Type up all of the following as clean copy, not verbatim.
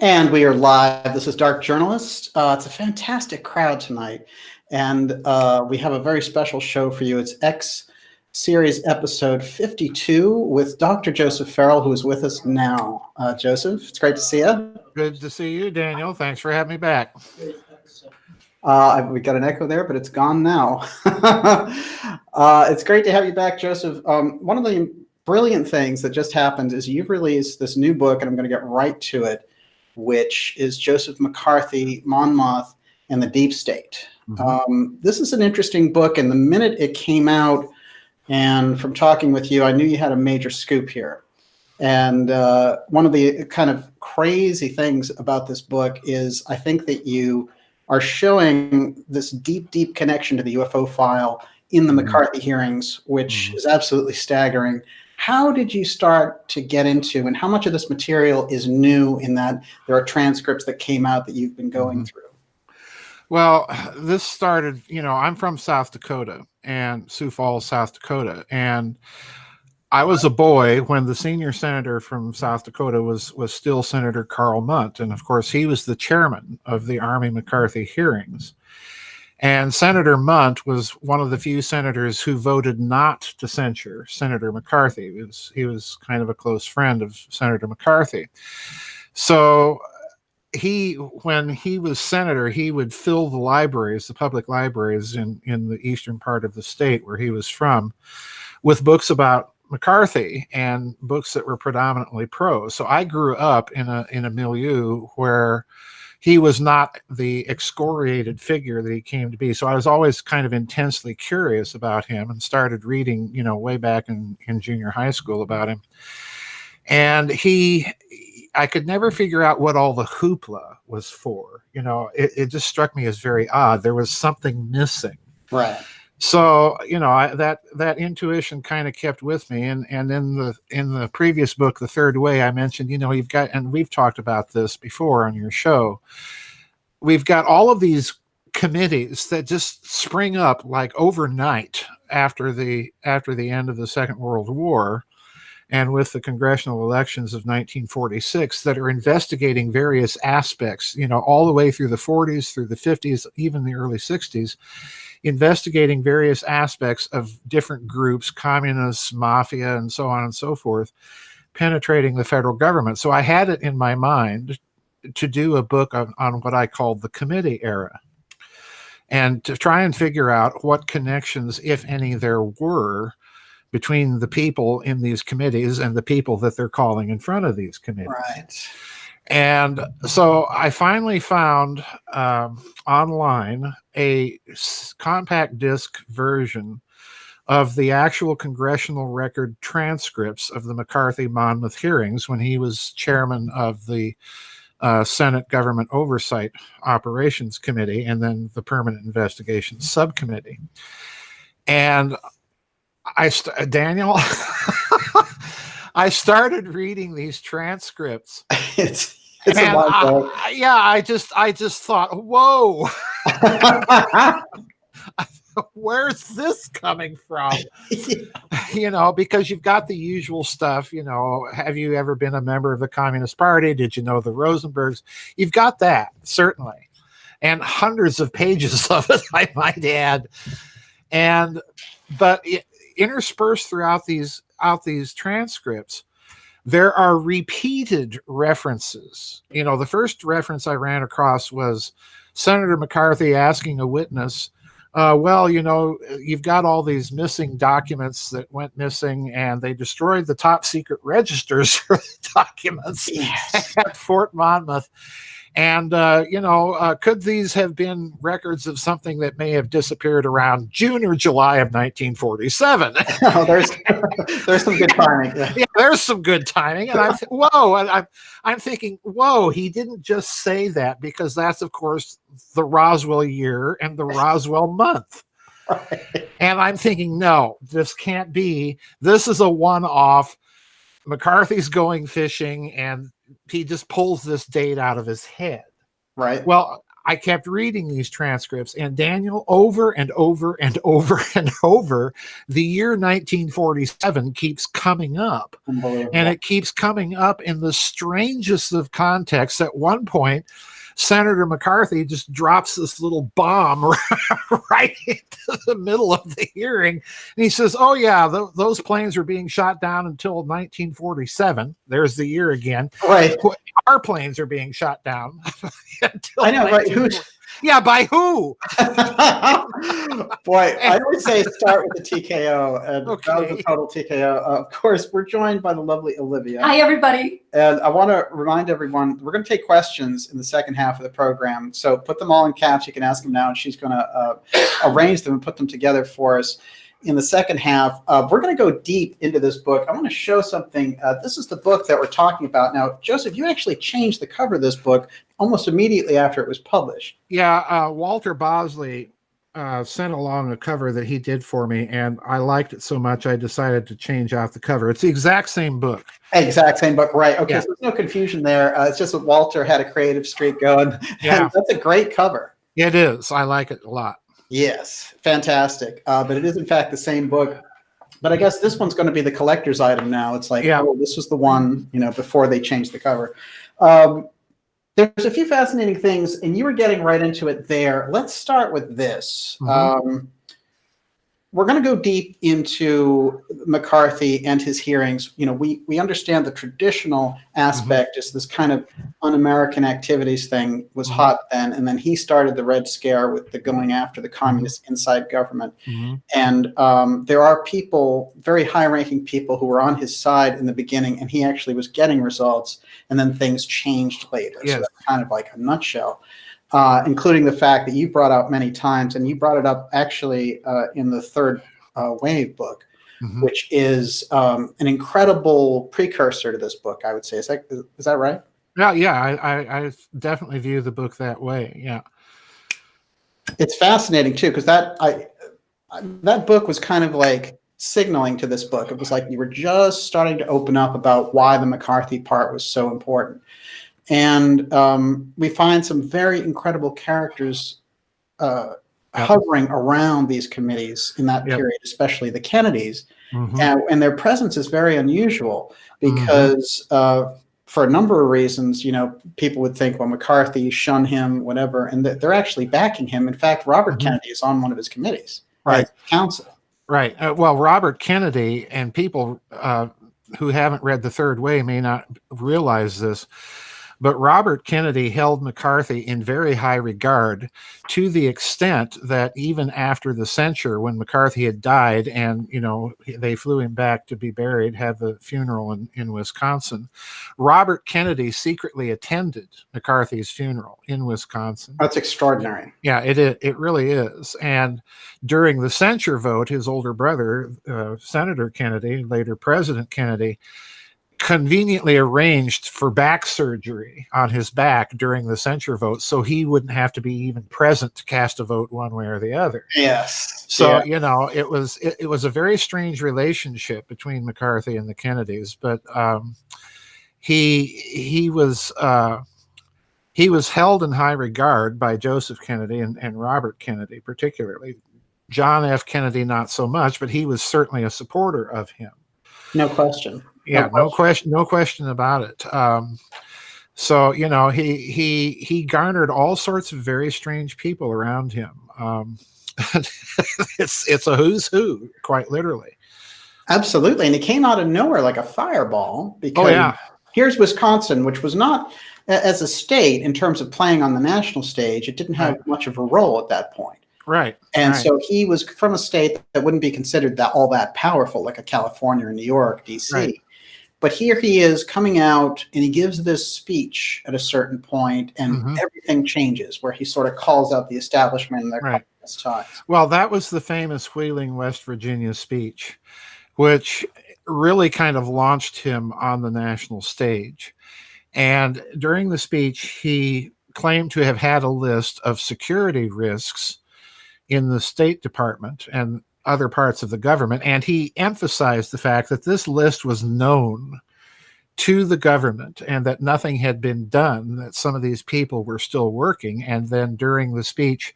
And we are live. This is Dark Journalist. It's a fantastic crowd tonight. And we have a very special show for you. It's X Series episode 52 with Dr. Joseph Farrell, who is with us now. Joseph, it's great to see you. Good to see you, Daniel. Thanks for having me back. We got an echo there, but it's gone now. It's great to have you back, Joseph. One of the brilliant things that just happened is you've released this new book, and I'm going to get right to it, which is Joseph McCarthy, Monmouth, and the Deep State. Mm-hmm. This is an interesting book, and the minute it came out, and from talking with you, I knew you had a major scoop here. And one of the kind of crazy things about this book is I think that you are showing this deep, deep connection to the UFO file in the McCarthy hearings, which is absolutely staggering. How did you start to get into, and how much of this material is new in that there are transcripts that came out that you've been going through? Well, this started, I'm from South Dakota, and Sioux Falls, South Dakota. And I was a boy when the senior senator from South Dakota was still Senator Carl Mundt. And of course, he was the chairman of the Army McCarthy hearings. And Senator Mundt was one of the few senators who voted not to censure Senator McCarthy. He was kind of a close friend of Senator McCarthy. So when he was senator, he would fill the libraries, the public libraries in the eastern part of the state where he was from, with books about McCarthy and books that were predominantly pro. So I grew up in a milieu where he was not the excoriated figure that he came to be. So I was always kind of intensely curious about him and started reading, way back in junior high school about him. And I could never figure out what all the hoopla was for. It just struck me as very odd. There was something missing. Right. So, that intuition kind of kept with me. And in the previous book, The Third Way, I mentioned, you've got, and we've talked about this before on your show, we've got all of these committees that just spring up like overnight after the end of the Second World War. And with the congressional elections of 1946 that are investigating various aspects, all the way through the 40s, through the 50s, even the early 60s, investigating various aspects of different groups, communists, mafia, and so on and so forth, penetrating the federal government. So I had it in my mind to do a book on what I called the committee era, and to try and figure out what connections, if any, there were between the people in these committees and the people that they're calling in front of these committees. Right. And so I finally found online a compact disc version of the actual congressional record transcripts of the McCarthy-Monmouth hearings when he was chairman of the Senate Government Oversight Operations Committee and then the Permanent Investigations Subcommittee. And Daniel, I started reading these transcripts. It's a lot. I just thought, whoa, where's this coming from? Because you've got the usual stuff. Have you ever been a member of the Communist Party? Did you know the Rosenbergs? You've got that, certainly, and hundreds of pages of it, I might add. But interspersed throughout these transcripts, there are repeated references. The first reference I ran across was Senator McCarthy asking a witness, you've got all these missing documents that went missing, and they destroyed the top secret registers for the documents at Fort Monmouth. And, could these have been records of something that may have disappeared around June or July of 1947? Oh, there's some good timing. Yeah, there's some good timing. And I'm thinking, whoa, he didn't just say that, because that's, of course, the Roswell year and the Roswell month. Right. And I'm thinking, no, this can't be. This is a one-off. McCarthy's going fishing, and he just pulls this date out of his head. Right. Well, I kept reading these transcripts, and Daniel, over and over and over and over, the year 1947 keeps coming up. And it keeps coming up in the strangest of contexts. At one point, Senator McCarthy just drops this little bomb right into the middle of the hearing. And he says, oh, yeah, those planes were being shot down until 1947. There's the year again. Right. Our planes are being shot down. I know, right? Who's... Yeah, by who? Boy, I always say start with the TKO, and Okay. that was a total TKO. Of course, we're joined by the lovely Olivia. Hi, everybody. And I want to remind everyone, we're going to take questions in the second half of the program. So put them all in caps. You can ask them now, and she's going to arrange them and put them together for us. In the second half, we're going to go deep into this book. I want to show something. This is the book that we're talking about. Now, Joseph, you actually changed the cover of this book almost immediately after it was published. Yeah, Walter Bosley sent along a cover that he did for me, and I liked it so much I decided to change out the cover. It's the exact same book. Exact same book, right. Okay, Yeah. so there's no confusion there. It's just that Walter had a creative streak going. Yeah. And that's a great cover. It is. I like it a lot. Yes, fantastic. But it is, in fact, the same book. But I guess this one's going to be the collector's item now. It's like, oh, this was the one, before they changed the cover. There's a few fascinating things, and you were getting right into it there. Let's start with this. Mm-hmm. We're going to go deep into McCarthy and his hearings. We understand the traditional aspect is this kind of un-American activities thing was hot then, and then he started the Red Scare with the going after the communists inside government. And there are people, very high-ranking people, who were on his side in the beginning, and he actually was getting results, and then things changed later. Yes. So that's kind of like a nutshell. Including the fact that you brought out many times, and you brought it up actually in the Third Wave book, which is an incredible precursor to this book, I would say. Is that right? Yeah, I definitely view the book that way. Yeah, it's fascinating too, because that book was kind of like signaling to this book. It was like you were just starting to open up about why the McCarthy part was so important. And we find some very incredible characters hovering around these committees in that period, especially the Kennedys. And their presence is very unusual because for a number of reasons, people would think, well, McCarthy, shun him, whatever, and they're actually backing him. In fact, Robert Kennedy is on one of his committees, right? Council. Right. Well, Robert Kennedy, and people who haven't read The Third Way may not realize this, but Robert Kennedy held McCarthy in very high regard, to the extent that even after the censure, when McCarthy had died and, they flew him back to be buried, had the funeral in Wisconsin, Robert Kennedy secretly attended McCarthy's funeral in Wisconsin. That's extraordinary. Yeah, it really is. And during the censure vote, his older brother, Senator Kennedy, later President Kennedy, conveniently arranged for back surgery on his back during the censure vote, so he wouldn't have to be even present to cast a vote one way or the other. Yes. So it was a very strange relationship between McCarthy and the Kennedys, but he was held in high regard by Joseph Kennedy and Robert Kennedy particularly. John F. Kennedy not so much, but he was certainly a supporter of him. No question. Yeah, no question about it. So he garnered all sorts of very strange people around him. It's a who's who, quite literally. Absolutely, and it came out of nowhere like a fireball. Because here's Wisconsin, which was not, as a state, in terms of playing on the national stage, it didn't have much of a role at that point. Right. And so he was from a state that wouldn't be considered all that powerful, like a California or New York, D.C. Right. But here he is coming out, and he gives this speech at a certain point, and everything changes, where he sort of calls out the establishment and their communist ties. Well, that was the famous Wheeling, West Virginia speech, which really kind of launched him on the national stage. And during the speech, he claimed to have had a list of security risks in the State Department and other parts of the government. And he emphasized the fact that this list was known to the government and that nothing had been done, that some of these people were still working. And then during the speech,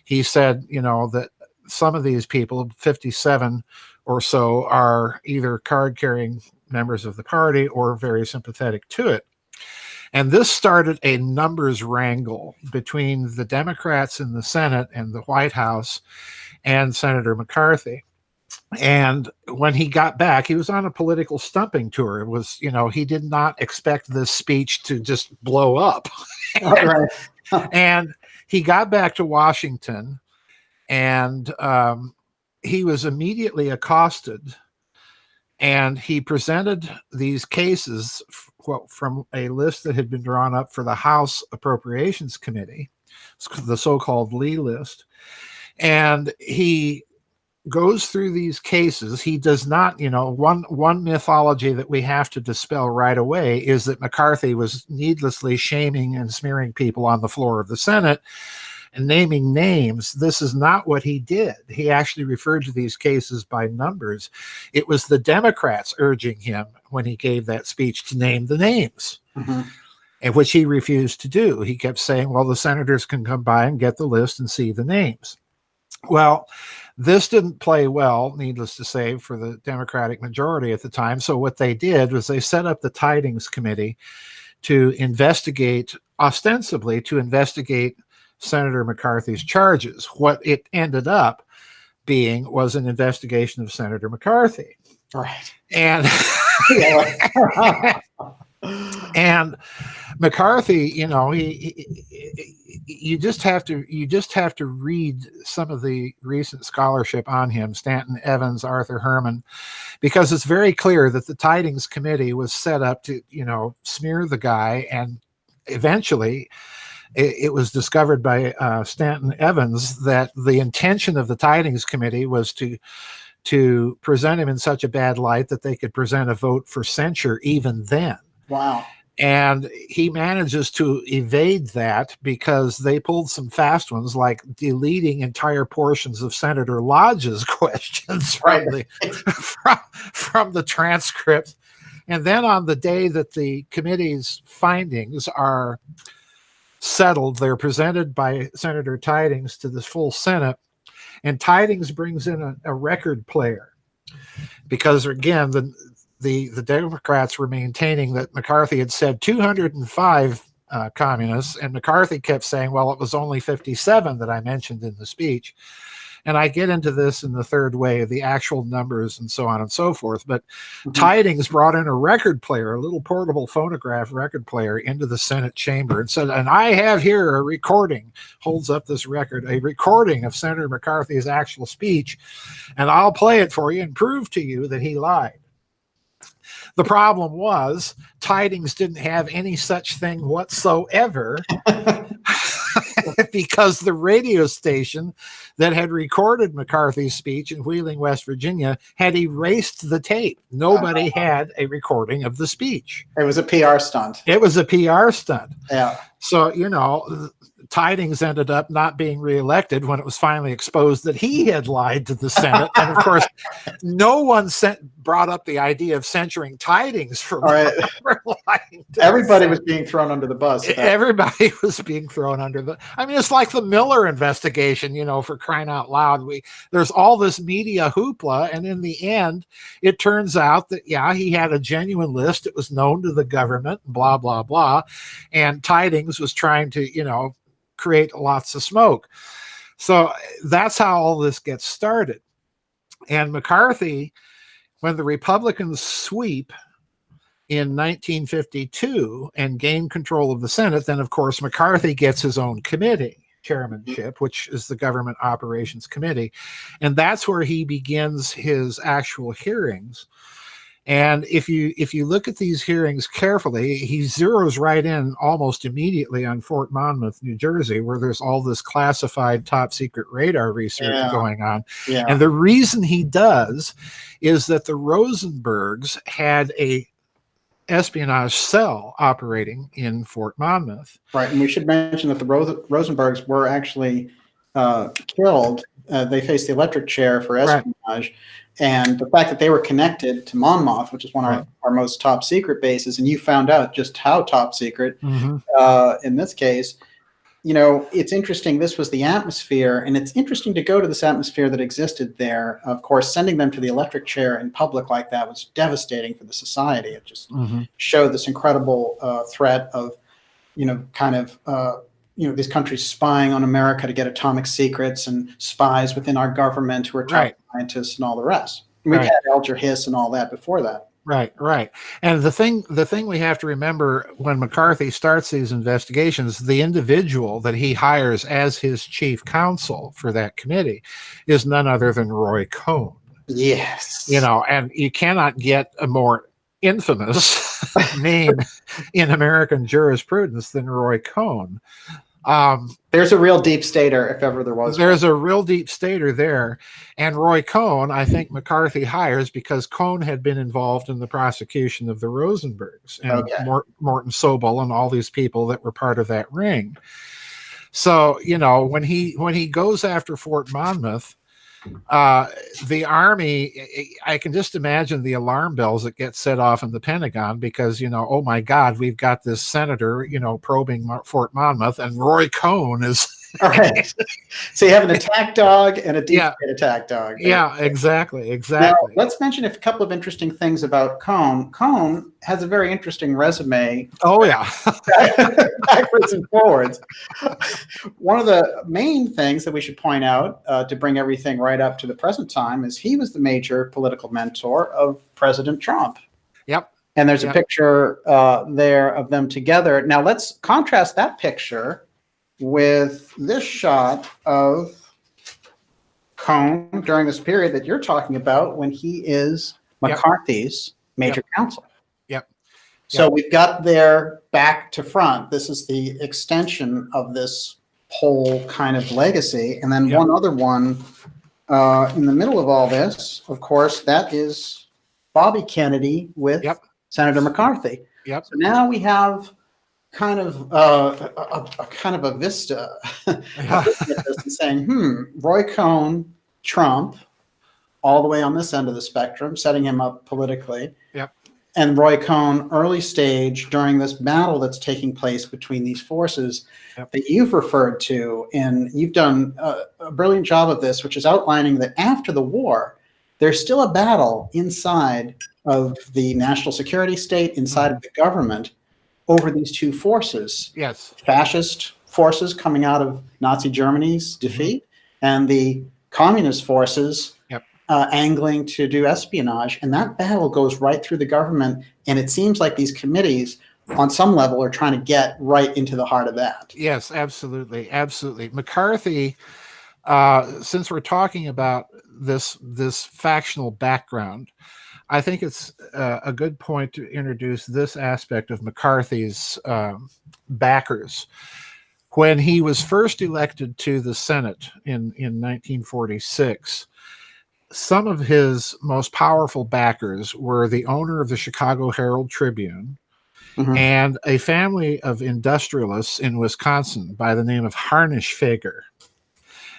he said, that some of these people, 57 or so, are either card-carrying members of the party or very sympathetic to it. And this started a numbers wrangle between the Democrats in the Senate and the White House and Senator McCarthy. And when he got back, he was on a political stumping tour. It was, he did not expect this speech to just blow up. Right. And he got back to Washington, and he was immediately accosted. And he presented these cases from a list that had been drawn up for the House Appropriations Committee, the so-called Lee list. And he goes through these cases. He does not, one mythology that we have to dispel right away is that McCarthy was needlessly shaming and smearing people on the floor of the Senate and naming names. This is not what he did. He actually referred to these cases by numbers. It was the Democrats urging him when he gave that speech to name the names, and which he refused to do. He kept saying, well, the senators can come by and get the list and see the names. Well, this didn't play well, needless to say, for the Democratic majority at the time. So what they did was they set up the Tidings Committee to investigate, ostensibly to investigate Senator McCarthy's charges. What it ended up being was an investigation of Senator McCarthy. Right. And and McCarthy, you just have to read some of the recent scholarship on him, Stanton Evans, Arthur Herman, because it's very clear that the Tidings Committee was set up to, smear the guy. And eventually it was discovered by Stanton Evans that the intention of the Tidings Committee was to present him in such a bad light that they could present a vote for censure even then. Wow. And he manages to evade that because they pulled some fast ones, like deleting entire portions of Senator Lodge's questions from the transcript. And then on the day that the committee's findings are settled, they're presented by Senator Tidings to the full Senate, and Tidings brings in a record player because, again, the Democrats were maintaining that McCarthy had said 205 communists, and McCarthy kept saying, well, it was only 57 that I mentioned in the speech. And I get into this in the third way, the actual numbers and so on and so forth. But Tidings brought in a record player, a little portable phonograph record player, into the Senate chamber and said, and I have here a recording, holds up this record, a recording of Senator McCarthy's actual speech, and I'll play it for you and prove to you that he lied. The problem was Tidings didn't have any such thing whatsoever because the radio station that had recorded McCarthy's speech in Wheeling, West Virginia, had erased the tape. Nobody had a recording of the speech. It was a PR stunt. It was a PR stunt. Yeah. So, Tidings ended up not being reelected when it was finally exposed that he had lied to the Senate. And of course, no one brought up the idea of censuring Tidings for lying. Everybody was being thrown under the bus. Everybody was being thrown under the. I mean, it's like the Miller investigation, for crying out loud. There's all this media hoopla, and in the end, it turns out that he had a genuine list. It was known to the government, blah blah blah, and Tidings was trying to, create lots of smoke. So that's how all this gets started. And McCarthy, when the Republicans sweep in 1952 and gain control of the Senate, then of course McCarthy gets his own committee chairmanship, which is the Government Operations Committee. And that's where he begins his actual hearings. And if you look at these hearings carefully, he zeroes right in almost immediately on Fort Monmouth, New Jersey, where there's all this classified top secret radar research going on. Yeah. And the reason he does is that the Rosenbergs had a espionage cell operating in Fort Monmouth. Right. And we should mention that the Rosenbergs were actually killed they faced the electric chair for Right. espionage. And the fact that they were connected to Monmouth, which is one Right. of our most top secret bases, and you found out just how top secret in this case, you know, it's interesting. This was the atmosphere, and it's interesting to go to this atmosphere that existed there. Of course, sending them to the electric chair in public like that was devastating for the society. It just showed this incredible threat of, you know, kind of, you know, these countries spying on America to get atomic secrets, and spies within our government who are top scientists and all the rest. And we've had Alger Hiss and all that before that. Right, right. And the thing we have to remember when McCarthy starts these investigations, the individual that he hires as his chief counsel for that committee is none other than Roy Cohn. Yes. You know, and you cannot get a more infamous name in American jurisprudence than Roy Cohn. There's a real deep stater, if ever there was. There's a real deep stater there. And Roy Cohn, I think McCarthy hires because Cohn had been involved in the prosecution of the Rosenbergs and Morton Sobel and all these people that were part of that ring. So, you know, when he goes after Fort Monmouth, the Army, I can just imagine the alarm bells that get set off in the Pentagon because, you know, oh my God, we've got this senator, you know, probing Fort Monmouth, and Roy Cohn is. All right. So you have an attack dog and a deep state attack dog. Yeah, exactly. Now, let's mention a couple of interesting things about Cohn. Cohn has a very interesting resume. Oh, yeah. Backwards and forwards. One of the main things that we should point out to bring everything right up to the present time is he was the major political mentor of President Trump. Yep. And there's a picture there of them together. Now, let's contrast that picture with this shot of Cohn during this period that you're talking about when he is McCarthy's major counsel. Yep. So we've got their back to front. This is the extension of this whole kind of legacy. And then one other one in the middle of all this, of course, that is Bobby Kennedy with Senator McCarthy. Yep. So now we have kind of a vista saying, Roy Cohn, Trump, all the way on this end of the spectrum, setting him up politically. Yep. And Roy Cohn, early stage during this battle that's taking place between these forces that you've referred to. And you've done a brilliant job of this, which is outlining that after the war, there's still a battle inside of the national security state, inside of the government, over these two forces. Yes. Fascist forces coming out of Nazi Germany's defeat and the communist forces angling to do espionage. And that battle goes right through the government. And it seems like these committees on some level are trying to get right into the heart of that. Yes, absolutely. Absolutely. McCarthy, since we're talking about this factional background, I think it's a good point to introduce this aspect of McCarthy's backers. When he was first elected to the Senate in 1946, some of his most powerful backers were the owner of the Chicago Herald Tribune and a family of industrialists in Wisconsin by the name of Harnischfeger.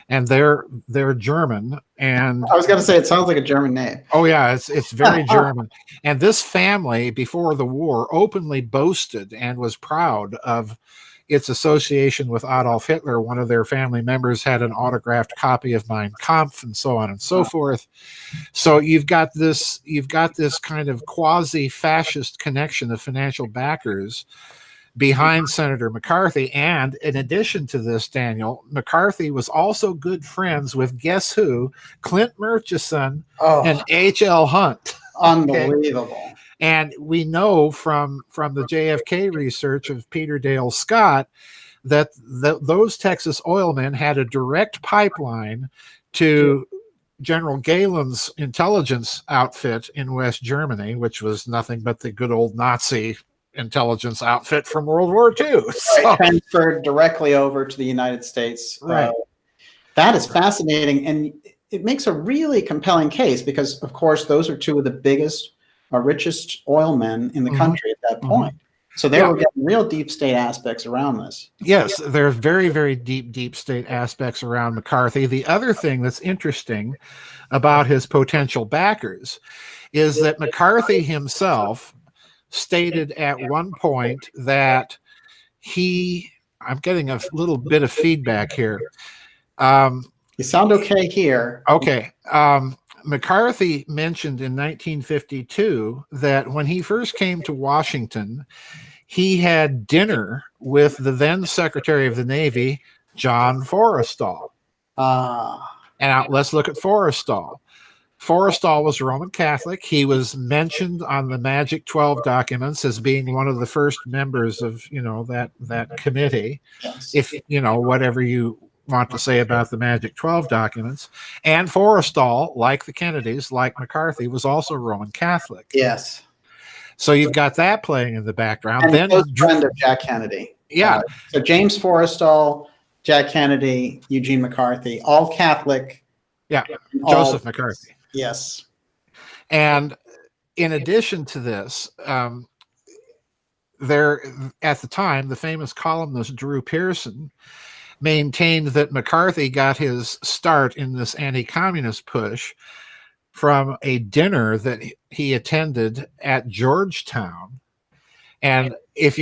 And they're German. And I was going to say, it sounds like a German name. Oh yeah, it's very German. And this family, before the war, openly boasted and was proud of its association with Adolf Hitler. One of their family members had an autographed copy of Mein Kampf, and so on and so forth. So you've got this kind of quasi-fascist connection of financial backers behind Senator McCarthy. And in addition to this, Daniel, McCarthy was also good friends with, guess who? Clint Murchison and H.L. Hunt. Unbelievable. Okay? And we know from the JFK research of Peter Dale Scott that those Texas oilmen had a direct pipeline to General Galen's intelligence outfit in West Germany, which was nothing but the good old Nazi intelligence outfit from World War II. So, transferred directly over to the United States. Right. That is fascinating. And it makes a really compelling case because, of course, those are two of the biggest, richest oil men in the country at that point. So they were getting real deep state aspects around this. Yes, there are very, very deep state aspects around McCarthy. The other thing that's interesting about his potential backers is that McCarthy himself stated at one point that I'm getting a little bit of feedback here. You sound okay here. Okay. McCarthy mentioned in 1952 that when he first came to Washington, he had dinner with the then Secretary of the Navy, John Forrestal. And now let's look at Forrestal. Forrestal was Roman Catholic. He was mentioned on the Magic 12 documents as being one of the first members of, that committee. Yes. If, whatever you want to say about the Magic 12 documents. And Forrestal, like the Kennedys, like McCarthy, was also Roman Catholic. Yes. So you've got that playing in the background. And then a close friend of Jack Kennedy. Yeah. So James Forrestal, Jack Kennedy, Eugene McCarthy, all Catholic. Yeah. Joseph McCarthy. Yes. And in addition to this, there at the time, the famous columnist Drew Pearson maintained that McCarthy got his start in this anti-communist push from a dinner that he attended at Georgetown. And if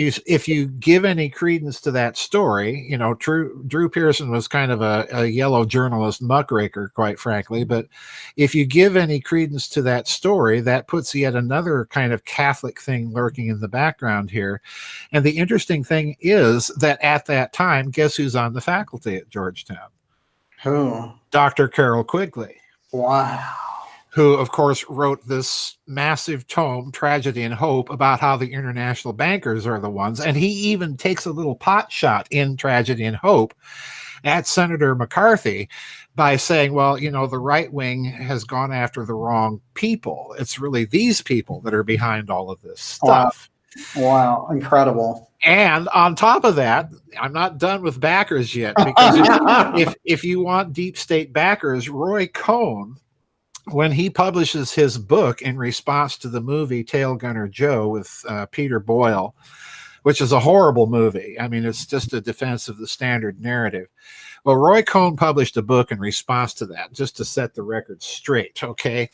you give any credence to that story, Drew Pearson was kind of a yellow journalist muckraker, quite frankly. But if you give any credence to that story, that puts yet another kind of Catholic thing lurking in the background here. And the interesting thing is that at that time, guess who's on the faculty at Georgetown? Who? Dr. Carroll Quigley. Wow. Who, of course, wrote this massive tome, Tragedy and Hope, about how the international bankers are the ones. And he even takes a little pot shot in Tragedy and Hope at Senator McCarthy by saying, well, the right wing has gone after the wrong people. It's really these people that are behind all of this stuff. Wow. Incredible. And on top of that, I'm not done with backers yet, because if you want deep state backers, Roy Cohn, when he publishes his book in response to the movie Tail Gunner Joe with Peter Boyle, which is a horrible movie. I mean, it's just a defense of the standard narrative. Well, Roy Cohn published a book in response to that, just to set the record straight, okay?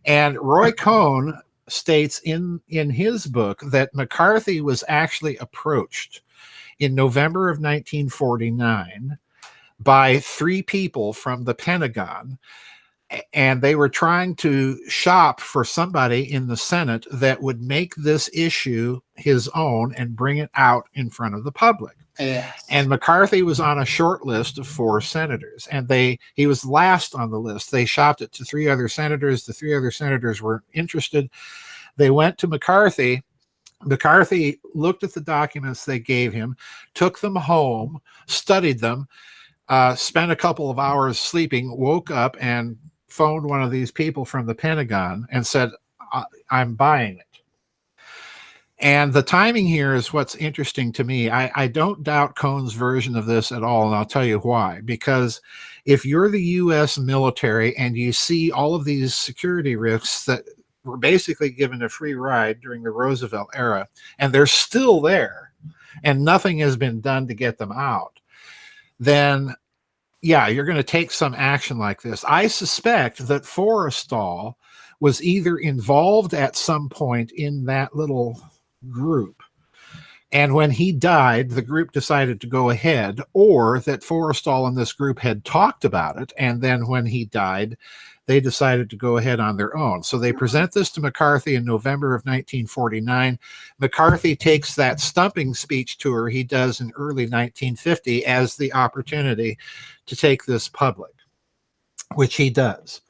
And Roy Cohn states in his book that McCarthy was actually approached in November of 1949 by 3 people from the Pentagon, and they were trying to shop for somebody in the Senate that would make this issue his own and bring it out in front of the public. Yes. And McCarthy was on a short list of 4 senators, and he was last on the list. They shopped it to 3 other senators. The 3 other senators weren't interested. They went to McCarthy. McCarthy looked at the documents they gave him, took them home, studied them, spent a couple of hours sleeping, woke up, and phoned one of these people from the Pentagon and said, I'm buying it. And the timing here is what's interesting to me. I don't doubt Cohn's version of this at all, and I'll tell you why. Because if you're the U.S. military and you see all of these security risks that were basically given a free ride during the Roosevelt era, and they're still there, and nothing has been done to get them out, then yeah, you're going to take some action like this. I suspect that Forrestal was either involved at some point in that little group, and when he died, the group decided to go ahead, or that Forrestal and this group had talked about it, and then when he died, they decided to go ahead on their own. So they present this to McCarthy in November of 1949. McCarthy takes that stumping speech tour he does in early 1950 as the opportunity to take this public, which he does.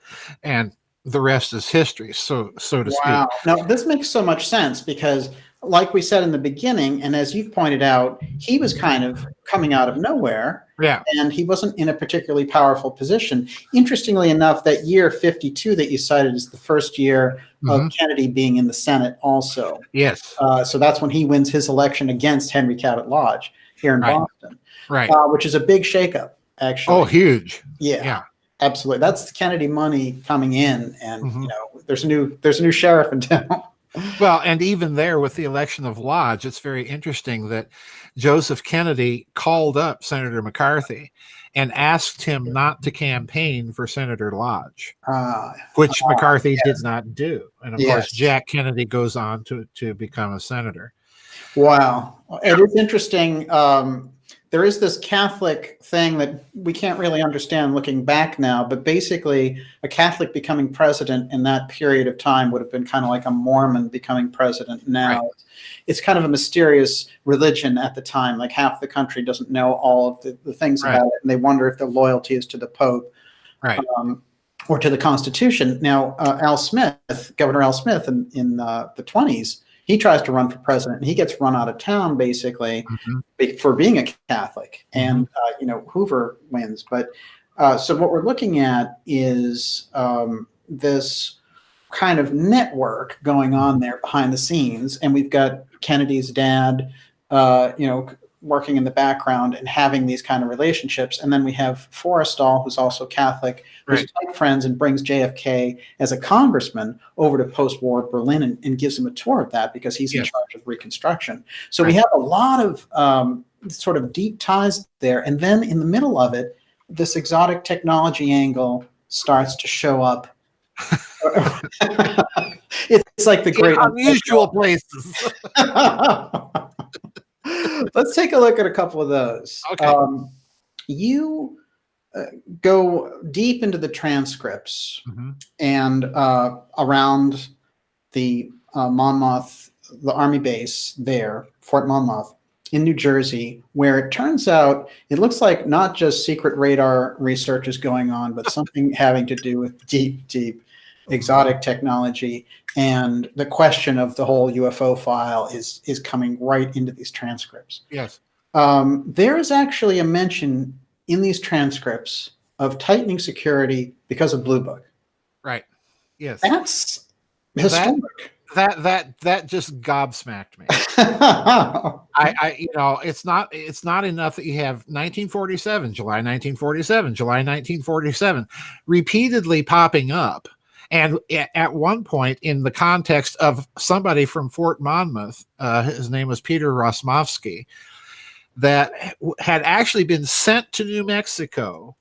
And the rest is history, so to speak. Now, this makes so much sense because, like we said in the beginning, and as you've pointed out, he was kind of coming out of nowhere. Yeah. And he wasn't in a particularly powerful position. Interestingly enough, that year 52 that you cited is the first year of Kennedy being in the Senate also. Yes. So that's when he wins his election against Henry Cabot Lodge here in Boston. Right. Which is a big shakeup, actually. Oh, huge. Yeah. Absolutely. That's the Kennedy money coming in, and there's a new sheriff in town. Well, and even there with the election of Lodge, it's very interesting that Joseph Kennedy called up Senator McCarthy and asked him not to campaign for Senator Lodge, Uh, which McCarthy did yes. not do. And of course, Yes. Jack Kennedy goes on to become a senator. Wow. It is interesting. There is this Catholic thing that we can't really understand looking back now, but basically a Catholic becoming president in that period of time would have been kind of like a Mormon becoming president now. Right. It's kind of a mysterious religion at the time. Like half the country doesn't know all of the things Right. about it, and they wonder if the loyalty is to the Pope. Right. Or to the Constitution. Now, Al Smith, Governor Al Smith in the 20s, he tries to run for president, and he gets run out of town basically for being a Catholic. And Hoover wins. But so what we're looking at is this kind of network going on there behind the scenes, and we've got Kennedy's dad, working in the background and having these kind of relationships. And then we have Forrestal, who's also Catholic, who's tight friends and brings JFK as a congressman over to post-war Berlin and gives him a tour of that because he's in charge of Reconstruction. So we have a lot of sort of deep ties there. And then in the middle of it, this exotic technology angle starts to show up. It's like the great unusual places. Let's take a look at a couple of those. Okay. You go deep into the transcripts and around the Monmouth, the Army base there, Fort Monmouth in New Jersey, where it turns out it looks like not just secret radar research is going on, but something having to do with deep, deep exotic technology. And the question of the whole UFO file is coming right into these transcripts. Yes. There is actually a mention in these transcripts of tightening security because of Blue Book. Right. Yes. That's historic. That just gobsmacked me. It's not enough that you have 1947, July 1947, July 1947, repeatedly popping up. And at one point, in the context of somebody from Fort Monmouth, his name was Peter Rosmovsky, that had actually been sent to New Mexico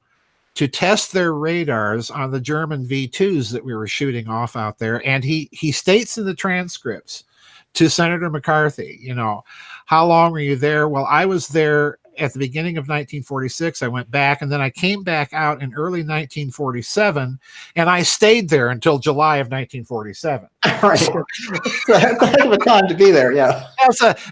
to test their radars on the German V2s that we were shooting off out there. And he states in the transcripts to Senator McCarthy, how long were you there? Well, I was there at the beginning of 1946. I went back, and then I came back out in early 1947, and I stayed there until July of 1947. Right. That's a heck of a time to be there. Yeah.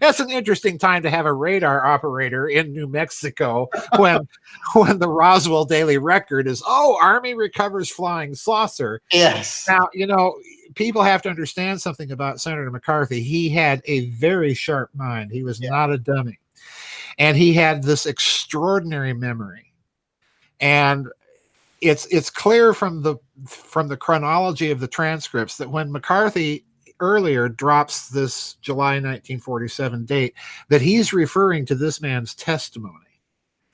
That's an interesting time to have a radar operator in New Mexico when the Roswell Daily Record is, Army recovers flying saucer. Yes. Now, people have to understand something about Senator McCarthy. He had a very sharp mind. He was not a dummy. And he had this extraordinary memory. And it's clear from the chronology of the transcripts that when McCarthy earlier drops this July 1947 date, that he's referring to this man's testimony.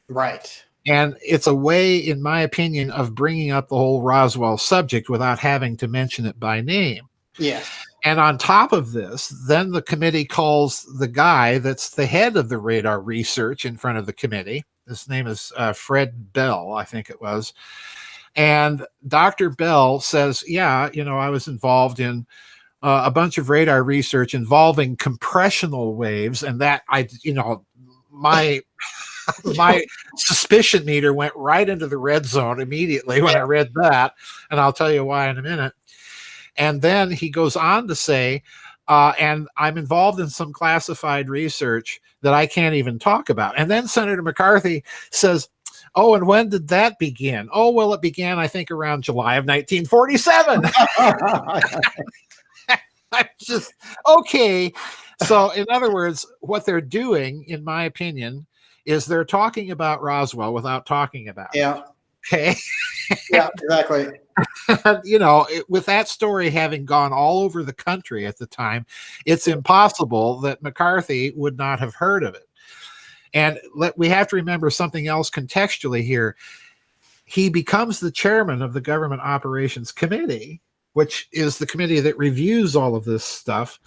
Right. And it's a way, in my opinion, of bringing up the whole Roswell subject without having to mention it by name. Yes. And on top of this, then the committee calls the guy that's the head of the radar research in front of the committee. His name is Fred Bell, I think it was. And Dr. Bell says, I was involved in a bunch of radar research involving compressional waves. And that, my suspicion meter went right into the red zone immediately when I read that. And I'll tell you why in a minute. And then he goes on to say, and I'm involved in some classified research that I can't even talk about. And then Senator McCarthy says, and when did that begin? Well, it began, I think, around July of 1947. I'm just, okay. So in other words, what they're doing, in my opinion, is they're talking about Roswell without talking about it. Okay. Yeah, exactly. With that story having gone all over the country at the time, it's impossible that McCarthy would not have heard of it. And we have to remember something else contextually here. He becomes the chairman of the Government Operations Committee which is the committee that reviews all of this stuff,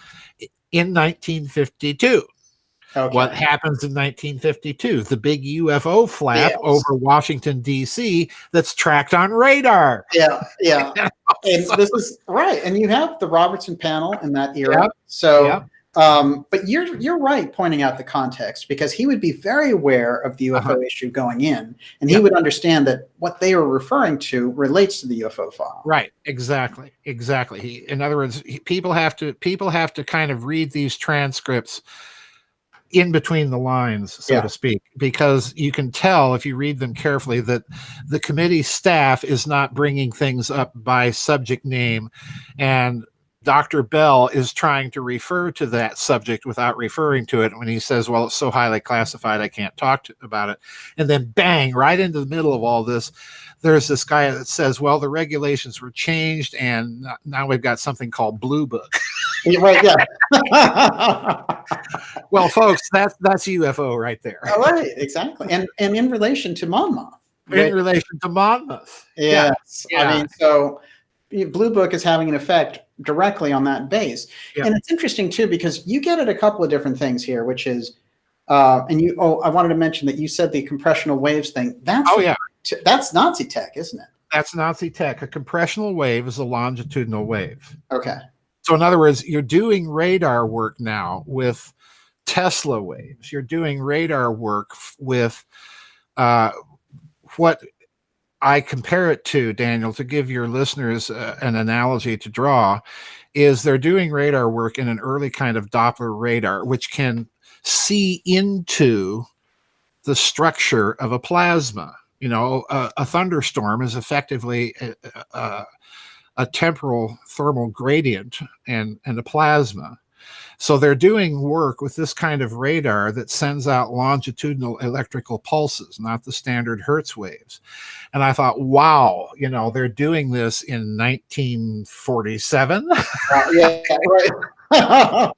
in 1952. Okay. What happens in 1952? The big UFO flap Yes. over Washington, D.C. that's tracked on radar. Yeah, yeah. And So- this is right. And you have the Robertson panel in that era. Yep, So, yep. But you're right pointing out the context, because he would be very aware of the UFO issue going in, and he would understand that what they were referring to relates to the UFO file. Right. Exactly. In other words, people have to kind of read these transcripts in between the lines, so to speak, because you can tell if you read them carefully that the committee staff is not bringing things up by subject name, and Dr. Bell is trying to refer to that subject without referring to it when he says, well, it's so highly classified, I can't talk about it. And then bang, right into the middle of all this, there's this guy that says, well, the regulations were changed, and now we've got something called Blue Book. You're right, yeah. Well, folks, that's UFO right there. Oh, right, exactly. And in relation to Monmouth. In relation to Monmouth. Yes. Yeah. I mean, so Blue Book is having an effect directly on that base. Yeah. And it's interesting too, because you get at a couple of different things here, which is, I wanted to mention that you said the compressional waves thing. That's Nazi tech, isn't it? That's Nazi tech. A compressional wave is a longitudinal wave. Okay. So in other words, you're doing radar work now with Tesla waves. You're doing radar work with what I compare it to, Daniel, to give your listeners an analogy to draw, is they're doing radar work in an early kind of Doppler radar, which can see into the structure of a plasma. You know, a thunderstorm is effectively a temporal thermal gradient and a plasma. So they're doing work with this kind of radar that sends out longitudinal electrical pulses, not the standard Hertz waves. And I thought, wow, you know, they're doing this in 1947. Yeah, right.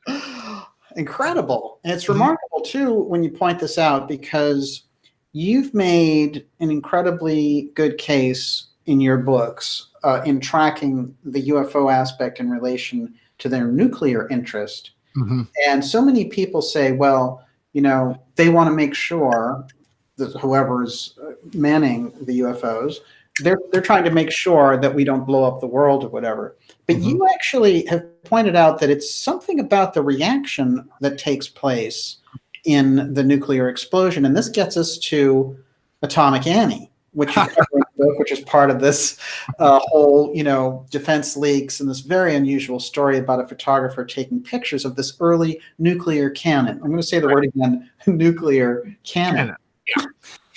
Incredible. And it's remarkable too when you point this out, because you've made an incredibly good case in your books in tracking the UFO aspect in relation to their nuclear interest. Mm-hmm. And so many people say, well, you know, they want to make sure that whoever's manning the UFOs, they're trying to make sure that we don't blow up the world or whatever. But you actually have pointed out that it's something about the reaction that takes place in the nuclear explosion. And this gets us to Atomic Annie, which you cover in the book, which is part of this whole, you know, defense leaks and this very unusual story about a photographer taking pictures of this early nuclear cannon. I'm going to say the word again, nuclear cannon. Yeah.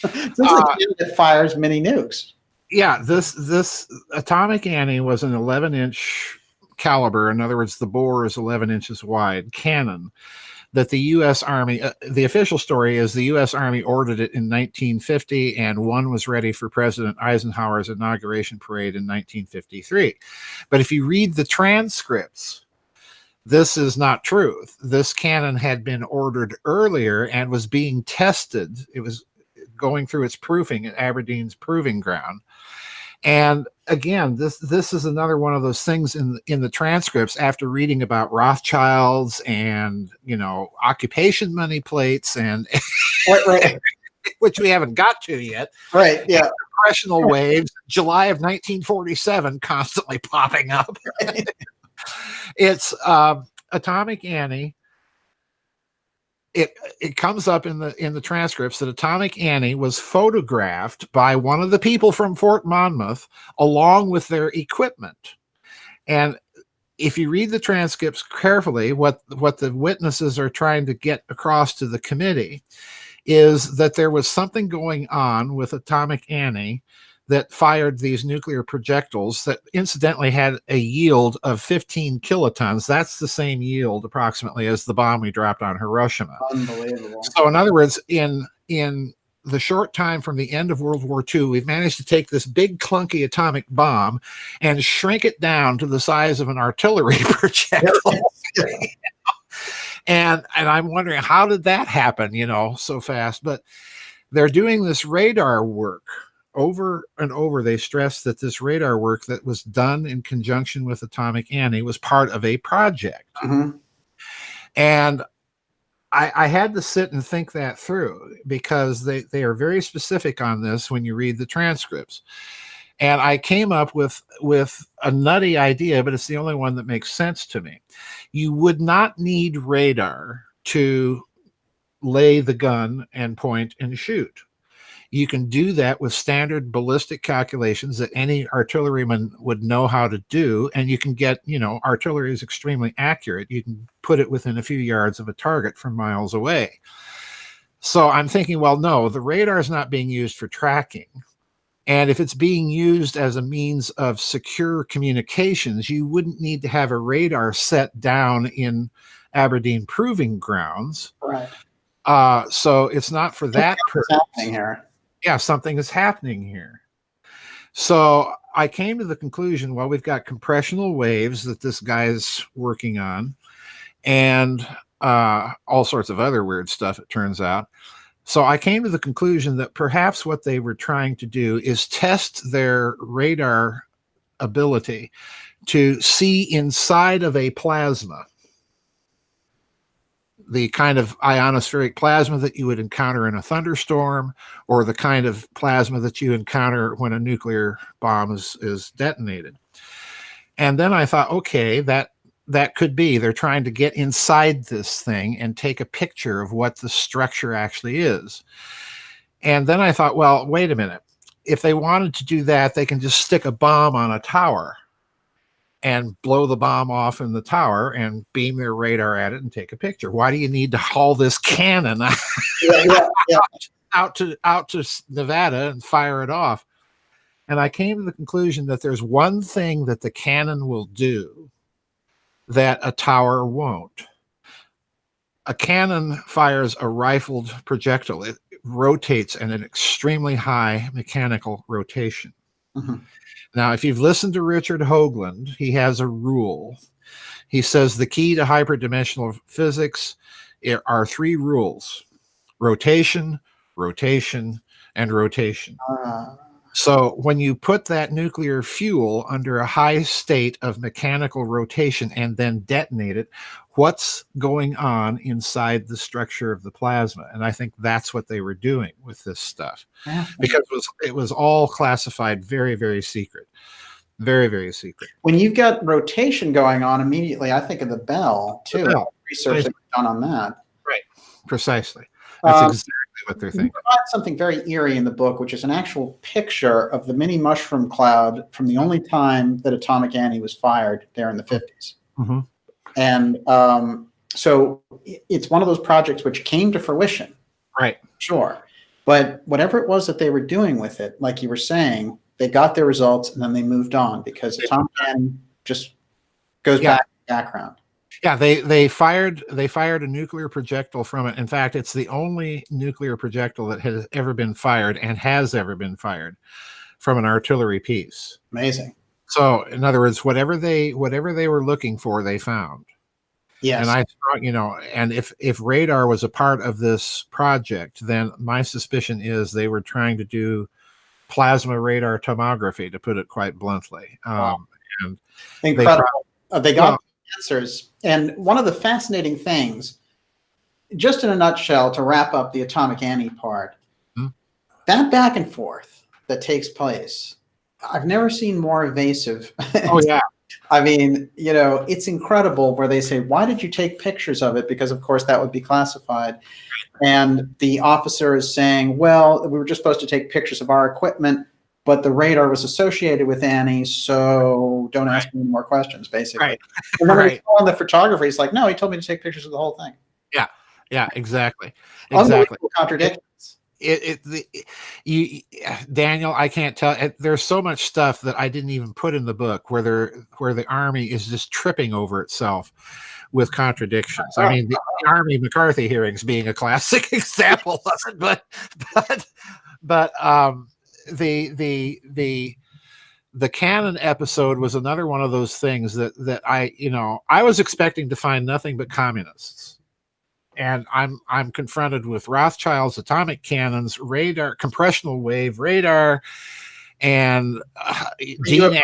This is a cannon that fires mini nukes. Yeah, this Atomic Annie was an 11-inch caliber. In other words, the bore is 11 inches wide cannon that the U.S. Army, the official story is the U.S. Army ordered it in 1950, and one was ready for President Eisenhower's inauguration parade in 1953. But if you read the transcripts, this is not true. This cannon had been ordered earlier and was being tested. It was going through its proofing at Aberdeen's proving ground. And again, this is another one of those things in the transcripts, after reading about Rothschilds and, you know, occupation money plates and right. which we haven't got to yet. Right. Yeah. Compressional waves, July of 1947, constantly popping up. Right. It's Atomic Annie. It comes up in the transcripts that Atomic Annie was photographed by one of the people from Fort Monmouth along with their equipment. And if you read the transcripts carefully, what the witnesses are trying to get across to the committee is that there was something going on with Atomic Annie that fired these nuclear projectiles that incidentally had a yield of 15 kilotons. That's the same yield approximately as the bomb we dropped on Hiroshima. Unbelievable. So in other words, in the short time from the end of World War II, we've managed to take this big clunky atomic bomb and shrink it down to the size of an artillery projectile. And I'm wondering, how did that happen, you know, so fast? But they're doing this radar work over and over, they stressed that this radar work that was done in conjunction with Atomic Annie was part of a project. Mm-hmm. And I had to sit and think that through, because they are very specific on this when you read the transcripts. And I came up with a nutty idea, but it's the only one that makes sense to me. You would not need radar to lay the gun and point and shoot. You can do that with standard ballistic calculations that any artilleryman would know how to do. And you can get, artillery is extremely accurate. You can put it within a few yards of a target from miles away. So I'm thinking, well, no, the radar is not being used for tracking. And if it's being used as a means of secure communications, you wouldn't need to have a radar set down in Aberdeen Proving Grounds. Right. So it's not for that purpose. Happening here. Yeah, something is happening here. So I came to the conclusion, well, we've got compressional waves that this guy is working on, and all sorts of other weird stuff, it turns out. So I came to the conclusion that perhaps what they were trying to do is test their radar ability to see inside of a plasma, the kind of ionospheric plasma that you would encounter in a thunderstorm, or the kind of plasma that you encounter when a nuclear bomb is detonated. And then I thought, okay, that could be they're trying to get inside this thing and take a picture of what the structure actually is. And then I thought, well, wait a minute. If they wanted to do that, they can just stick a bomb on a tower and blow the bomb off in the tower and beam their radar at it and take a picture. Why do you need to haul this cannon out to Nevada and fire it off? And I came to the conclusion that there's one thing that the cannon will do that a tower won't. A cannon fires a rifled projectile. It rotates at an extremely high mechanical rotation. Mm-hmm. Now, if you've listened to Richard Hoagland, he has a rule. He says the key to hyperdimensional physics are 3 rules: rotation, rotation, and rotation. So when you put that nuclear fuel under a high state of mechanical rotation and then detonate it, what's going on inside the structure of the plasma? And I think that's what they were doing with this stuff, because it was all classified very, very secret. Very, very secret. When you've got rotation going on immediately, I think of the bell, too. The bell. Research that was done on that. Right. Precisely. That's exactly what they're thinking. You provide something very eerie in the book, which is an actual picture of the mini mushroom cloud from the only time that Atomic Annie was fired there in the 50s. Mm-hmm. And so it's one of those projects which came to fruition. Right. Sure. But whatever it was that they were doing with it, like you were saying, they got their results and then they moved on, because Atomic Annie just goes back to the background. Yeah, they fired a nuclear projectile from it. In fact, it's the only nuclear projectile that has ever been fired and has ever been fired from an artillery piece. Amazing. So, in other words, whatever they were looking for, they found. Yes. And and if radar was a part of this project, then my suspicion is they were trying to do plasma radar tomography, to put it quite bluntly. Wow. And incredible. They got answers. And one of the fascinating things, just in a nutshell, to wrap up the Atomic Annie part, that back and forth that takes place, I've never seen more evasive. Oh, yeah. I mean, it's incredible where they say, why did you take pictures of it? Because, of course, that would be classified. And the officer is saying, well, we were just supposed to take pictures of our equipment, but the radar was associated with Annie, so don't ask me any more questions, basically. Right. And then when on the photography, it's like, no, he told me to take pictures of the whole thing. Yeah, exactly. Unbelievable contradictions. Daniel, I can't tell. There's so much stuff that I didn't even put in the book where the Army is just tripping over itself with contradictions. I mean, the Army McCarthy hearings being a classic example of it, but the Cannon episode was another one of those things that I was expecting to find nothing but communists. and I'm confronted with Rothschild's atomic cannons, radar, compressional wave radar, and Dean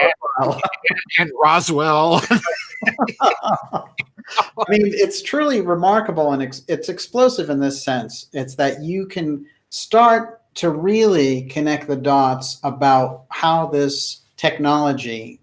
and Roswell. I mean, it's truly remarkable, and it's explosive in this sense. It's that you can start to really connect the dots about how this technology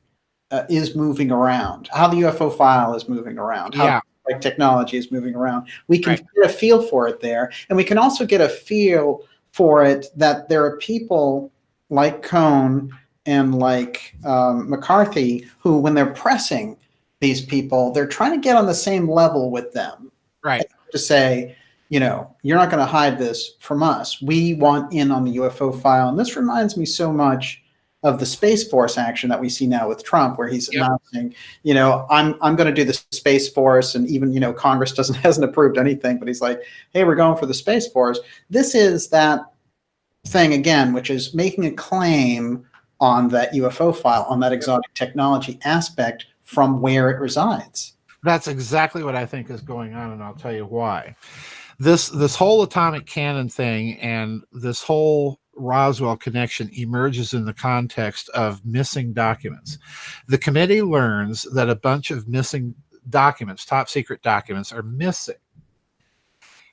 is moving around, how the UFO file is moving around, how like technology is moving around. We can get a feel for it there, and we can also get a feel for it that there are people like Cohn and like McCarthy who, when they're pressing these people, they're trying to get on the same level with them, right? To say, you know, you're not going to hide this from us. We want in on the UFO file. And this reminds me so much of the Space Force action that we see now with Trump, where he's announcing, you know, I'm going to do the Space Force, and even, you know, Congress hasn't approved anything, but he's like, hey, we're going for the Space Force. This is that thing again, which is making a claim on that UFO file, on that exotic technology aspect from where it resides. That's exactly what I think is going on, and I'll tell you why. This whole atomic cannon thing and this whole Roswell connection emerges in the context of missing documents. The committee learns that a bunch of missing documents, top secret documents, are missing.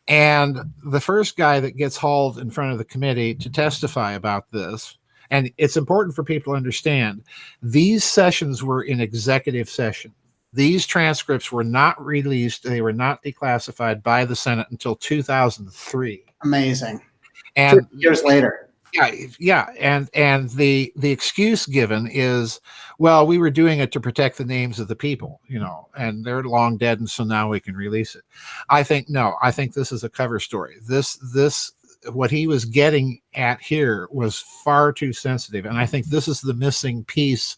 And the first guy that gets hauled in front of the committee to testify about this, and it's important for people to understand, these sessions were in executive session. These transcripts were not released. They were not declassified by the Senate until 2003. Amazing. And 50 years later. Yeah. And the excuse given is, well, we were doing it to protect the names of the people, you know, and they're long dead, and so now we can release it. I think this is a cover story. This what he was getting at here was far too sensitive. And I think this is the missing piece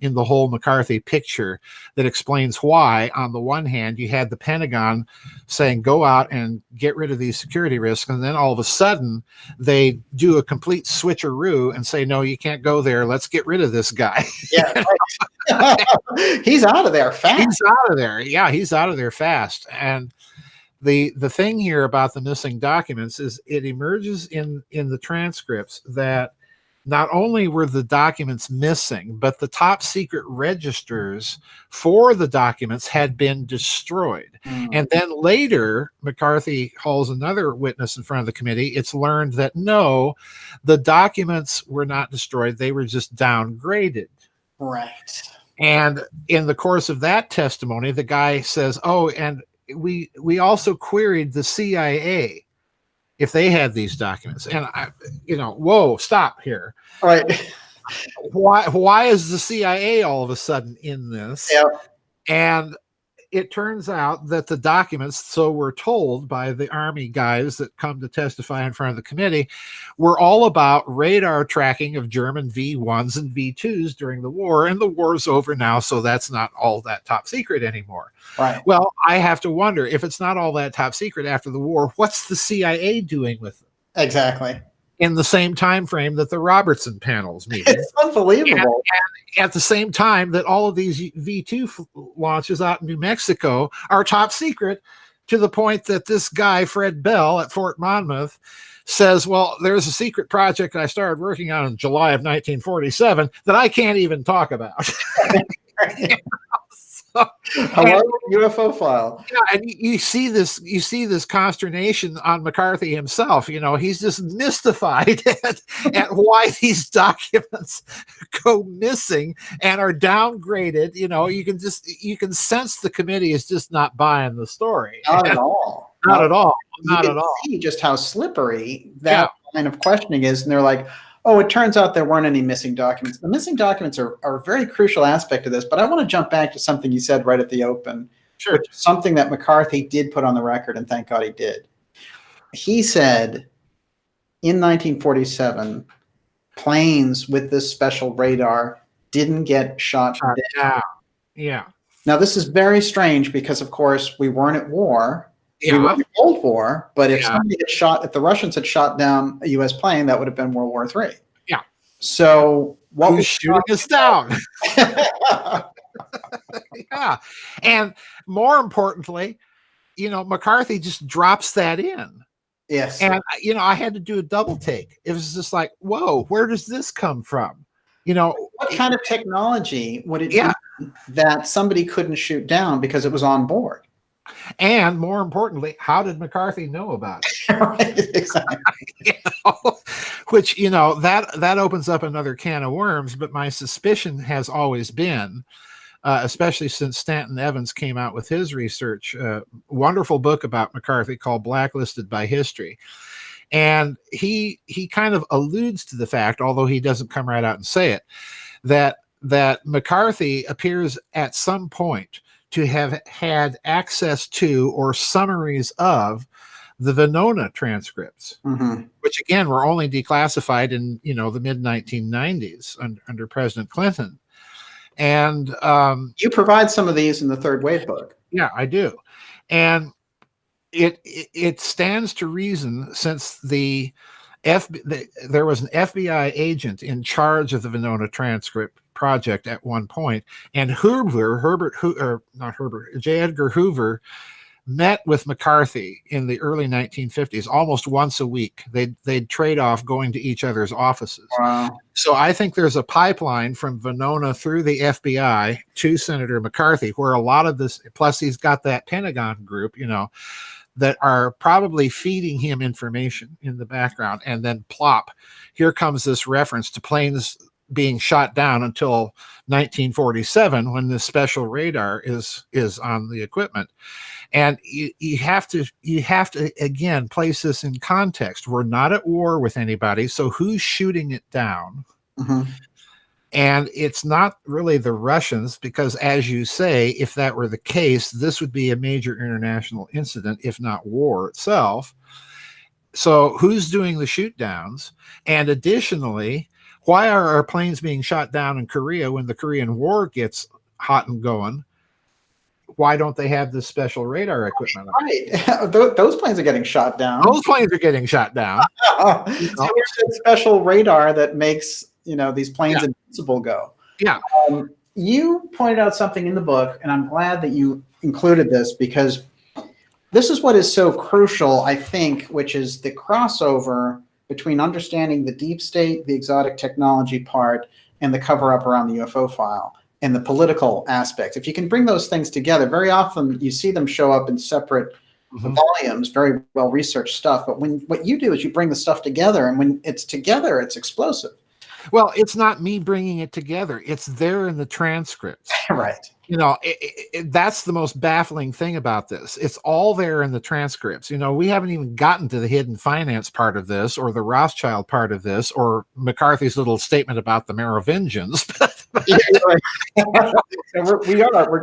in the whole McCarthy picture that explains why, on the one hand, you had the Pentagon saying, go out and get rid of these security risks. And then all of a sudden they do a complete switcheroo and say, no, you can't go there. Let's get rid of this guy. Yeah. He's out of there fast. He's out of there. Yeah, he's out of there fast. And the thing here about the missing documents is it emerges in the transcripts that not only were the documents missing, but the top secret registers for the documents had been destroyed. And then later, McCarthy hauls another witness in front of the committee. It's learned that no, the documents were not destroyed. They were just downgraded. Right. And in the course of that testimony, the guy says, oh, and we also queried the CIA if they had these documents. And I, whoa, stop here. Right. Why is the CIA all of a sudden in this? Yeah. And it turns out that the documents, so we're told by the Army guys that come to testify in front of the committee, were all about radar tracking of German V1s and V2s during the war. And the war's over now, so that's not all that top secret anymore. Right. Well, I have to wonder, if it's not all that top secret after the war, what's the CIA doing with it? Exactly. In the same time frame that the Robertson panel's meeting. It's unbelievable. And at the same time that all of these V2 launches out in New Mexico are top secret, to the point that this guy, Fred Bell at Fort Monmouth, says, well, there's a secret project I started working on in July of 1947 that I can't even talk about. Hello, UFO file. Yeah, and you see this consternation on McCarthy himself. You know, he's just mystified at why these documents go missing and are downgraded. You know, you can sense the committee is just not buying the story. Not at all. Not at all. Not at all. See just how slippery that line of questioning is, and they're like, oh, it turns out there weren't any missing documents. The missing documents are a very crucial aspect of this, but I want to jump back to something you said right at the open, which is something that McCarthy did put on the record, and thank God he did. He said in 1947, planes with this special radar didn't get shot down. Yeah. Now, this is very strange because, of course, we weren't at war. Yeah. We were in the Cold War, but if if the Russians had shot down a U.S. plane, that would have been World War III. Yeah. So what was shooting us down? Yeah. And more importantly, McCarthy just drops that in. Yes. And, I had to do a double take. It was just like, whoa, where does this come from? What kind of technology would it Yeah. be that somebody couldn't shoot down because it was on board? And more importantly, how did McCarthy know about it? Right, exactly. Which, that opens up another can of worms. But my suspicion has always been, especially since Stanton Evans came out with his research, wonderful book about McCarthy called Blacklisted by History. And he kind of alludes to the fact, although he doesn't come right out and say it, that McCarthy appears at some point to have had access to or summaries of the Venona transcripts, which again were only declassified in the mid 1990s under President Clinton. And you provide some of these in the Third Wave book. Yeah, I do. And it stands to reason, since there was an FBI agent in charge of the Venona transcript project at one point, and J. Edgar Hoover met with McCarthy in the early 1950s almost once a week. They'd trade off going to each other's offices. Wow. So I think there's a pipeline from Venona through the FBI to Senator McCarthy, where a lot of this, plus he's got that Pentagon group, that are probably feeding him information in the background. And then plop, here comes this reference to planes being shot down until 1947, when the special radar is on the equipment. And you have to again place this in context. We're not at war with anybody, so who's shooting it down? And it's not really the Russians, because, as you say, if that were the case, this would be a major international incident, if not war itself. So who's doing the shoot downs? And additionally, why are our planes being shot down in Korea when the Korean War gets hot and going? Why don't they have this special radar equipment? Right. Those planes are getting shot down. Those planes are getting shot down. So there's a special radar that makes these planes invincible go. Yeah. You pointed out something in the book, and I'm glad that you included this, because this is what is so crucial, I think, which is the crossover between understanding the deep state, the exotic technology part, and the cover-up around the UFO file, and the political aspects. If you can bring those things together, very often you see them show up in separate volumes, very well-researched stuff. But what you do is you bring the stuff together, and when it's together, it's explosive. Well, it's not me bringing it together. It's there in the transcripts. Right. That's the most baffling thing about this. It's all there in the transcripts. We haven't even gotten to the hidden finance part of this, or the Rothschild part of this, or McCarthy's little statement about the Merovingians. We're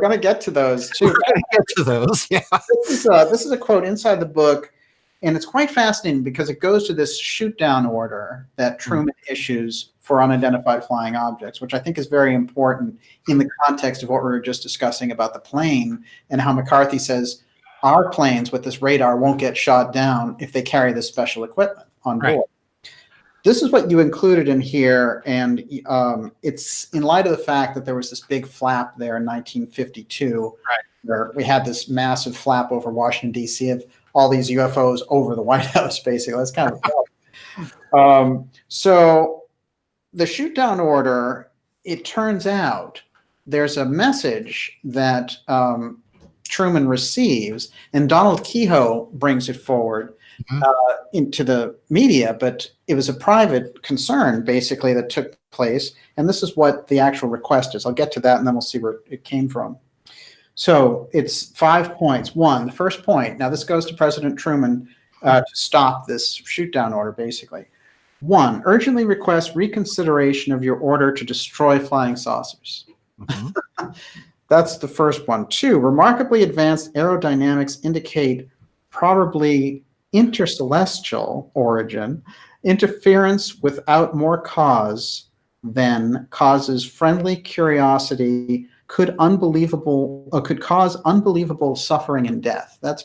going to get to those too. We're going to get to those. Yeah. This is a quote inside the book, and it's quite fascinating because it goes to this shoot down order that Truman issues for unidentified flying objects, which I think is very important in the context of what we were just discussing about the plane, and how McCarthy says our planes with this radar won't get shot down if they carry this special equipment on board. Right. This is what you included in here, and it's in light of the fact that there was this big flap there in 1952, where we had this massive flap over Washington, D.C. of all these UFOs over the White House, basically. That's kind of so the shoot down order, it turns out there's a message that Truman receives, and Donald Kehoe brings it forward into the media, but it was a private concern, basically, that took place. And this is what the actual request is. I'll get to that, and then we'll see where it came from. So it's 5 points. One, the first point, now this goes to President Truman to stop this shoot down order, basically. 1, urgently request reconsideration of your order to destroy flying saucers. That's the first one. 2, remarkably advanced aerodynamics indicate probably intercelestial origin. Interference without more cause than causes friendly curiosity could cause unbelievable suffering and death. That's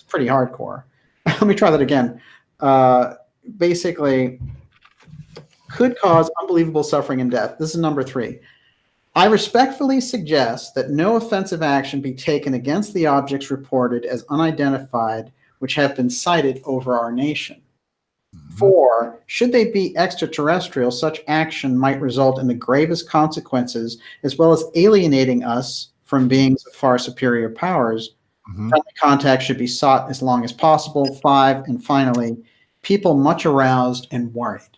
pretty hardcore. Let me try that again. Basically, could cause unbelievable suffering and death. This is number 3. I respectfully suggest that no offensive action be taken against the objects reported as unidentified, which have been sighted over our nation. 4, should they be extraterrestrial, such action might result in the gravest consequences, as well as alienating us from beings of far superior powers. Friendly contact should be sought as long as possible. 5, and finally, people much aroused and worried.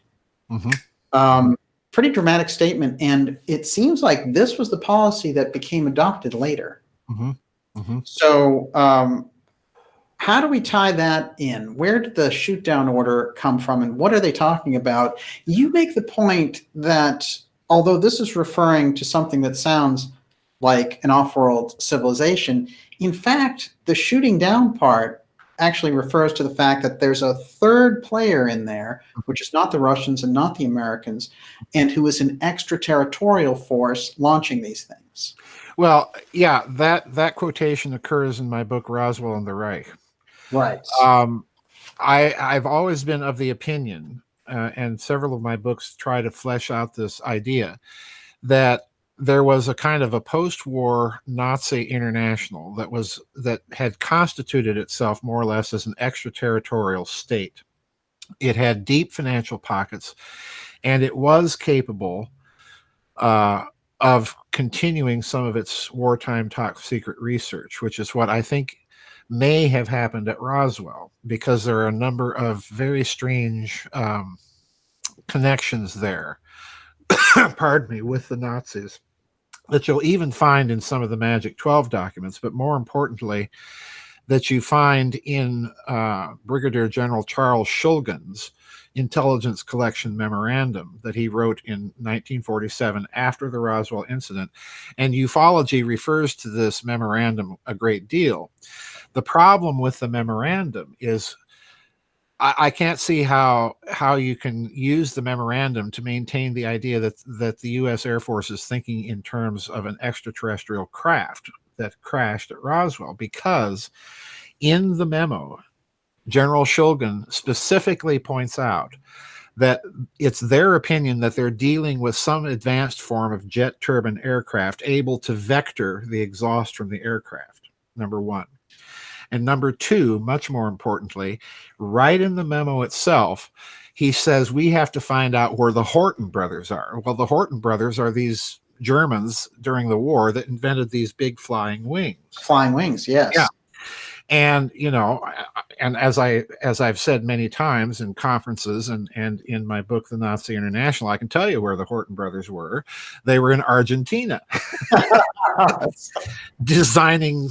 Pretty dramatic statement, and it seems like this was the policy that became adopted later. So how do we tie that in? Where did the shoot down order come from, and what are they talking about? You make the point that although this is referring to something that sounds like an off-world civilization, in fact, the shooting down part actually refers to the fact that there's a third player in there, which is not the Russians and not the Americans, and who is an extraterritorial force launching these things. Well, yeah, that quotation occurs in my book, Roswell and the Reich. Right. I've always been of the opinion, and several of my books try to flesh out this idea, that there was a kind of a post-war Nazi international that had constituted itself more or less as an extraterritorial state. It had deep financial pockets, and it was capable of continuing some of its wartime top secret research, which is what I think may have happened at Roswell, because there are a number of very strange connections there, pardon me, with the Nazis, that you'll even find in some of the Magic 12 documents, but more importantly, that you find in Brigadier General Charles Shulgen's intelligence collection memorandum that he wrote in 1947 after the Roswell incident. And ufology refers to this memorandum a great deal. The problem with the memorandum is I can't see how you can use the memorandum to maintain the idea that the U.S. Air Force is thinking in terms of an extraterrestrial craft that crashed at Roswell, because in the memo, General Shulgen specifically points out that it's their opinion that they're dealing with some advanced form of jet turbine aircraft able to vector the exhaust from the aircraft, number one. And number two, much more importantly, right in the memo itself, he says we have to find out where the Horton brothers are. Well, the Horton brothers are these Germans during the war that invented these big flying wings. Flying wings, yes. Yeah. And, you know, and as I've said many times in conferences and in my book, The Nazi International, I can tell you where the Horton brothers were. They were in Argentina designing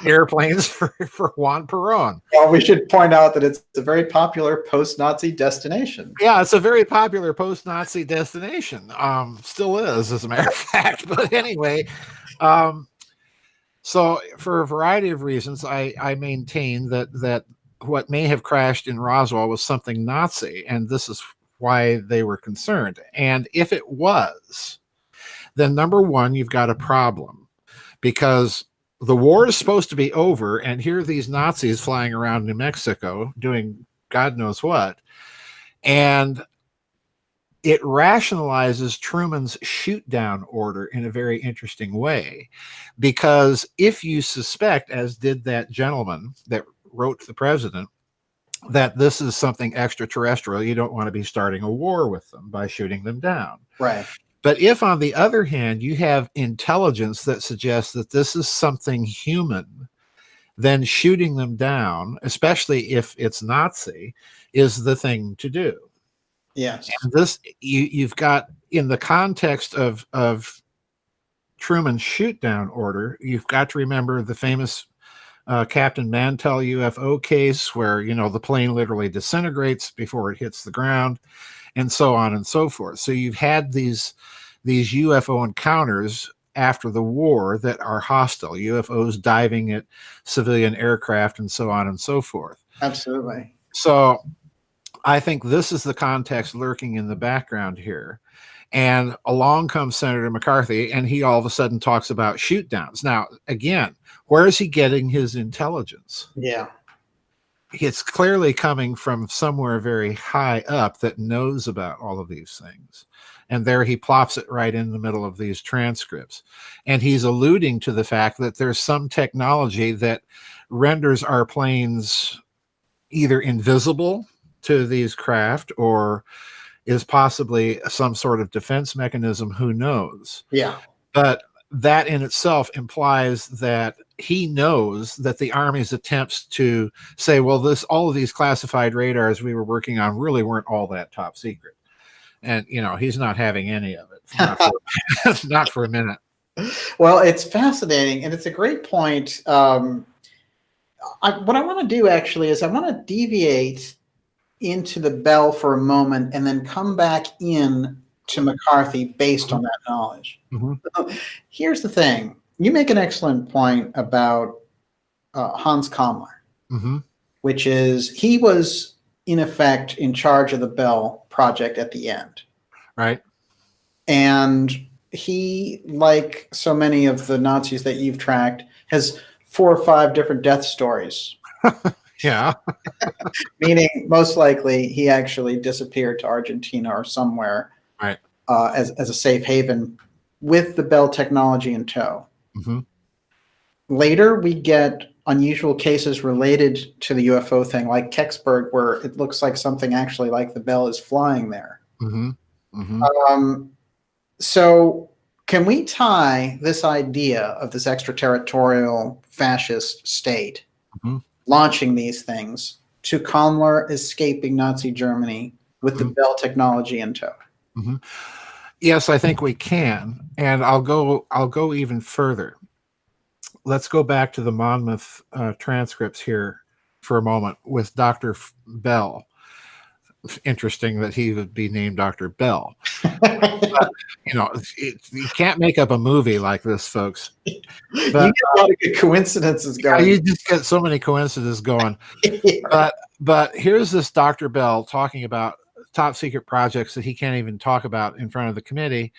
airplanes for Juan Perón. Well, we should point out that it's a very popular post-Nazi destination. Yeah, it's a very popular post-Nazi destination. Still is, as a matter of fact. But anyway, so for a variety of reasons, I maintain that what may have crashed in Roswell was something Nazi, and this is why they were concerned. And if it was, then number one, you've got a problem, because the war is supposed to be over, and here are these Nazis flying around New Mexico doing God knows what, and it rationalizes Truman's shoot-down order in a very interesting way, because if you suspect, as did that gentleman that wrote to the president, that this is something extraterrestrial, you don't want to be starting a war with them by shooting them down. Right. But if, on the other hand, you have intelligence that suggests that this is something human, then shooting them down, especially if it's Nazi, is the thing to do. Yes. And this, you've got, in the context of Truman's shoot-down order, you've got to remember the famous Captain Mantell UFO case, where, you know, the plane literally disintegrates before it hits the ground, and so on and so forth. So you've had these UFO encounters after the war that are hostile, UFOs diving at civilian aircraft and so on and so forth. Absolutely. So I think this is the context lurking in the background here. And along comes Senator McCarthy, and he all of a sudden talks about shoot downs. Now, again, where is he getting his intelligence? Yeah. it's clearly coming from somewhere very high up that knows about all of these things. And there he plops it right in the middle of these transcripts. And he's alluding to the fact that there's some technology that renders our planes either invisible to these craft or is possibly some sort of defense mechanism. Who knows? Yeah. But that in itself implies that he knows that the Army's attempts to say, well, all of these classified radars we were working on really weren't all that top secret. And, he's not having any of it. Not for a minute. Well, it's fascinating, and it's a great point. What I want to do actually is I want to deviate into the Bell for a moment and then come back in to McCarthy based on that knowledge. Mm-hmm. Here's the thing. You make an excellent point about Hans Kammler, mm-hmm. which is he was, in effect, in charge of the Bell project at the end. Right. And he, like so many of the Nazis that you've tracked, has 4 or 5 different death stories. Yeah. Meaning, most likely, he actually disappeared to Argentina or somewhere, right, as a safe haven with the Bell technology in tow. Mm-hmm. Later, we get unusual cases related to the UFO thing, like Kecksburg, where it looks like something actually like the Bell is flying there. Mm-hmm. Mm-hmm. So can we tie this idea of this extraterritorial fascist state mm-hmm. launching these things to Kammler escaping Nazi Germany with mm-hmm. the Bell technology in tow? Mm-hmm. Yes, I think we can. And I'll go even further. Let's go back to the Monmouth transcripts here for a moment with Dr. Bell. Interesting that he would be named Dr. Bell. But, you can't make up a movie like this, folks. But, you get a lot of good coincidences going. You just get so many coincidences going. Yeah. But here's this Dr. Bell talking about top secret projects that he can't even talk about in front of the committee.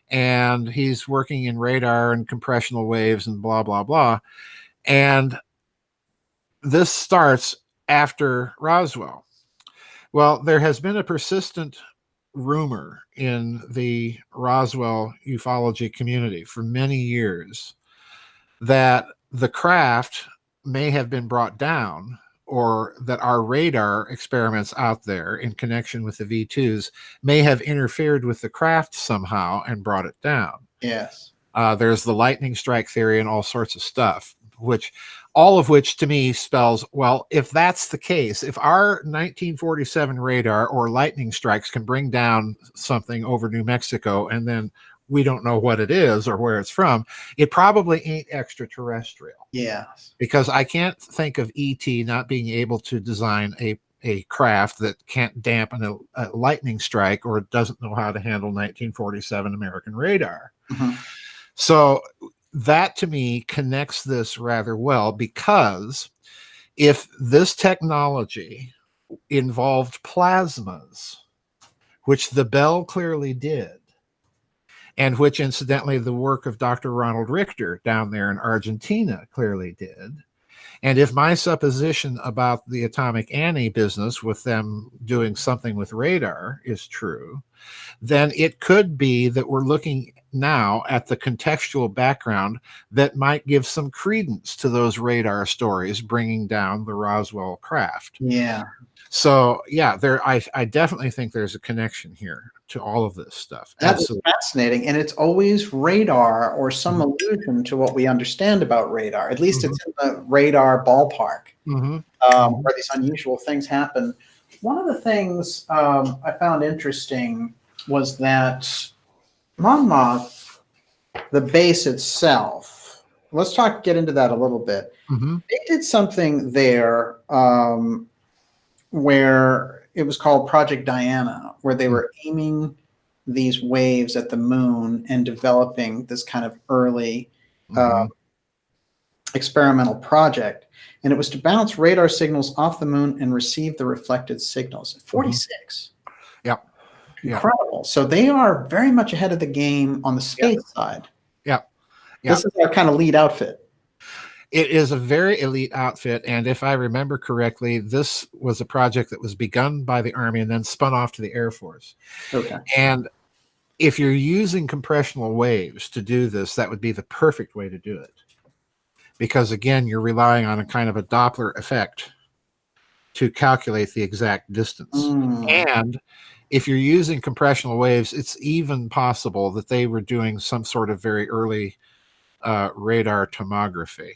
And he's working in radar and compressional waves and blah, blah, blah. And this starts after Roswell. Well, there has been a persistent rumor in the Roswell ufology community for many years that the craft may have been brought down, or that our radar experiments out there in connection with the V2s may have interfered with the craft somehow and brought it down. Yes. There's the lightning strike theory and all sorts of stuff, all of which to me spells, well, if that's the case, if our 1947 radar or lightning strikes can bring down something over New Mexico and then we don't know what it is or where it's from, it probably ain't extraterrestrial. Yes. Because I can't think of ET not being able to design a craft that can't dampen a lightning strike or doesn't know how to handle 1947 American radar. Mm-hmm. So that to me connects this rather well, because if this technology involved plasmas, which the Bell clearly did, and which incidentally the work of Dr. Ronald Richter down there in Argentina clearly did, and if my supposition about the Atomic Annie business with them doing something with radar is true, then it could be that we're looking now at the contextual background that might give some credence to those radar stories bringing down the Roswell craft. Yeah. So yeah, I definitely think there's a connection here to all of this stuff. That's fascinating. And it's always radar or some allusion to what we understand about radar. At least it's in the radar ballpark, where these unusual things happen. One of the things I found interesting was that Monmouth, the base itself, let's get into that a little bit. They did something there where it was called Project Diana, where they were aiming these waves at the moon and developing this kind of early experimental project. And it was to bounce radar signals off the moon and receive the reflected signals. 46. Yep. Incredible. So they are very much ahead of the game on the space side. Yep. This is our kind of lead outfit. It is a very elite outfit, and if I remember correctly, this was a project that was begun by the Army and then spun off to the Air Force. Okay. And if you're using compressional waves to do this, that would be the perfect way to do it. Because again, you're relying on a kind of a Doppler effect to calculate the exact distance. And if you're using compressional waves, it's even possible that they were doing some sort of very early radar tomography.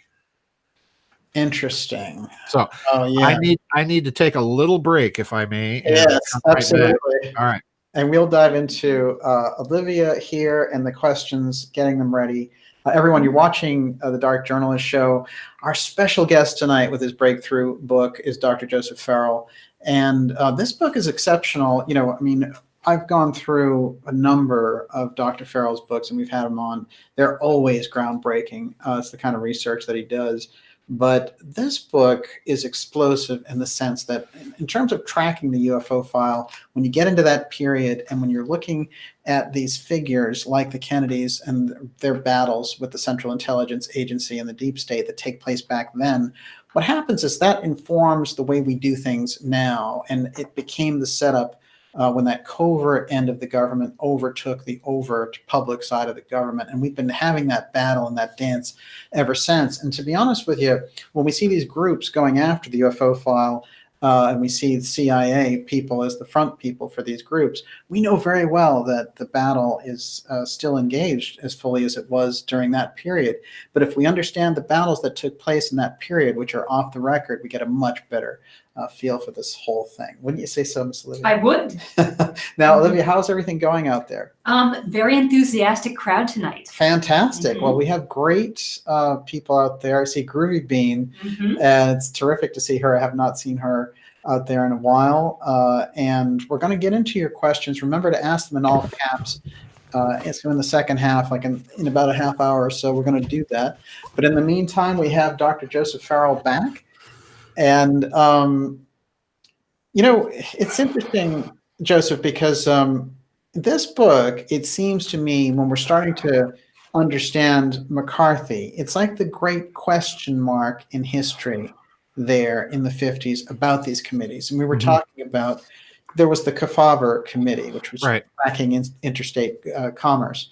Interesting. So I need to take a little break, if I may. Yes, absolutely. Right. All right. And we'll dive into Olivia here and the questions, getting them ready. Everyone, you're watching the Dark Journalist Show. Our special guest tonight with his breakthrough book is Dr. Joseph Farrell. And this book is exceptional. You know, I mean, I've gone through a number of Dr. Farrell's books, and we've had him on. They're always groundbreaking. It's the kind of research that he does. But this book is explosive in the sense that in terms of tracking the UFO file, when you get into that period and when you're looking at these figures like the Kennedys and their battles with the Central Intelligence Agency and the deep state that take place back then, what happens is that informs the way we do things now. And it became the setup when that covert end of the government overtook the overt public side of the government. And we've been having that battle and that dance ever since. And to be honest with you, when we see these groups going after the UFO file, and we see the CIA people as the front people for these groups, we know very well that the battle is still engaged as fully as it was during that period. But if we understand the battles that took place in that period, which are off the record, we get a much better feel for this whole thing. Wouldn't you say so, Miss Olivia? I would. Now, Olivia, how's everything going out there? Very enthusiastic crowd tonight. Fantastic. Well, we have great people out there. I see Groovy Bean, and it's terrific to see her. I have not seen her out there in a while. And we're going to get into your questions. Remember to ask them in all caps. It's in the second half, like in about a half hour or so, we're going to do that. But in the meantime, we have Dr. Joseph Farrell back. And, you know, it's interesting, Joseph, because this book, it seems to me, when we're starting to understand McCarthy, it's like the great question mark in history there in the 50s about these committees. And we were talking about, there was the Kefauver Committee, which was tracking interstate commerce.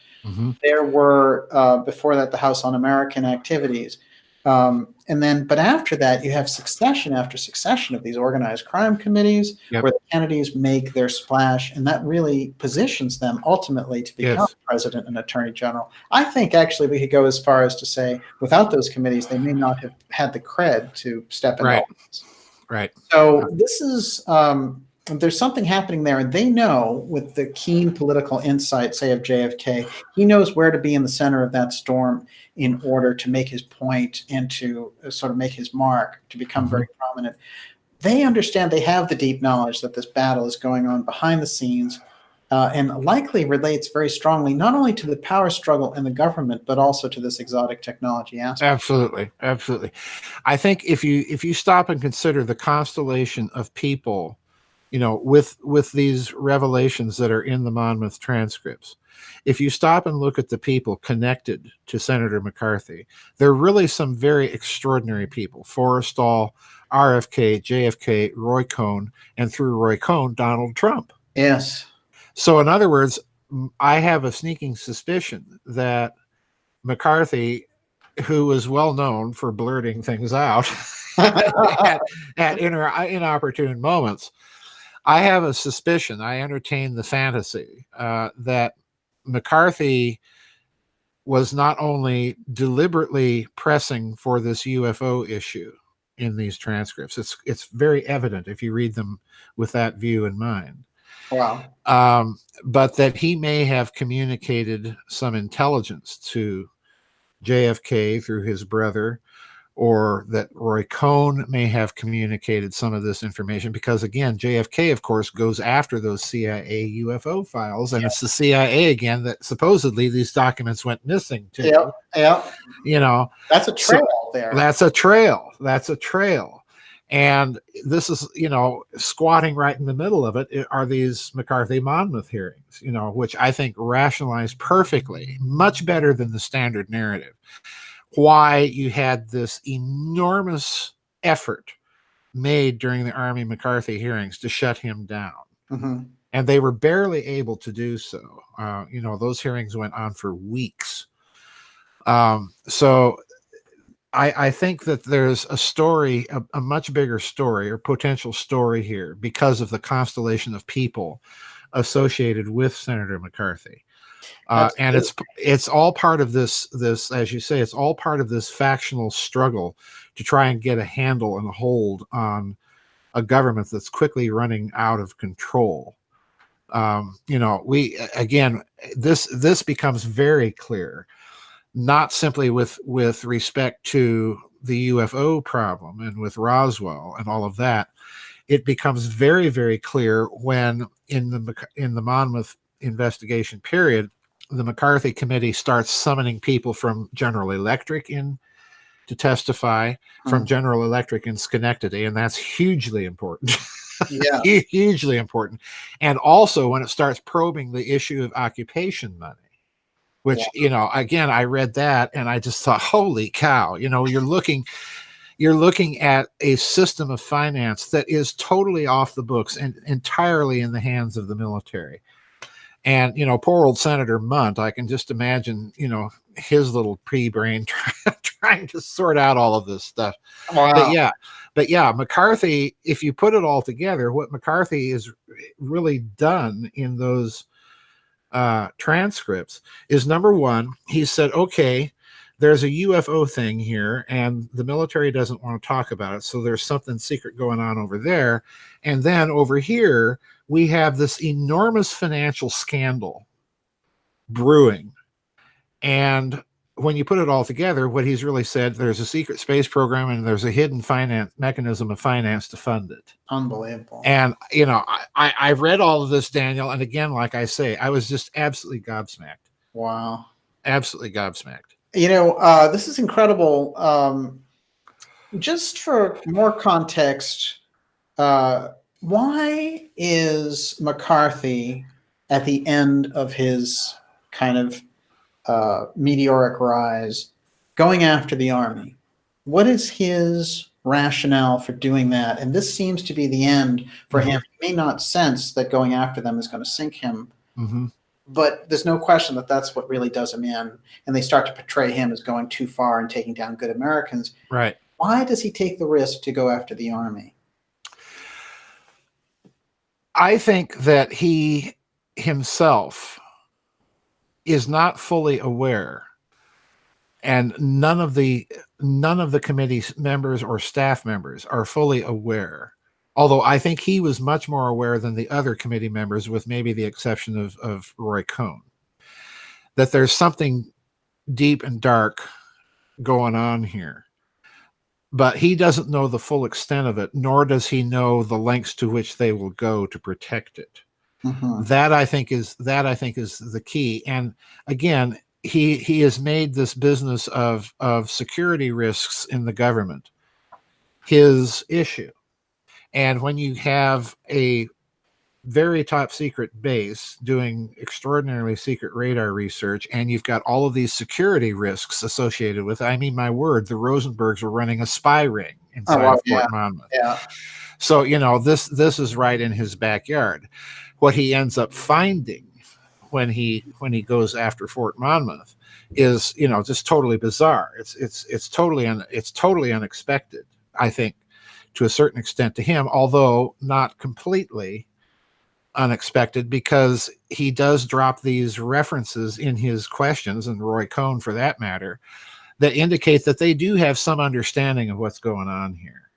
There were, before that, the House on American Activities. And then, but after that, you have succession after succession of these organized crime committees where the Kennedys make their splash, and that really positions them ultimately to become president and attorney general. I think actually we could go as far as to say without those committees, they may not have had the cred to step in office. So this is, there's something happening there, and they know with the keen political insight, say, of JFK, he knows where to be in the center of that storm in order to make his point and to sort of make his mark, to become very prominent. They understand, they have the deep knowledge that this battle is going on behind the scenes, and likely relates very strongly not only to the power struggle in the government, but also to this exotic technology aspect. Absolutely. Absolutely. I think if you stop and consider the constellation of people, you know, with these revelations that are in the Monmouth transcripts, if you stop and look at the people connected to Senator McCarthy, there are really some very extraordinary people. Forrestal, RFK, JFK, Roy Cohn, and through Roy Cohn, Donald Trump. Yes. So in other words, I have a sneaking suspicion that McCarthy, who was well known for blurting things out at inopportune moments, I have a suspicion, I entertain the fantasy, that McCarthy was not only deliberately pressing for this UFO issue in these transcripts, it's very evident if you read them with that view in mind. Wow. But that he may have communicated some intelligence to JFK through his brother, or that Roy Cohn may have communicated some of this information, because again, JFK, of course, goes after those CIA UFO files, and it's the CIA again that supposedly these documents went missing to. You know, that's a trail there. That's a trail. That's a trail. And this is, you know, squatting right in the middle of it are these McCarthy Monmouth hearings, you know, which I think rationalize perfectly, much better than the standard narrative, why you had this enormous effort made during the Army McCarthy hearings to shut him down. Mm-hmm. And they were barely able to do so. Those hearings went on for weeks. So I think that there's a story, a much bigger story or potential story here because of the constellation of people associated with Senator McCarthy. And it's all part of this, as you say, it's all part of this factional struggle to try and get a handle and a hold on a government that's quickly running out of control. This becomes very clear, not simply with respect to the UFO problem and with Roswell and all of that. It becomes very, very clear when in the Monmouth investigation period, the McCarthy committee starts summoning people from General Electric in to testify, from General Electric in Schenectady, and that's hugely important. Yeah. Hugely important. And also when it starts probing the issue of occupation money, which, again, I read that and I just thought, holy cow, you're looking at a system of finance that is totally off the books and entirely in the hands of the military. And, poor old Senator Munt, I can just imagine, his little pea-brain trying to sort out all of this stuff. Wow. But yeah, McCarthy, if you put it all together, what McCarthy is really done in those transcripts is, number one, he said, okay, there's a UFO thing here and the military doesn't want to talk about it. So there's something secret going on over there. And then over here, we have this enormous financial scandal brewing. And when you put it all together, what he's really said, there's a secret space program and there's a hidden finance mechanism of finance to fund it. Unbelievable. And, I've read all of this, Daniel. And again, like I say, I was just absolutely gobsmacked. Wow. Absolutely gobsmacked. This is incredible. Just for more context, why is McCarthy at the end of his kind of meteoric rise going after the Army? What is his rationale for doing that? And this seems to be the end for him. He may not sense that going after them is going to sink him. Mm-hmm. But there's no question that that's what really does him in. And they start to portray him as going too far and taking down good Americans. Right. Why does he take the risk to go after the Army? I think that he himself is not fully aware, and none of the committee members or staff members are fully aware. Although I think he was much more aware than the other committee members, with maybe the exception of Roy Cohn, that there's something deep and dark going on here. But he doesn't know the full extent of it, nor does he know the lengths to which they will go to protect it. Mm-hmm. That I think is the key. And again, he has made this business of security risks in the government his issue. And when you have a very top secret base doing extraordinarily secret radar research, and you've got all of these security risks associated with it, I mean, my word, the Rosenbergs were running a spy ring inside of Fort Monmouth. Yeah. So, this is right in his backyard. What he ends up finding when he goes after Fort Monmouth is, just totally bizarre. It's totally unexpected, I think, to a certain extent to him, although not completely unexpected, because he does drop these references in his questions, and Roy Cohn for that matter, that indicate that they do have some understanding of what's going on here.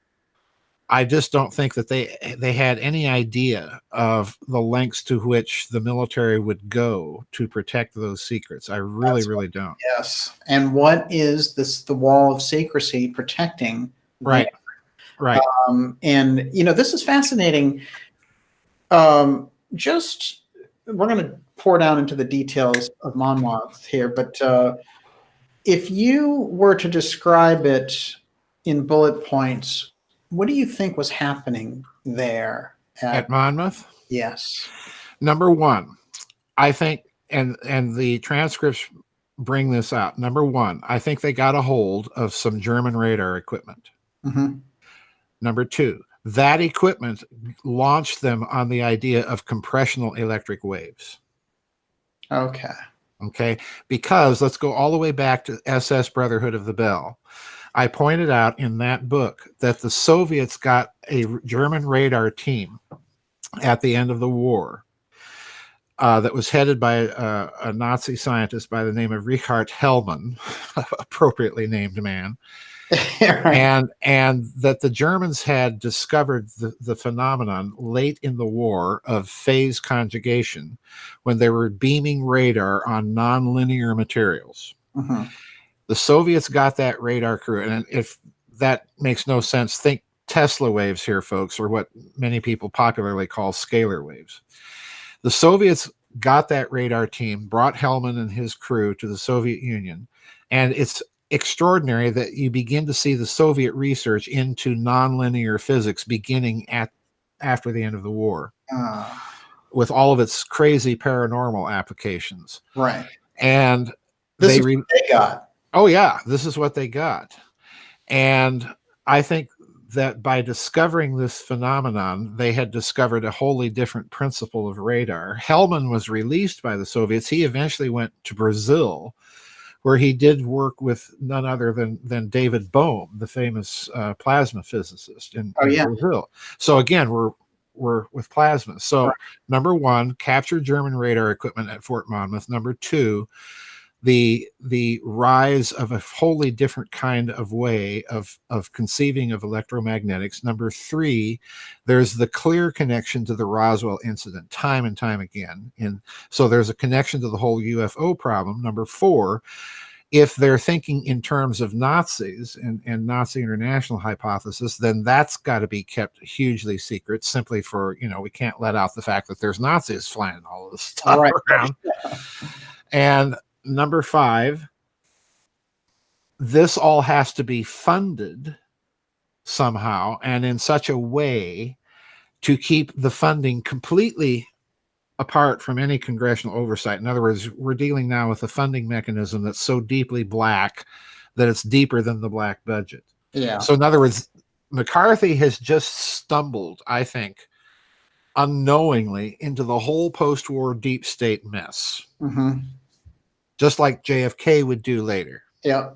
I just don't think that they had any idea of the lengths to which the military would go to protect those secrets. I really don't. Yes. And what is the wall of secrecy protecting? Right. Right. And, this is fascinating. We're going to pour down into the details of Monmouth here, but if you were to describe it in bullet points, what do you think was happening there at Monmouth? Yes. Number one, I think, and the transcripts bring this out. Number one, I think they got a hold of some German radar equipment. Mm-hmm. Number two, that equipment launched them on the idea of compressional electric waves. Okay. Okay, because let's go all the way back to SS Brotherhood of the Bell. I pointed out in that book that the Soviets got a German radar team at the end of the war that was headed by a Nazi scientist by the name of Richard Hellman, appropriately named man. Right. and that the Germans had discovered the phenomenon late in the war of phase conjugation when they were beaming radar on nonlinear materials. Mm-hmm. The Soviets got that radar crew, and if that makes no sense, think Tesla waves here, folks, or what many people popularly call scalar waves. The Soviets got that radar team, brought Hellman and his crew to the Soviet Union, and it's extraordinary that you begin to see the Soviet research into nonlinear physics beginning after the end of the war, with all of its crazy paranormal applications. Right. And this is what they got. Oh yeah, this is what they got. And I think that by discovering this phenomenon, they had discovered a wholly different principle of radar. Hellman was released by the Soviets. He eventually went to Brazil, where he did work with none other than David Bohm, the famous plasma physicist in Brazil. So again, we're with plasma. So right. Number one, captured German radar equipment at Fort Monmouth. Number two, the rise of a wholly different kind of way of conceiving of electromagnetics. Number three, there's the clear connection to the Roswell incident time and time again. And so there's a connection to the whole UFO problem. Number four, if they're thinking in terms of Nazis and Nazi international hypothesis, then that's got to be kept hugely secret, simply for, we can't let out the fact that there's Nazis flying all of this stuff around. And number five, this all has to be funded somehow and in such a way to keep the funding completely apart from any congressional oversight. In other words, we're dealing now with a funding mechanism that's so deeply black that it's deeper than the black budget. Yeah. So in other words, McCarthy has just stumbled, I think, unknowingly into the whole post-war deep state mess. Mm-hmm. Just like JFK would do later. Yeah.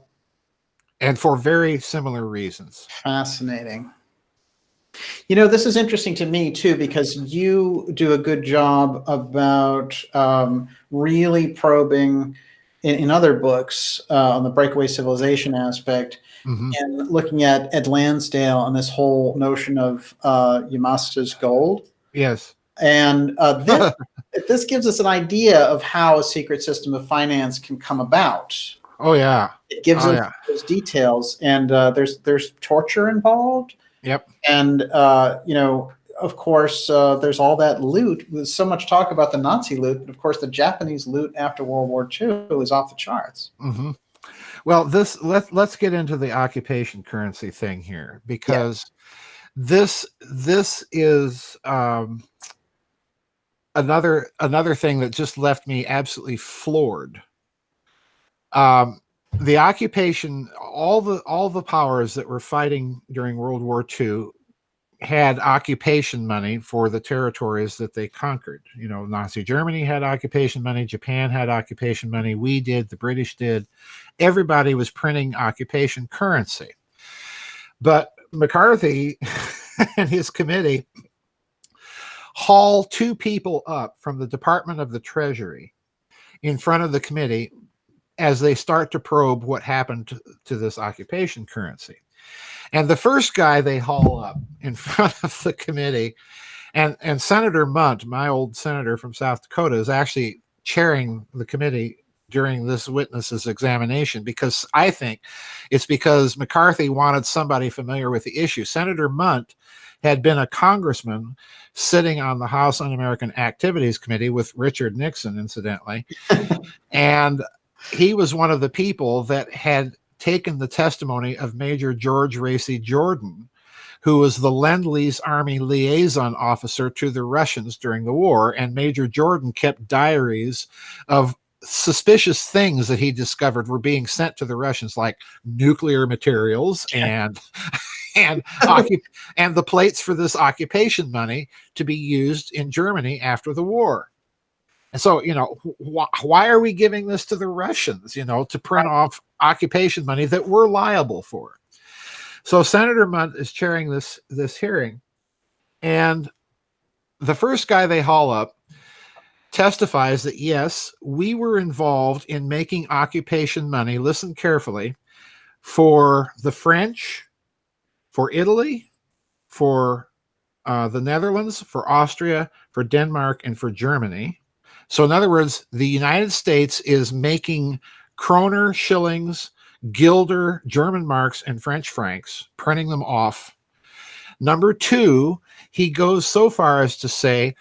And for very similar reasons. Fascinating. This is interesting to me too, because you do a good job about really probing in other books on the breakaway civilization aspect, mm-hmm. and looking at Lansdale and this whole notion of Yamaska's gold. Yes. And this gives us an idea of how a secret system of finance can come about. Oh yeah. It gives us those details, and there's torture involved. Yep. And of course, there's all that loot. There's so much talk about the Nazi loot, but of course, the Japanese loot after World War II is off the charts. Mm-hmm. Well, let's get into the occupation currency thing here, because this is another thing that just left me absolutely floored. The occupation, all the powers that were fighting during World War II had occupation money for the territories that they conquered. Nazi Germany had occupation money, Japan had occupation money, we did, the British did. Everybody was printing occupation currency. But McCarthy and his committee haul two people up from the Department of the Treasury in front of the committee as they start to probe what happened to this occupation currency. And the first guy they haul up in front of the committee, and Senator Munt, my old senator from South Dakota, is actually chairing the committee during this witness's examination, because I think it's because McCarthy wanted somebody familiar with the issue. Senator Munt had been a congressman sitting on the House Un-American Activities Committee with Richard Nixon, incidentally. And he was one of the people that had taken the testimony of Major George Racy Jordan, who was the Lend-lease Army liaison officer to the Russians during the war. And Major Jordan kept diaries of suspicious things that he discovered were being sent to the Russians, like nuclear materials and and the plates for this occupation money to be used in Germany after the war. And so, why are we giving this to the Russians, to print off occupation money that we're liable for? So Senator Mundt is chairing this hearing, and the first guy they haul up testifies that, yes, we were involved in making occupation money, listen carefully, for the French, for Italy, for the Netherlands, for Austria, for Denmark, and for Germany. So in other words, the United States is making kroner, shillings, guilder, German marks, and French francs, printing them off. Number two, he goes so far as to say,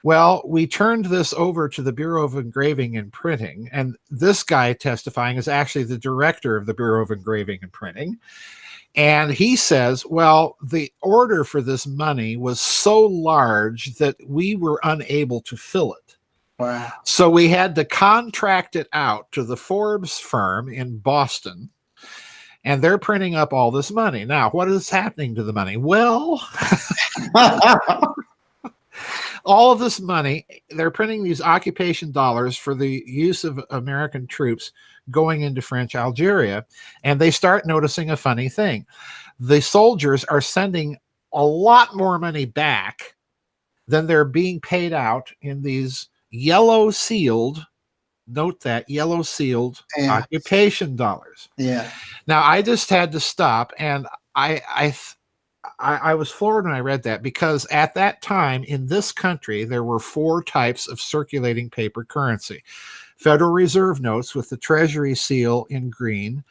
well, we turned this over to the Bureau of Engraving and Printing, and this guy testifying is actually the director of the Bureau of Engraving and Printing. And he says, well, the order for this money was so large that we were unable to fill it. Wow. So we had to contract it out to the Forbes firm in Boston, and they're printing up all this money. Now, what is happening to the money? Well, all of this money, they're printing these occupation dollars for the use of American troops going into French Algeria, and they start noticing a funny thing. The soldiers are sending a lot more money back than they're being paid out in these yellow sealed, note that, yellow sealed occupation dollars. Yeah. Now, I just had to stop, and I was floored when I read that, because at that time in this country, there were 4 types of circulating paper currency: Federal Reserve notes with the Treasury seal in green,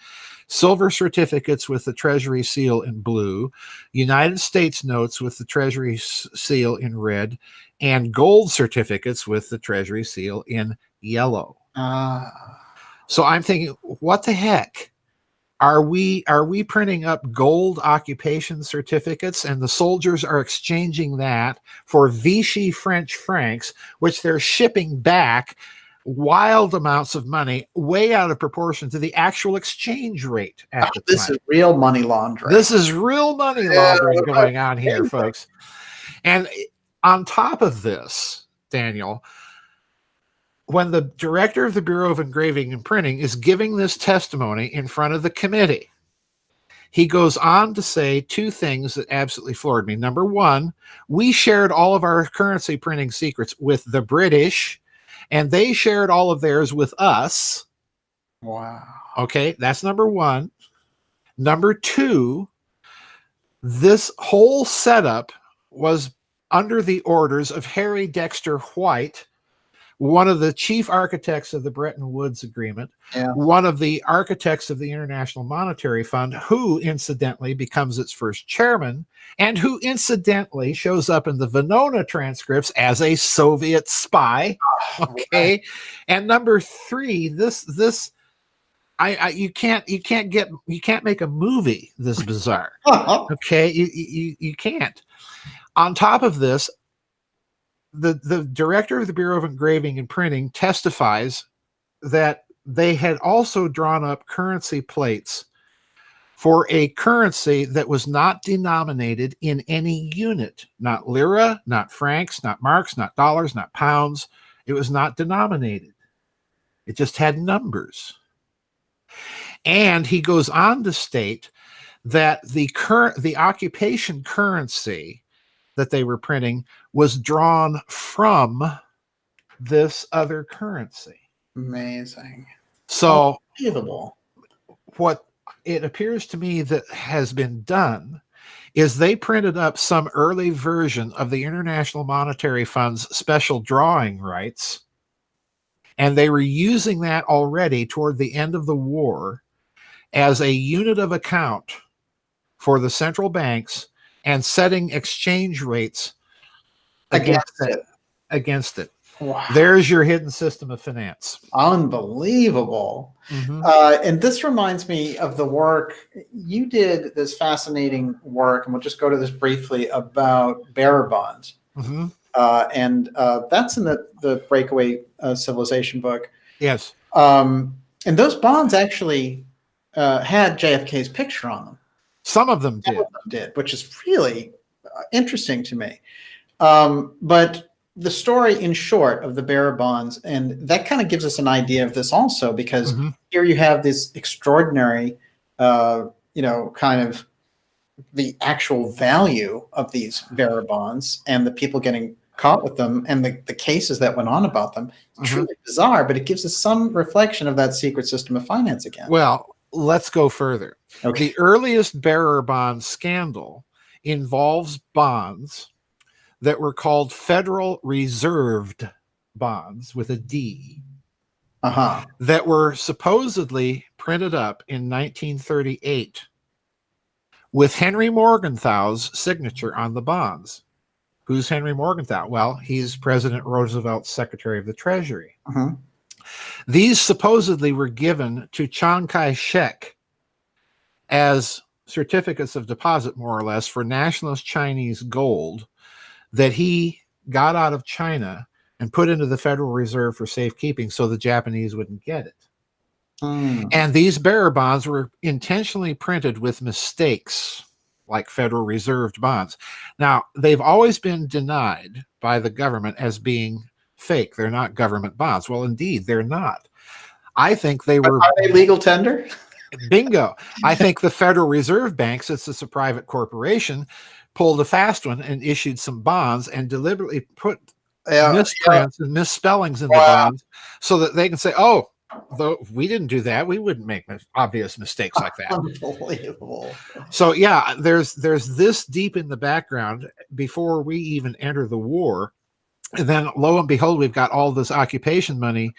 silver certificates with the Treasury seal in blue, United States notes with the Treasury seal in red, and gold certificates with the Treasury seal in yellow. So I'm thinking, what the heck? Are we printing up gold occupation certificates, and the soldiers are exchanging that for Vichy French francs, which they're shipping back wild amounts of money, way out of proportion to the actual exchange rate at the time. This is real money laundering. This is real money laundering going on here, folks. And on top of this, Daniel, when the director of the Bureau of Engraving and Printing is giving this testimony in front of the committee, he goes on to say 2 things that absolutely floored me. Number one, we shared all of our currency printing secrets with the British, and they shared all of theirs with us. Wow. Okay, that's number one. Number two, this whole setup was under the orders of Harry Dexter White, one of the chief architects of the Bretton Woods Agreement, one of the architects of the International Monetary Fund, who incidentally becomes its first chairman, and who incidentally shows up in the Venona transcripts as a Soviet spy. Okay. And number 3, you can't make a movie this bizarre. Okay. You can't. On top of this, the director of the Bureau of Engraving and Printing testifies that they had also drawn up currency plates for a currency that was not denominated in any unit, not lira, not francs, not marks, not dollars, not pounds. It was not denominated. It just had numbers. And he goes on to state that the occupation currency that they were printing was drawn from this other currency. Amazing. So Unbelievable. What it appears to me that has been done is they printed up some early version of the International Monetary Fund's special drawing rights, and they were using that already toward the end of the war as a unit of account for the central banks and setting exchange rates against it. Wow. There's your hidden system of finance. Unbelievable. Mm-hmm. And this reminds me of the work you did, this fascinating work, and we'll just go to this briefly, about bearer bonds. Mm-hmm. And that's in the Breakaway Civilization book. Yes. And those bonds actually had JFK's picture on them. Some of them did. Some of them did, which is really interesting to me. But the story, in short, of the bearer bonds, and that kind of gives us an idea of this also, because here you have this extraordinary, kind of the actual value of these bearer bonds and the people getting caught with them and the cases that went on about them. It's truly bizarre, but it gives us some reflection of that secret system of finance again. Well, let's go further. Okay. The earliest bearer bond scandal involves bonds that were called Federal Reserved bonds with a D, that were supposedly printed up in 1938 with Henry Morgenthau's signature on the bonds. Who's Henry Morgenthau? Well, he's President Roosevelt's Secretary of the Treasury. These supposedly were given to Chiang Kai-shek as certificates of deposit, more or less, for nationalist Chinese gold that he got out of China and put into the Federal Reserve for safekeeping so the Japanese wouldn't get it. And these bearer bonds were intentionally printed with mistakes, like Federal Reserved bonds. Now, they've always been denied by the government as being fake. They're not government bonds. Well, indeed, they're not. I think they were... Are they legal tender? Bingo. I think the Federal Reserve Bank, since it's a private corporation, pulled a fast one and issued some bonds and deliberately put misprints and misspellings in the bonds so that they can say, oh, though we didn't do that, we wouldn't make obvious mistakes like that. Unbelievable. So yeah, there's this deep in the background before we even enter the war, and then lo and behold, we've got all this occupation money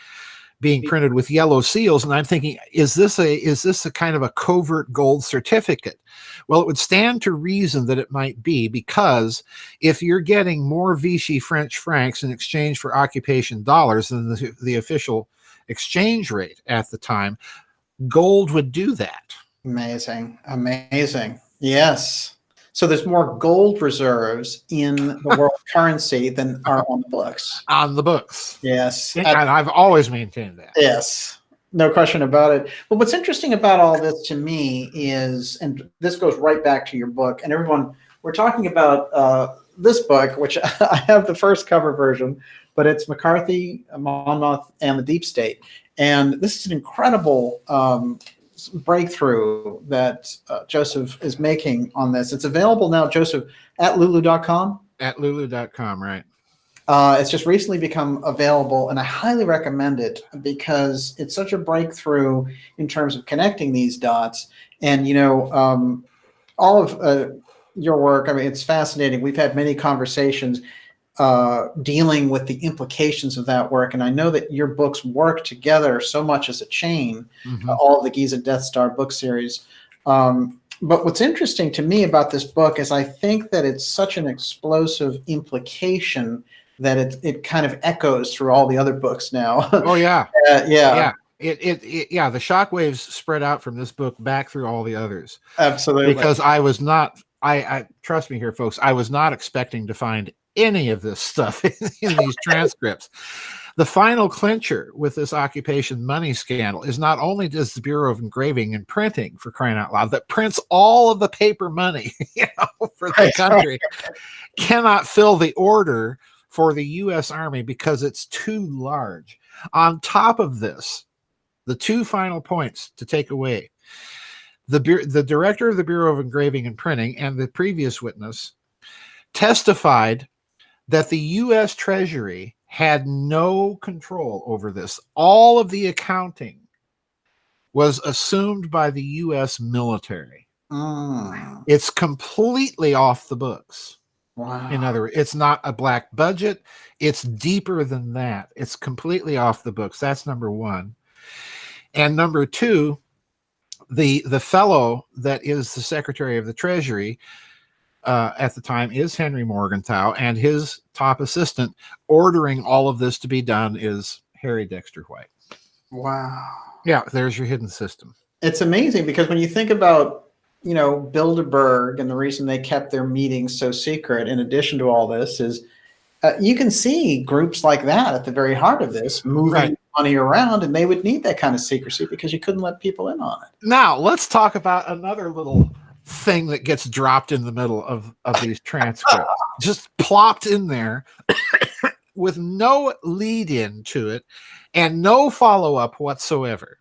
being printed with yellow seals, and I'm thinking, is this a kind of a covert gold certificate? Well, it would stand to reason that it might be, because if you're getting more Vichy French francs in exchange for occupation dollars than the official exchange rate at the time, gold would do that. Amazing. Yes. So there's more gold reserves in the world currency than are on the books. On the books. Yes. And I've always maintained that. Yes. No question about it. But what's interesting about all this to me is, and this goes right back to your book, and everyone, we're talking about this book, which I have the first cover version, but it's McCarthy, Monmouth, and the Deep State. And this is an incredible breakthrough that Joseph is making on this. It's available now, Joseph, at lulu.com. At lulu.com, right. It's just recently become available, and I highly recommend it because it's such a breakthrough in terms of connecting these dots. And, all of your work, I mean, it's fascinating. We've had many conversations dealing with the implications of that work. And I know that your books work together so much as a chain, all of the Giza Death Star book series. But what's interesting to me about this book is I think that it's such an explosive implication that it kind of echoes through all the other books now. Oh, yeah. Yeah. Yeah, the shockwaves spread out from this book back through all the others. Absolutely. Because I was not, I trust me here, folks, I was not expecting to find any of this stuff in these transcripts. The final clincher with this occupation money scandal is not only does the Bureau of Engraving and Printing, for crying out loud, that prints all of the paper money for the country, cannot fill the order for the U.S. Army because it's too large. On top of this, the two final points to take away, the director of the Bureau of Engraving and Printing and the previous witness testified that the U.S. Treasury had no control over this. All of the accounting was assumed by the U.S. military. It's completely off the books. Wow. In other words, it's not a black budget. It's deeper than that. It's completely off the books. That's number one. And number two, the fellow that is the Secretary of the Treasury at the time is Henry Morgenthau, and his top assistant ordering all of this to be done is Harry Dexter White. Wow. Yeah, there's your hidden system. It's amazing because when you think about, Bilderberg and the reason they kept their meetings so secret, in addition to all this, is you can see groups like that at the very heart of this moving money around, and they would need that kind of secrecy because you couldn't let people in on it. Now, let's talk about another little thing that gets dropped in the middle of these transcripts. Just plopped in there with no lead in to it and no follow-up whatsoever.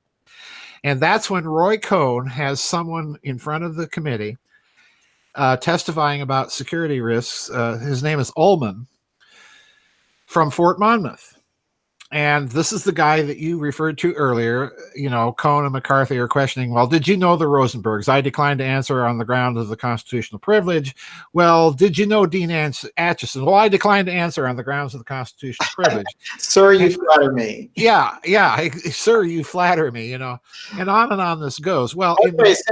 And that's when Roy Cohn has someone in front of the committee testifying about security risks. His name is Ullman from Fort Monmouth. And this is the guy that you referred to earlier. You know, Cohn and McCarthy are questioning, well, did you know the Rosenbergs? I declined to answer on the ground of the constitutional privilege. Well, did you know Dean Acheson? Well, I declined to answer on the grounds of the constitutional privilege. Sir, you flatter me. Yeah, sir, you flatter me, you know, and on this goes. Well,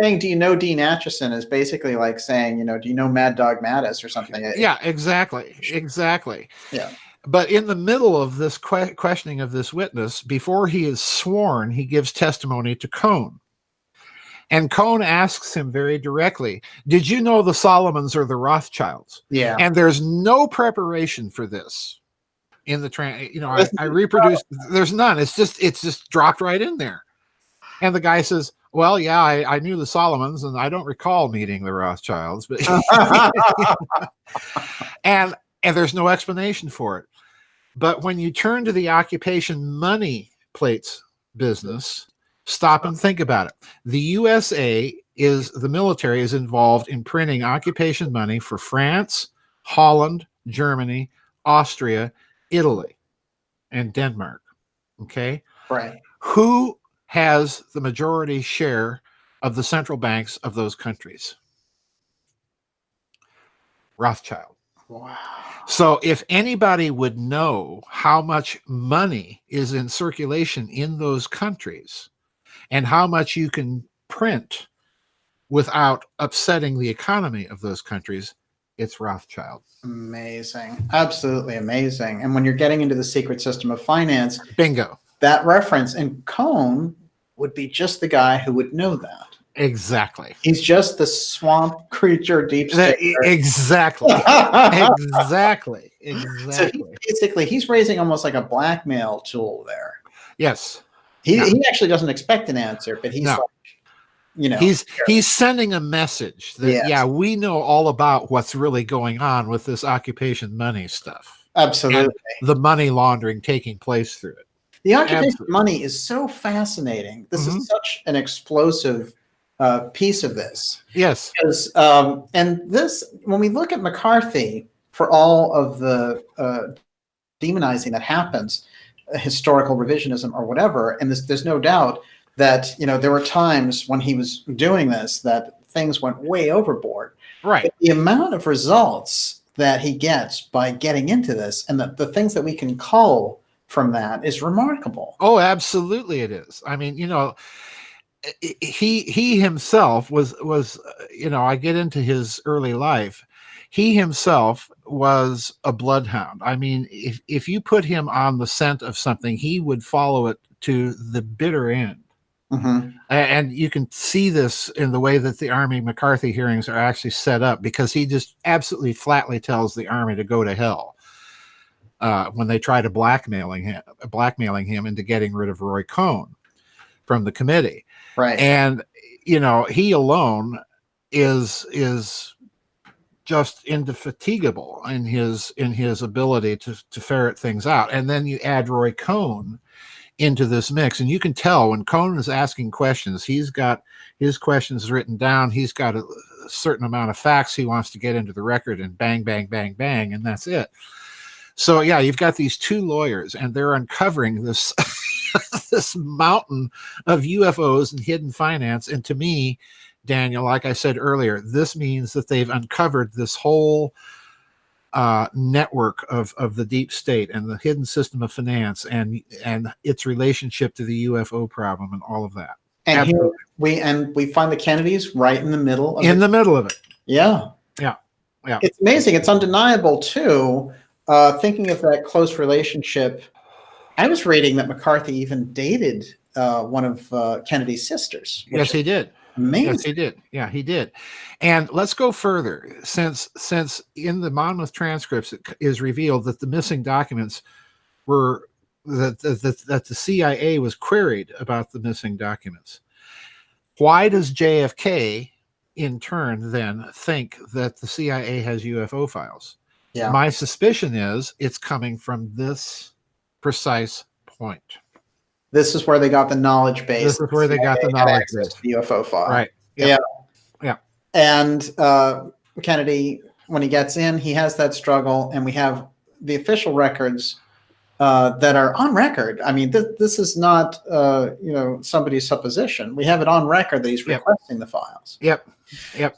saying, do you know Dean Acheson is basically like saying, you know, do you know Mad Dog Mattis or something? Yeah, exactly. Yeah. But in the middle of this questioning of this witness, before he is sworn, he gives testimony to Cohn. And Cohn asks him very directly, did you know the Solomons or the Rothschilds? Yeah. And there's no preparation for this in the I reproduced, there's none. It's just dropped right in there. And the guy says, well, yeah, I knew the Solomons and I don't recall meeting the Rothschilds, but and there's no explanation for it. But when you turn to the occupation money plates business, stop and think about it. The USA the military is involved in printing occupation money for France, Holland, Germany, Austria, Italy, and Denmark. Okay? Right. Who has the majority share of the central banks of those countries? Rothschild. Wow. So if anybody would know how much money is in circulation in those countries and how much you can print without upsetting the economy of those countries, it's Rothschild. Amazing. Absolutely amazing. And when you're getting into the secret system of finance, bingo. That reference, and Cohn would be just the guy who would know that. Exactly. He's just the swamp creature deep state. Exactly. Exactly. So he's raising almost like a blackmail tool there. Yes. He actually doesn't expect an answer, but he's like, you know, he's sending a message that we know all about what's really going on with this occupation money stuff. Absolutely. And the money laundering taking place through it. The occupation money is so fascinating. This is such an explosive piece of this. Yes. Because, and this, when we look at McCarthy, for all of the demonizing that happens, historical revisionism or whatever, and there's no doubt that, you know, there were times when he was doing this that things went way overboard. Right. But the amount of results that he gets by getting into this and the things that we can cull from that is remarkable. Oh, absolutely it is. I mean, you know, he himself was, you know, I get into his early life. He himself was a bloodhound. I mean, if you put him on the scent of something, he would follow it to the bitter end. And you can see this in the way that the Army McCarthy hearings are actually set up, because he just absolutely flatly tells the Army to go to hell when they try to blackmailing him into getting rid of Roy Cohn from the committee. Right. And, you know, he alone is just indefatigable in his ability to ferret things out. And then you add Roy Cohn into this mix, and you can tell when Cohn is asking questions, he's got his questions written down. He's got a certain amount of facts he wants to get into the record, and bang, bang, bang, bang, and that's it. So yeah, you've got these two lawyers, and they're uncovering this this mountain of UFOs and hidden finance. And to me, Daniel, like I said earlier, this means that they've uncovered this whole network of the deep state and the hidden system of finance and its relationship to the UFO problem and all of that. And here we find the Kennedys right in the middle of the middle of it. Yeah. It's amazing. It's undeniable too. Thinking of that close relationship, I was reading that McCarthy even dated one of Kennedy's sisters. Yes, he did. Amazing. Yes, he did. Yeah, he did. And let's go further. Since in the Monmouth transcripts it is revealed that the missing documents were that the CIA was queried about the missing documents. Why does JFK in turn then think that the CIA has UFO files? Yeah. My suspicion is it's coming from this precise point. This is where they got the knowledge base. This is where they got the CIA had knowledge access base. to the UFO file. Right. Yeah. Yeah. And Kennedy, when he gets in, he has that struggle, and we have the official records that are on record. I mean, this is not somebody's supposition. We have it on record that he's requesting the files. Yep.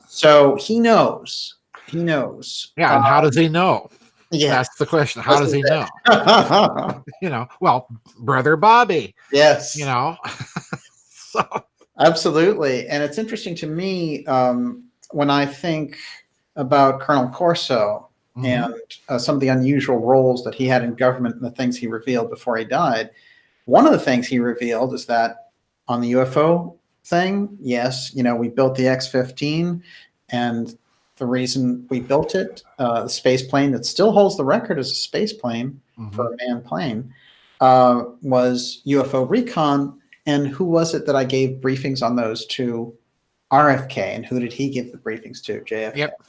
So he knows. Yeah, and how does he know? Yeah, that's the question. How does he know? Well, brother Bobby. Yes. So absolutely. And it's interesting to me when I think about Colonel Corso and some of the unusual roles that he had in government and the things he revealed before he died. One of the things he revealed is that on the UFO thing, yes, we built the X-15, and the reason we built it, the space plane that still holds the record as a space plane for a manned plane, was UFO recon. And who was it that I gave briefings on those to? RFK. And who did he give the briefings to? JFK. Yep.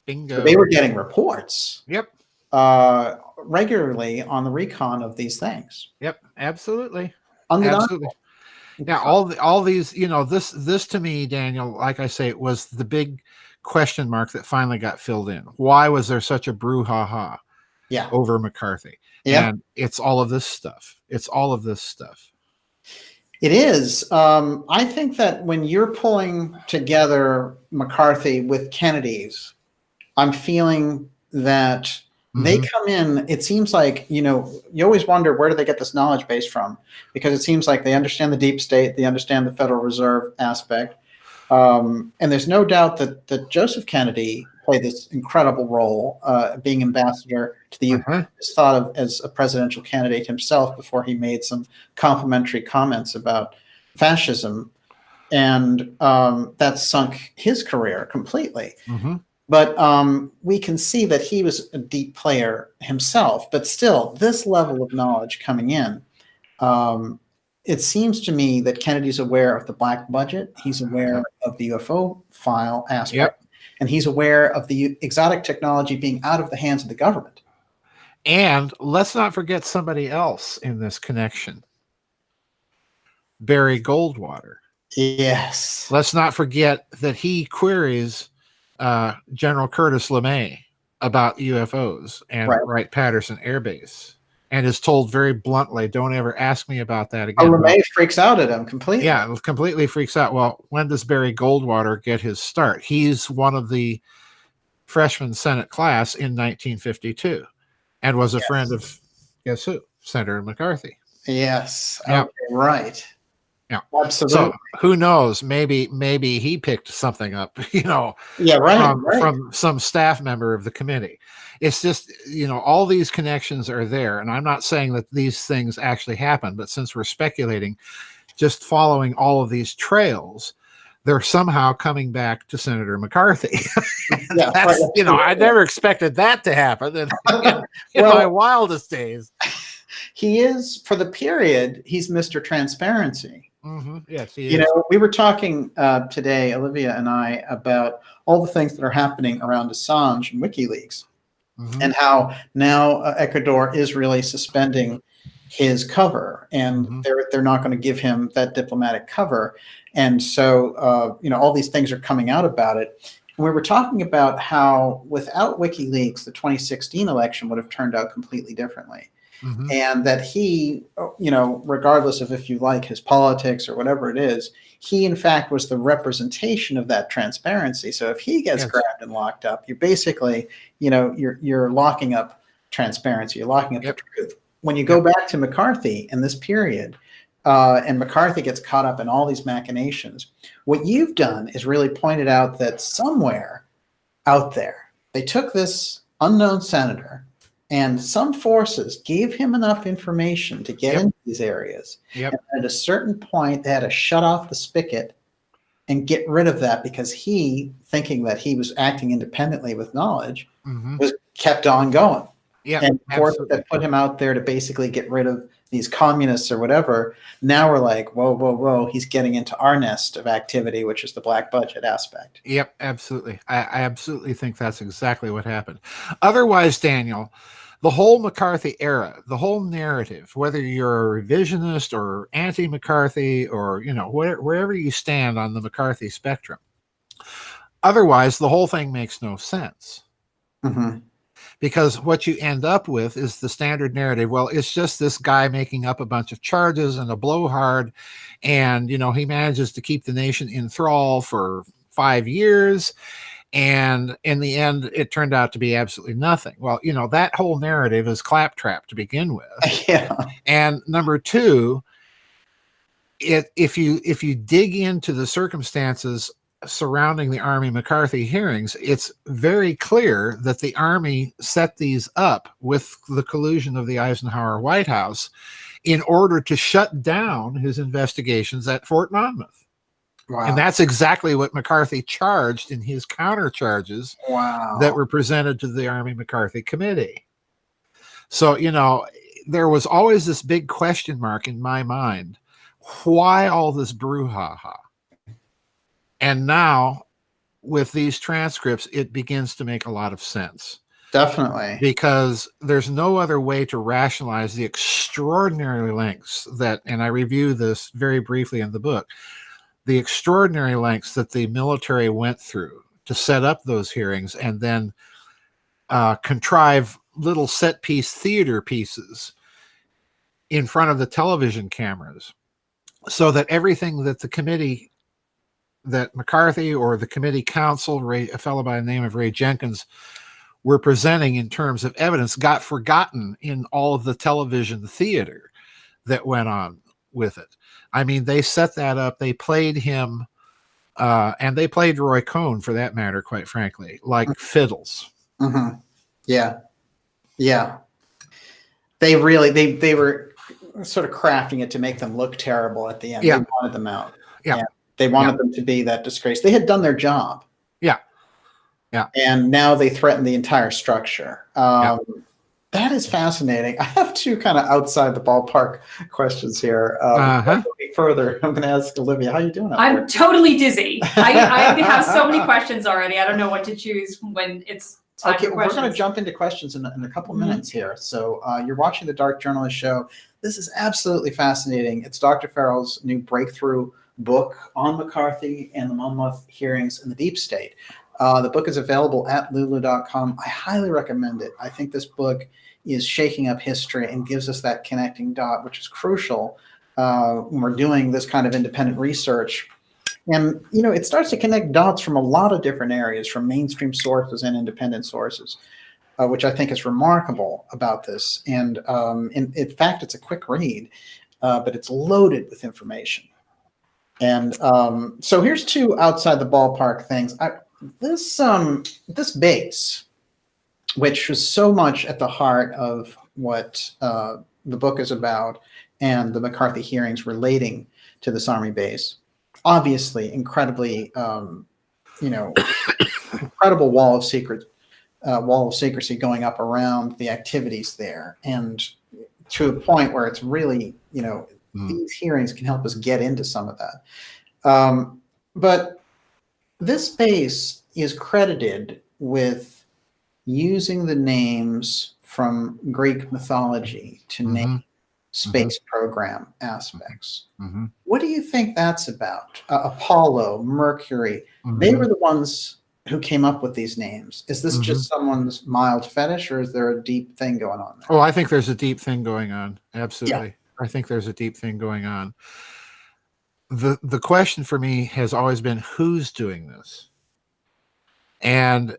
Bingo. So they were getting reports. Yep. Regularly on the recon of these things. Yep. Absolutely. Undeniable. Absolutely. Now, all these, this to me, Daniel, like I say, it was the big question mark that finally got filled in. Why was there such a brouhaha over McCarthy? Yeah. And it's all of this stuff. It is. I think that when you're pulling together McCarthy with Kennedy's, I'm feeling that they come in, it seems like, you always wonder, where do they get this knowledge base from? Because it seems like they understand the deep state, they understand the Federal Reserve aspect. And there's no doubt that Joseph Kennedy played this incredible role, being ambassador to the U.S., thought of as a presidential candidate himself before he made some complimentary comments about fascism. And that sunk his career completely. But we can see that he was a deep player himself. But still, this level of knowledge coming in, it seems to me that Kennedy's aware of the black budget. He's aware of the UFO file aspect. And he's aware of the exotic technology being out of the hands of the government. And let's not forget somebody else in this connection. Barry Goldwater. Yes. Let's not forget that he queries General Curtis LeMay about UFOs and Wright-Patterson Air Base, and is told very bluntly, don't ever ask me about that again. LeMay freaks out at him completely. Yeah, completely freaks out. Well, when does Barry Goldwater get his start? He's one of the freshman Senate class in 1952 and was a friend of, guess who? Senator McCarthy. Yes. Yep. Okay, right. Yeah, absolutely. So who knows? Maybe he picked something up, from some staff member of the committee. It's just, all these connections are there, and I'm not saying that these things actually happen, but since we're speculating, just following all of these trails, they're somehow coming back to Senator McCarthy. I never expected that to happen in my wildest days. He is, for the period, he's Mr. Transparency. Yes, he is. We were talking today, Olivia and I, about all the things that are happening around Assange and WikiLeaks, and how now Ecuador is really suspending his cover, and they're not going to give him that diplomatic cover. And so, all these things are coming out about it. And we were talking about how without WikiLeaks, the 2016 election would have turned out completely differently. And that he, regardless of if you like his politics or whatever it is, he in fact was the representation of that transparency. So if he gets grabbed and locked up, you're basically, you're locking up transparency. You're locking up the truth. When you go back to McCarthy in this period, and McCarthy gets caught up in all these machinations, what you've done is really pointed out that somewhere out there, they took this unknown senator, and some forces gave him enough information to get into these areas. And at a certain point, they had to shut off the spigot and get rid of that, because he, thinking that he was acting independently with knowledge, was kept on going. Yeah, and forces absolutely. that put him out there to basically get rid of these communists or whatever. Now we're like, whoa, whoa, whoa, he's getting into our nest of activity, which is the black budget aspect. Yep, absolutely. I absolutely think that's exactly what happened. Otherwise, Daniel, the whole McCarthy era, the whole narrative, whether you're a revisionist or anti-McCarthy or, you know, wherever you stand on the McCarthy spectrum, otherwise, the whole thing makes no sense. Mm-hmm. Because what you end up with is the standard narrative. Well, it's just this guy making up a bunch of charges and a blowhard, and, you know, he manages to keep the nation in thrall for 5 years. And in the end, it turned out to be absolutely nothing. Well, you know, that whole narrative is claptrap to begin with. Yeah. And number two, if you dig into the circumstances surrounding the Army McCarthy hearings, it's very clear that the Army set these up with the collusion of the Eisenhower White House in order to shut down his investigations at Fort Monmouth. Wow. And that's exactly what McCarthy charged in his countercharges that were presented to the Army McCarthy Committee. So, you know, there was always this big question mark in my mind. Why all this brouhaha? And now, with these transcripts, it begins to make a lot of sense. Definitely. Because there's no other way to rationalize the extraordinary lengths that, and I review this very briefly in the book, the extraordinary lengths that the military went through to set up those hearings and then contrive little set piece theater pieces in front of the television cameras so that everything that the committee, that McCarthy or the committee counsel, a fellow by the name of Ray Jenkins, were presenting in terms of evidence got forgotten in all of the television theater that went on with it. I mean, they set that up. They played him, and they played Roy Cohn, for that matter, quite frankly, like fiddles. Mm-hmm. Yeah. Yeah. They really, they were sort of crafting it to make them look terrible at the end. Yeah. They wanted them out. Yeah. And they wanted them to be that disgrace. They had done their job. Yeah. Yeah. And now they threaten the entire structure. That is fascinating. I have two kind of outside the ballpark questions here. Further, I'm going to ask Olivia, how you doing out I'm there? totally dizzy. I have so many questions already. I don't know what to choose when it's time Okay, for we're questions. going to jump into questions in a couple minutes here. So you're watching the Dark Journalist Show. This is absolutely fascinating. It's Dr. Farrell's new breakthrough book on McCarthy and the Monmouth hearings in the deep state. The book is available at lulu.com. I highly recommend it. I think this book is shaking up history and gives us that connecting dot, which is crucial when we're doing this kind of independent research. And, you know, it starts to connect dots from a lot of different areas, from mainstream sources and independent sources, which I think is remarkable about this. And in fact, it's a quick read, but it's loaded with information. And so here's two outside the ballpark things. This base, which was so much at the heart of what the book is about and the McCarthy hearings relating to this Army base, obviously incredibly, incredible wall of secrecy going up around the activities there, and to a point where it's really, these hearings can help us get into some of that. But this base is credited with using the names from Greek mythology to name space program aspects. What do you think that's about? Apollo, Mercury, they were the ones who came up with these names. Is this just someone's mild fetish, or is there a deep thing going on there? Oh, I think there's a deep thing going on. Absolutely. Yeah. I think there's a deep thing going on. The question for me has always been, who's doing this? And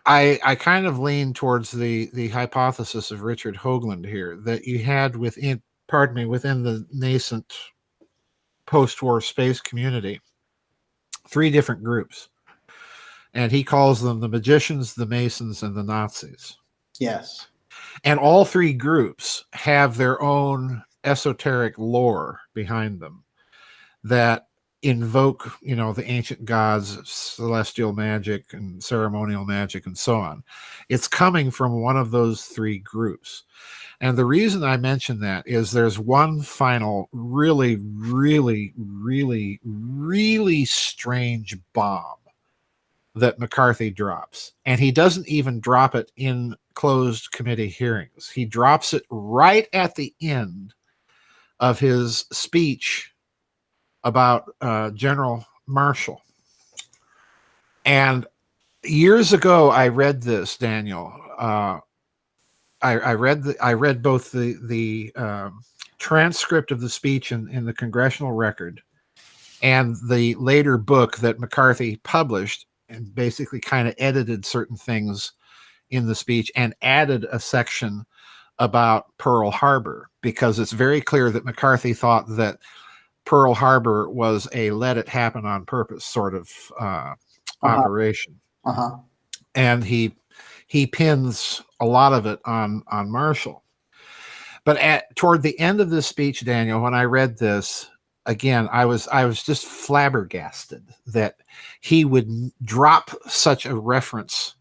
I kind of lean towards the hypothesis of Richard Hoagland here, that you had within the nascent post-war space community, 3 different groups. And he calls them the magicians, the Masons, and the Nazis. Yes. And all 3 groups have their own esoteric lore behind them that invoke, the ancient gods, celestial magic and ceremonial magic and so on. It's coming from one of those three groups. And the reason I mention that is there's one final really, really, really, really strange bomb that McCarthy drops. And he doesn't even drop it in closed committee hearings. He drops it right at the end of his speech about General Marshall. And years ago, I read this, Daniel. I read both the transcript of the speech in the Congressional Record and the later book that McCarthy published, and basically kind of edited certain things in the speech and added a section about Pearl Harbor, because it's very clear that McCarthy thought that Pearl Harbor was a let it happen on purpose sort of operation. And he pins a lot of it on Marshall. But toward the end of this speech, Daniel, when I read this again, I was just flabbergasted that he would drop such a reference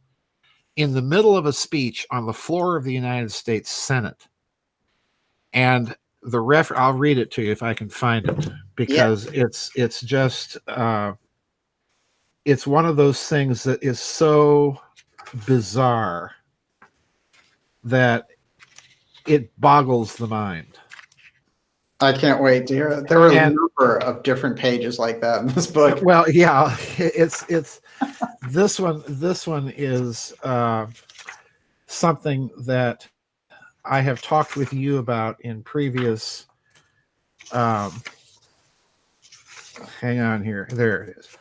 in the middle of a speech on the floor of the United States Senate. And I'll read it to you if I can find it, because it's just it's one of those things that is so bizarre that it boggles the mind. I can't wait to hear it. There were a number of different pages like that in this book. Well, yeah, it's this one is something that I have talked with you about in previous hang on here. There it is.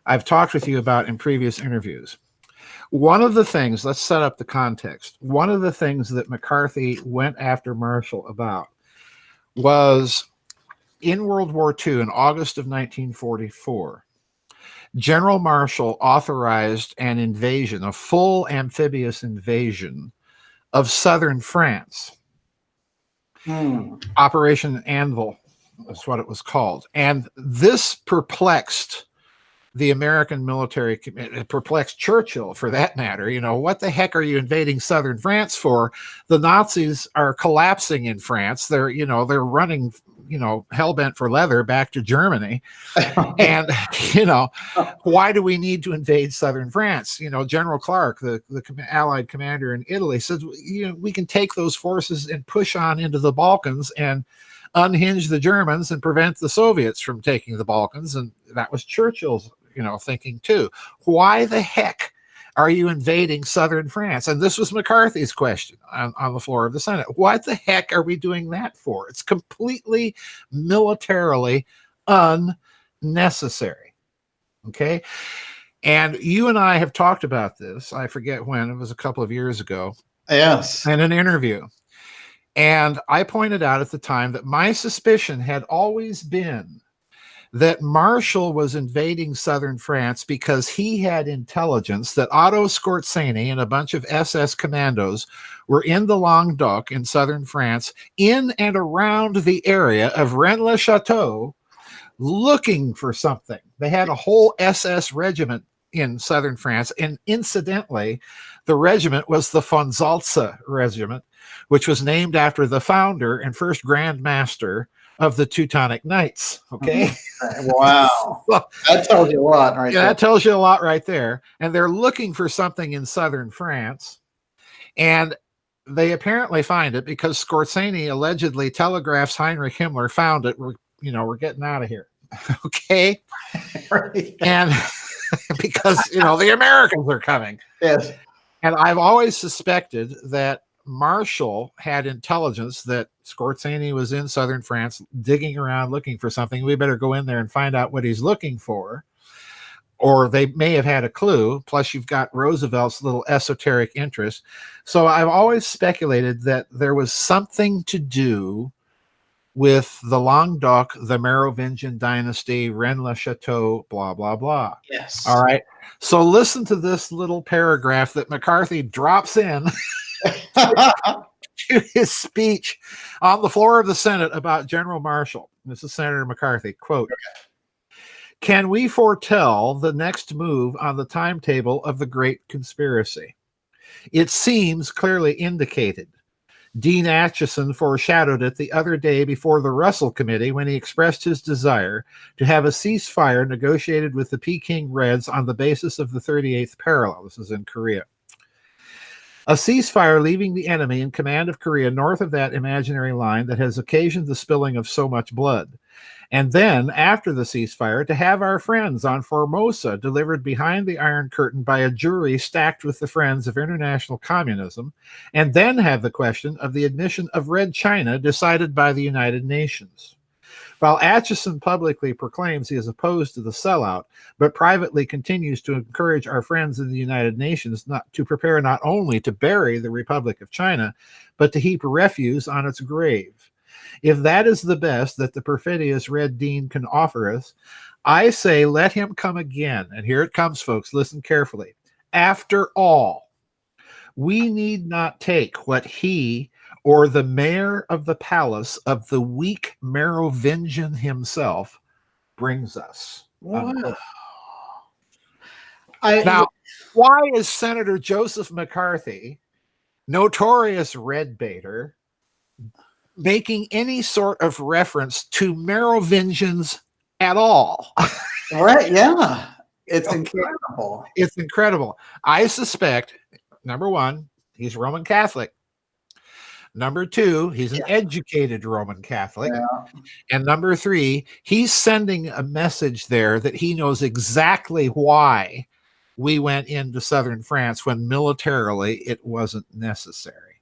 I've talked with you about in previous interviews. One of the things, let's set up the context. One of the things that McCarthy went after Marshall about was in World War II, in August of 1944, General Marshall authorized an invasion, a full amphibious invasion of southern France. Operation Anvil is what it was called. And this perplexed the American military, it perplexed Churchill for that matter. What the heck are you invading southern France for? The Nazis are collapsing in France. They're running, hell-bent for leather back to Germany. And, why do we need to invade southern France? General Clark, the Allied commander in Italy, said, we can take those forces and push on into the Balkans and unhinge the Germans and prevent the Soviets from taking the Balkans. And that was Churchill's thinking too. Why the heck are you invading southern France? And this was McCarthy's question on the floor of the Senate. What the heck are we doing that for? It's completely militarily unnecessary. Okay. And you and I have talked about this. I forget when, it was a couple of years ago. Yes. In an interview. And I pointed out at the time that my suspicion had always been that Marshall was invading southern France because he had intelligence that Otto Skorzeny and a bunch of SS commandos were in the Languedoc in southern France, in and around the area of Rennes-le-Château, looking for something. They had a whole SS regiment in southern France, and incidentally, the regiment was the von Salza regiment, which was named after the founder and first Grand Master of the Teutonic Knights. Okay. Wow. That tells you a lot right there. That tells you a lot right there. And they're looking for something in southern France. And they apparently find it because Skorzeny allegedly telegraphs Heinrich Himmler, found it. We're getting out of here. Okay. Right. And because, the Americans are coming. Yes. And I've always suspected that Marshall had intelligence that Skorzeny was in southern France digging around looking for something. We better go in there and find out what he's looking for. Or they may have had a clue. Plus, you've got Roosevelt's little esoteric interest. So I've always speculated that there was something to do with the Languedoc, the Merovingian dynasty, Rennes-le-Château, blah, blah, blah. Yes. All right. So listen to this little paragraph that McCarthy drops in to his speech on the floor of the Senate about General Marshall. This is Senator McCarthy. Quote, Can we foretell the next move on the timetable of the Great Conspiracy? It seems clearly indicated. Dean Acheson foreshadowed it the other day before the Russell Committee when he expressed his desire to have a ceasefire negotiated with the Peking Reds on the basis of the 38th parallel. This is in Korea. A ceasefire leaving the enemy in command of Korea north of that imaginary line that has occasioned the spilling of so much blood. And then, after the ceasefire, to have our friends on Formosa delivered behind the Iron Curtain by a jury stacked with the friends of international communism, and then have the question of the admission of Red China decided by the United Nations. While Acheson publicly proclaims he is opposed to the sellout, but privately continues to encourage our friends in the United Nations to prepare not only to bury the Republic of China, but to heap refuse on its grave. If that is the best that the perfidious Red Dean can offer us, I say let him come again. And here it comes, folks. Listen carefully. After all, we need not take what he or the mayor of the palace of the weak Merovingian himself brings us. Wow. Now, why is Senator Joseph McCarthy, notorious red baiter, making any sort of reference to Merovingians at all? Right, yeah. It's incredible. It's incredible. I suspect, number one, he's Roman Catholic. Number two, he's an educated Roman Catholic. Yeah. And number three, he's sending a message there that he knows exactly why we went into southern France when militarily it wasn't necessary.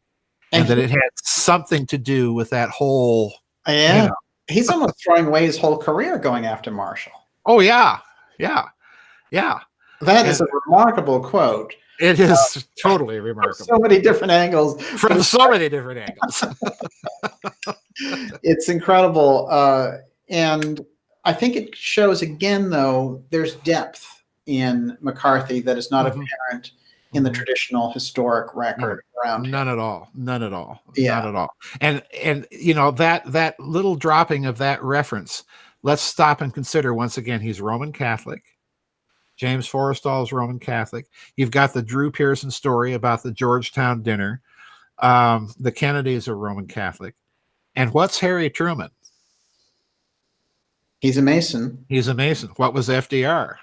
And that it had something to do with that whole... Yeah. You know, he's almost throwing away his whole career going after Marshall. Oh, yeah. Yeah. Yeah. That is a remarkable quote. It is totally remarkable. So many different angles. From so many different angles. It's incredible. And I think it shows again, though, there's depth in McCarthy that is not apparent in the traditional historic record around him. None at all. None at all. Yeah. Not at all. And you know, that little dropping of that reference, let's stop and consider once again, he's Roman Catholic. James Forrestal is Roman Catholic. You've got the Drew Pearson story about the Georgetown dinner. The Kennedys are Roman Catholic. And what's Harry Truman? He's a Mason. He's a Mason. What was FDR?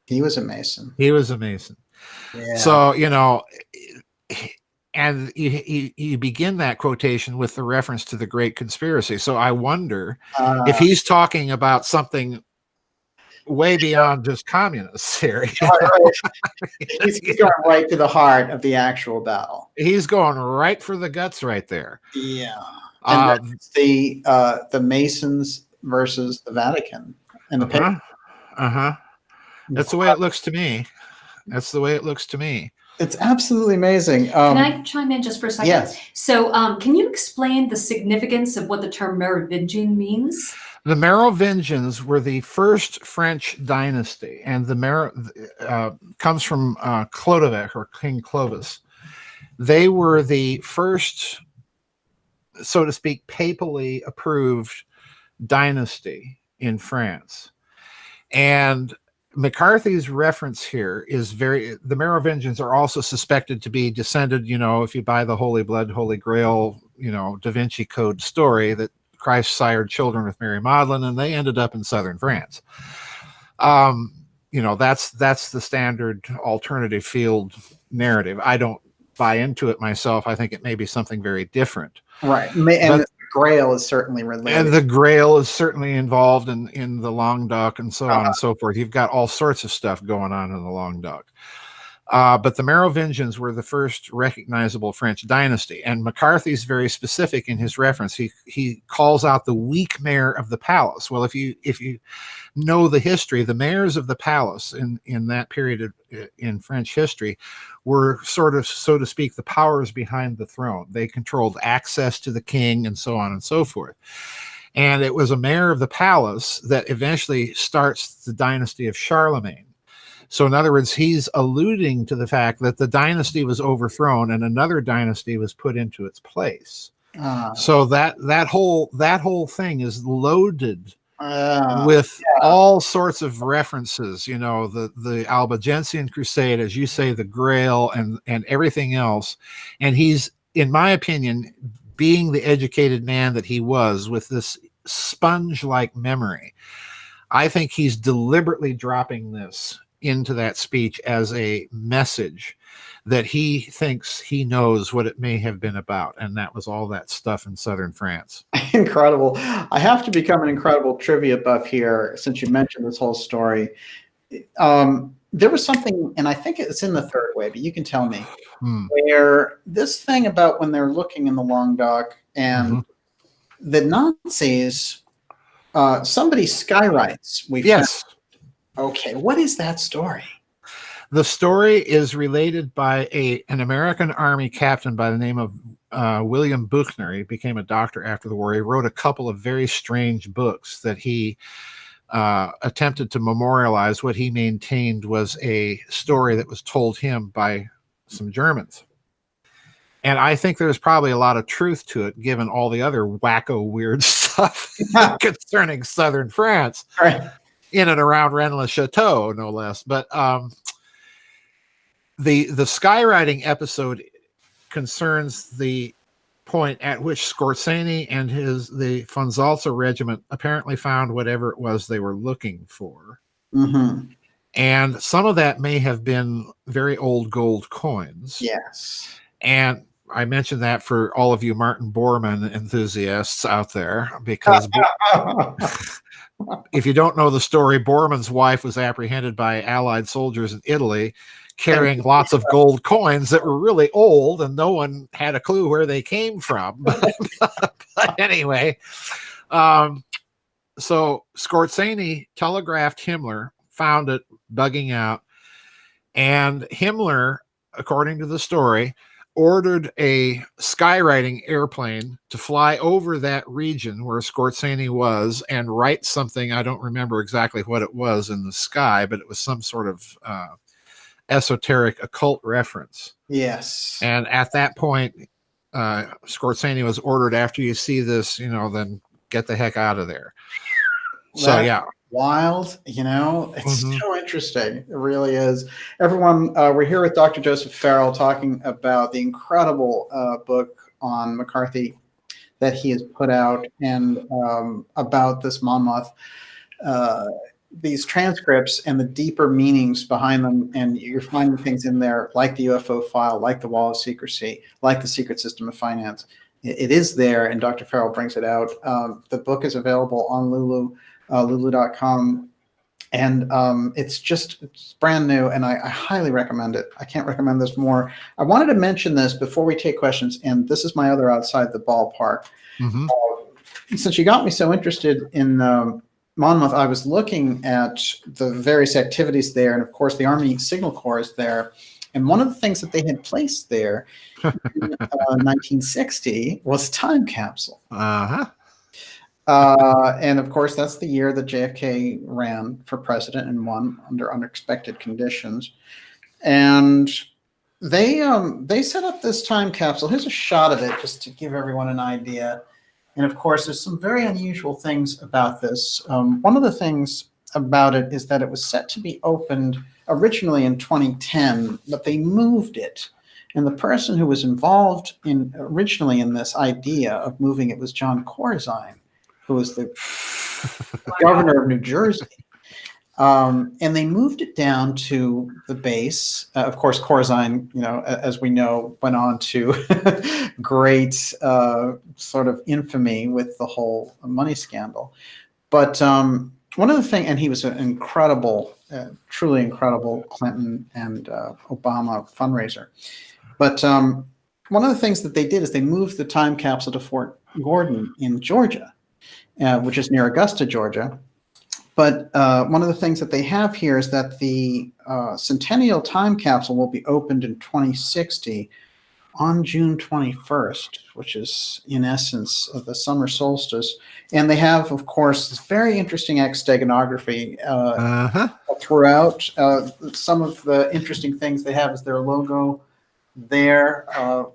He was a Mason. He was a Mason. Yeah. So, you know, and you begin that quotation with the reference to the Great Conspiracy. So I wonder if he's talking about something way beyond just communists here. He's going right to the heart of the actual battle. He's going right for the guts right there. Yeah. And that's the Masons versus the Vatican and the paper. That's the way it looks to me. That's the way it looks to me. It's absolutely amazing. Can I chime in just for a second? Yes. So can you explain the significance of what the term Merovingian means? The Merovingians were the first French dynasty, and the comes from Clodovic or King Clovis. They were the first, so to speak, papally approved dynasty in France. And McCarthy's reference here is the Merovingians are also suspected to be descended, you know, if you buy the Holy Blood, Holy Grail, you know, Da Vinci Code story that Christ sired children with Mary Magdalene, and they ended up in southern France. You know, that's the standard alternative field narrative. I don't buy into it myself. I think it may be something very different. Right. And the Grail is certainly related. And the Grail is certainly involved in the Languedoc and so on and so forth. You've got all sorts of stuff going on in the Languedoc. But the Merovingians were the first recognizable French dynasty, and McCarthy's very specific in his reference. He calls out the weak mayor of the palace. Well, if you know the history, the mayors of the palace in that period in French history were sort of, so to speak, the powers behind the throne. They controlled access to the king and so on and so forth. And it was a mayor of the palace that eventually starts the dynasty of Charlemagne. So in other words, he's alluding to the fact that the dynasty was overthrown and another dynasty was put into its place. So that whole thing is loaded with all sorts of references, you know, the Albigensian Crusade, as you say, the Grail, and everything else. And he's, in my opinion, being the educated man that he was, with this sponge-like memory, I think he's deliberately dropping this into that speech as a message that he thinks he knows what it may have been about. And that was all that stuff in southern France. Incredible. I have to become an incredible trivia buff here, since you mentioned this whole story. There was something, and I think it's in the third way, but you can tell me, where this thing about when they're looking in the long dock and the Nazis, somebody skywrites. Yes. Okay, what is that story? The story is related by an American Army captain by the name of William Buchner. He became a doctor after the war. He wrote a couple of very strange books that he attempted to memorialize what he maintained was a story that was told him by some Germans. And I think there's probably a lot of truth to it, given all the other wacko weird stuff concerning southern France, in and around Rennes-le-Chateau, no less. But the skywriting episode concerns the point at which Skorzeny and the von Salza regiment apparently found whatever it was they were looking for. And some of that may have been very old gold coins. Yes. And I mentioned that for all of you Martin Bormann enthusiasts out there, because if you don't know the story, Bormann's wife was apprehended by Allied soldiers in Italy carrying lots of gold coins that were really old, and no one had a clue where they came from. But anyway, so Skorzeny telegraphed Himmler, found it bugging out, and Himmler, according to the story, ordered a skywriting airplane to fly over that region where Skorzeny was and write something. I don't remember exactly what it was in the sky, but it was some sort of esoteric occult reference. Yes. And at that point, Skorzeny was ordered, after you see this, you know, then get the heck out of there. So yeah. Wild, you know, it's so interesting. It really is. Everyone, we're here with Dr. Joseph Farrell talking about the incredible book on McCarthy that he has put out, and about this Monmouth, these transcripts and the deeper meanings behind them. And you're finding things in there like the UFO file, like the Wall of Secrecy, like the secret system of finance. It is there, and Dr. Farrell brings it out. The book is available on lulu.com, and it's brand new, and I highly recommend it. I can't recommend this more. I wanted to mention this before we take questions, and this is my other outside the ballpark. Since you got me so interested in Monmouth, I was looking at the various activities there, and of course the Army Signal Corps is there. And one of the things that they had placed there in 1960 was a time capsule. And of course, that's the year that JFK ran for president and won under unexpected conditions. And they set up this time capsule. Here's a shot of it, just to give everyone an idea. And of course, there's some very unusual things about this. One of the things about it is that it was set to be opened originally in 2010, but they moved it. And the person who was involved originally in this idea of moving it was John Corzine, who was the governor of New Jersey. And they moved it down to the base. Of course, Corzine, you know, as we know, went on to great sort of infamy with the whole money scandal. But one of the things, and he was an incredible, truly incredible Clinton and Obama fundraiser. But one of the things that they did is they moved the time capsule to Fort Gordon in Georgia, which is near Augusta, Georgia. But one of the things that they have here is that the Centennial time capsule will be opened in 2060 on June 21st, which is in essence of the summer solstice. And they have, of course, this very interesting steganography throughout. Some of the interesting things they have is their logo their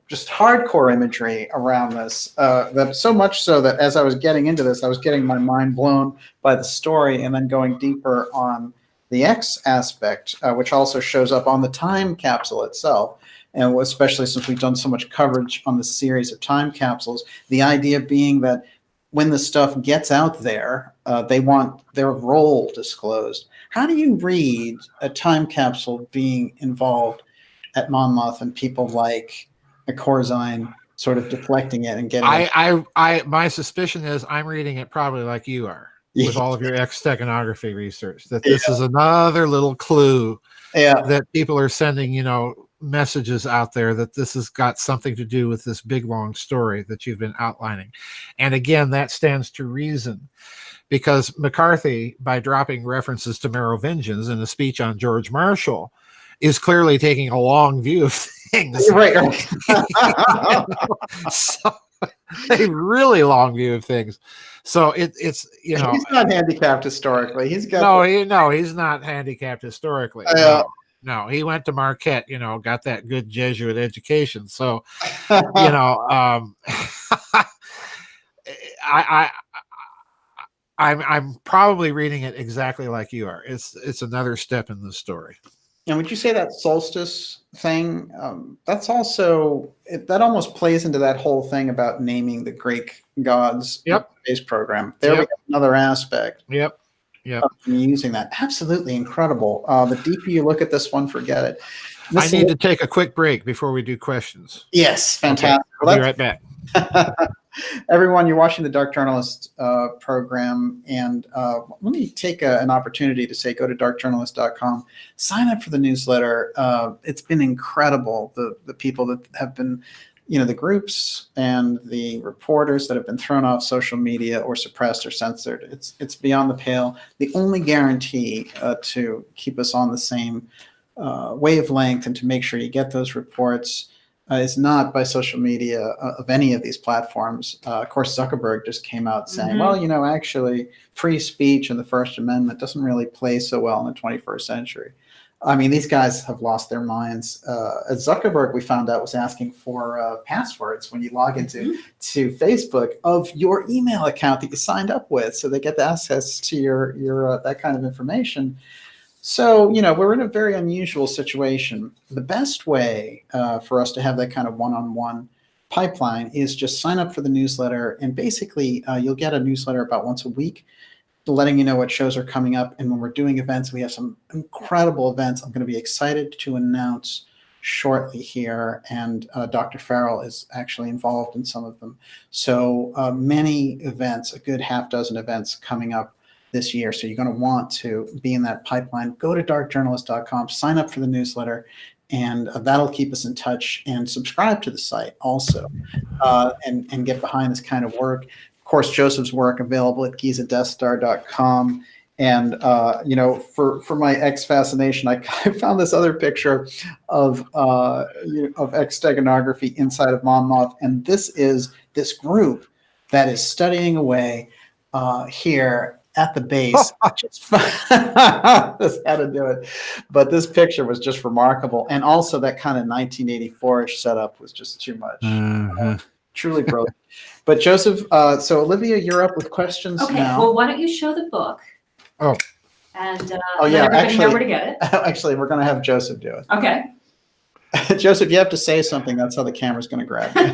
just hardcore imagery around this. That so much so that as I was getting into this, I was getting my mind blown by the story and then going deeper on the X aspect, which also shows up on the time capsule itself. And especially since we've done so much coverage on the series of time capsules, the idea being that when the stuff gets out there, they want their role disclosed. How do you read a time capsule being involved at Monmouth and people like Corzine sort of deflecting it and getting it? My suspicion is I'm reading it probably like you are with all of your X-steganography research, that this is another little clue that people are sending, messages out there that this has got something to do with this big long story that you've been outlining. And again, that stands to reason, because McCarthy, by dropping references to Merovingians in a speech on George Marshall, is clearly taking a long view of things. Right. So, a really long view of things. So it's he's not handicapped historically. He's got he's not handicapped historically. No, he went to Marquette, got that good Jesuit education. So, I'm probably reading it exactly like you are. It's another step in the story. And would you say that solstice thing, that's also, that almost plays into that whole thing about naming the Greek gods in the space program. There we have another aspect. Yep. Using that. Absolutely incredible. The deeper you look at this one, forget it. I need to take a quick break before we do questions. Yes, fantastic. Okay, I'll be right back. Everyone, you're watching the Dark Journalist program, and let me take an opportunity to say, go to darkjournalist.com, sign up for the newsletter. It's been incredible, the people that have been, the groups and the reporters that have been thrown off social media or suppressed or censored. It's beyond the pale. The only guarantee to keep us on the same wavelength and to make sure you get those reports is not by social media of any of these platforms. Of course, Zuckerberg just came out saying, well, actually, free speech and the First Amendment doesn't really play so well in the 21st century. I mean, these guys have lost their minds. Zuckerberg, we found out, was asking for passwords when you log into Facebook of your email account that you signed up with, so they get the access to your that kind of information. So, we're in a very unusual situation. The best way for us to have that kind of one-on-one pipeline is just sign up for the newsletter, and basically you'll get a newsletter about once a week letting you know what shows are coming up. And when we're doing events, we have some incredible events I'm going to be excited to announce shortly here. And Dr. Farrell is actually involved in some of them. So many events, a good half dozen events coming up this year. So you're going to want to be in that pipeline. Go to darkjournalist.com, sign up for the newsletter, and that'll keep us in touch, and subscribe to the site also, and get behind this kind of work. Of course, Joseph's work available at gizadeathstar.com. And, for my X fascination, I found this other picture of X-steganography inside of Monmouth. And this is this group that is studying away here at the base. Just had to do it. But this picture was just remarkable. And also that kind of 1984-ish setup was just too much. Truly brilliant. But Joseph, so Olivia, you're up with questions now. Well, why don't you show the book? Oh. And let everybody know where to get it. Actually, we're going to have Joseph do it. Okay. Joseph, you have to say something. That's how the camera's going to grab you.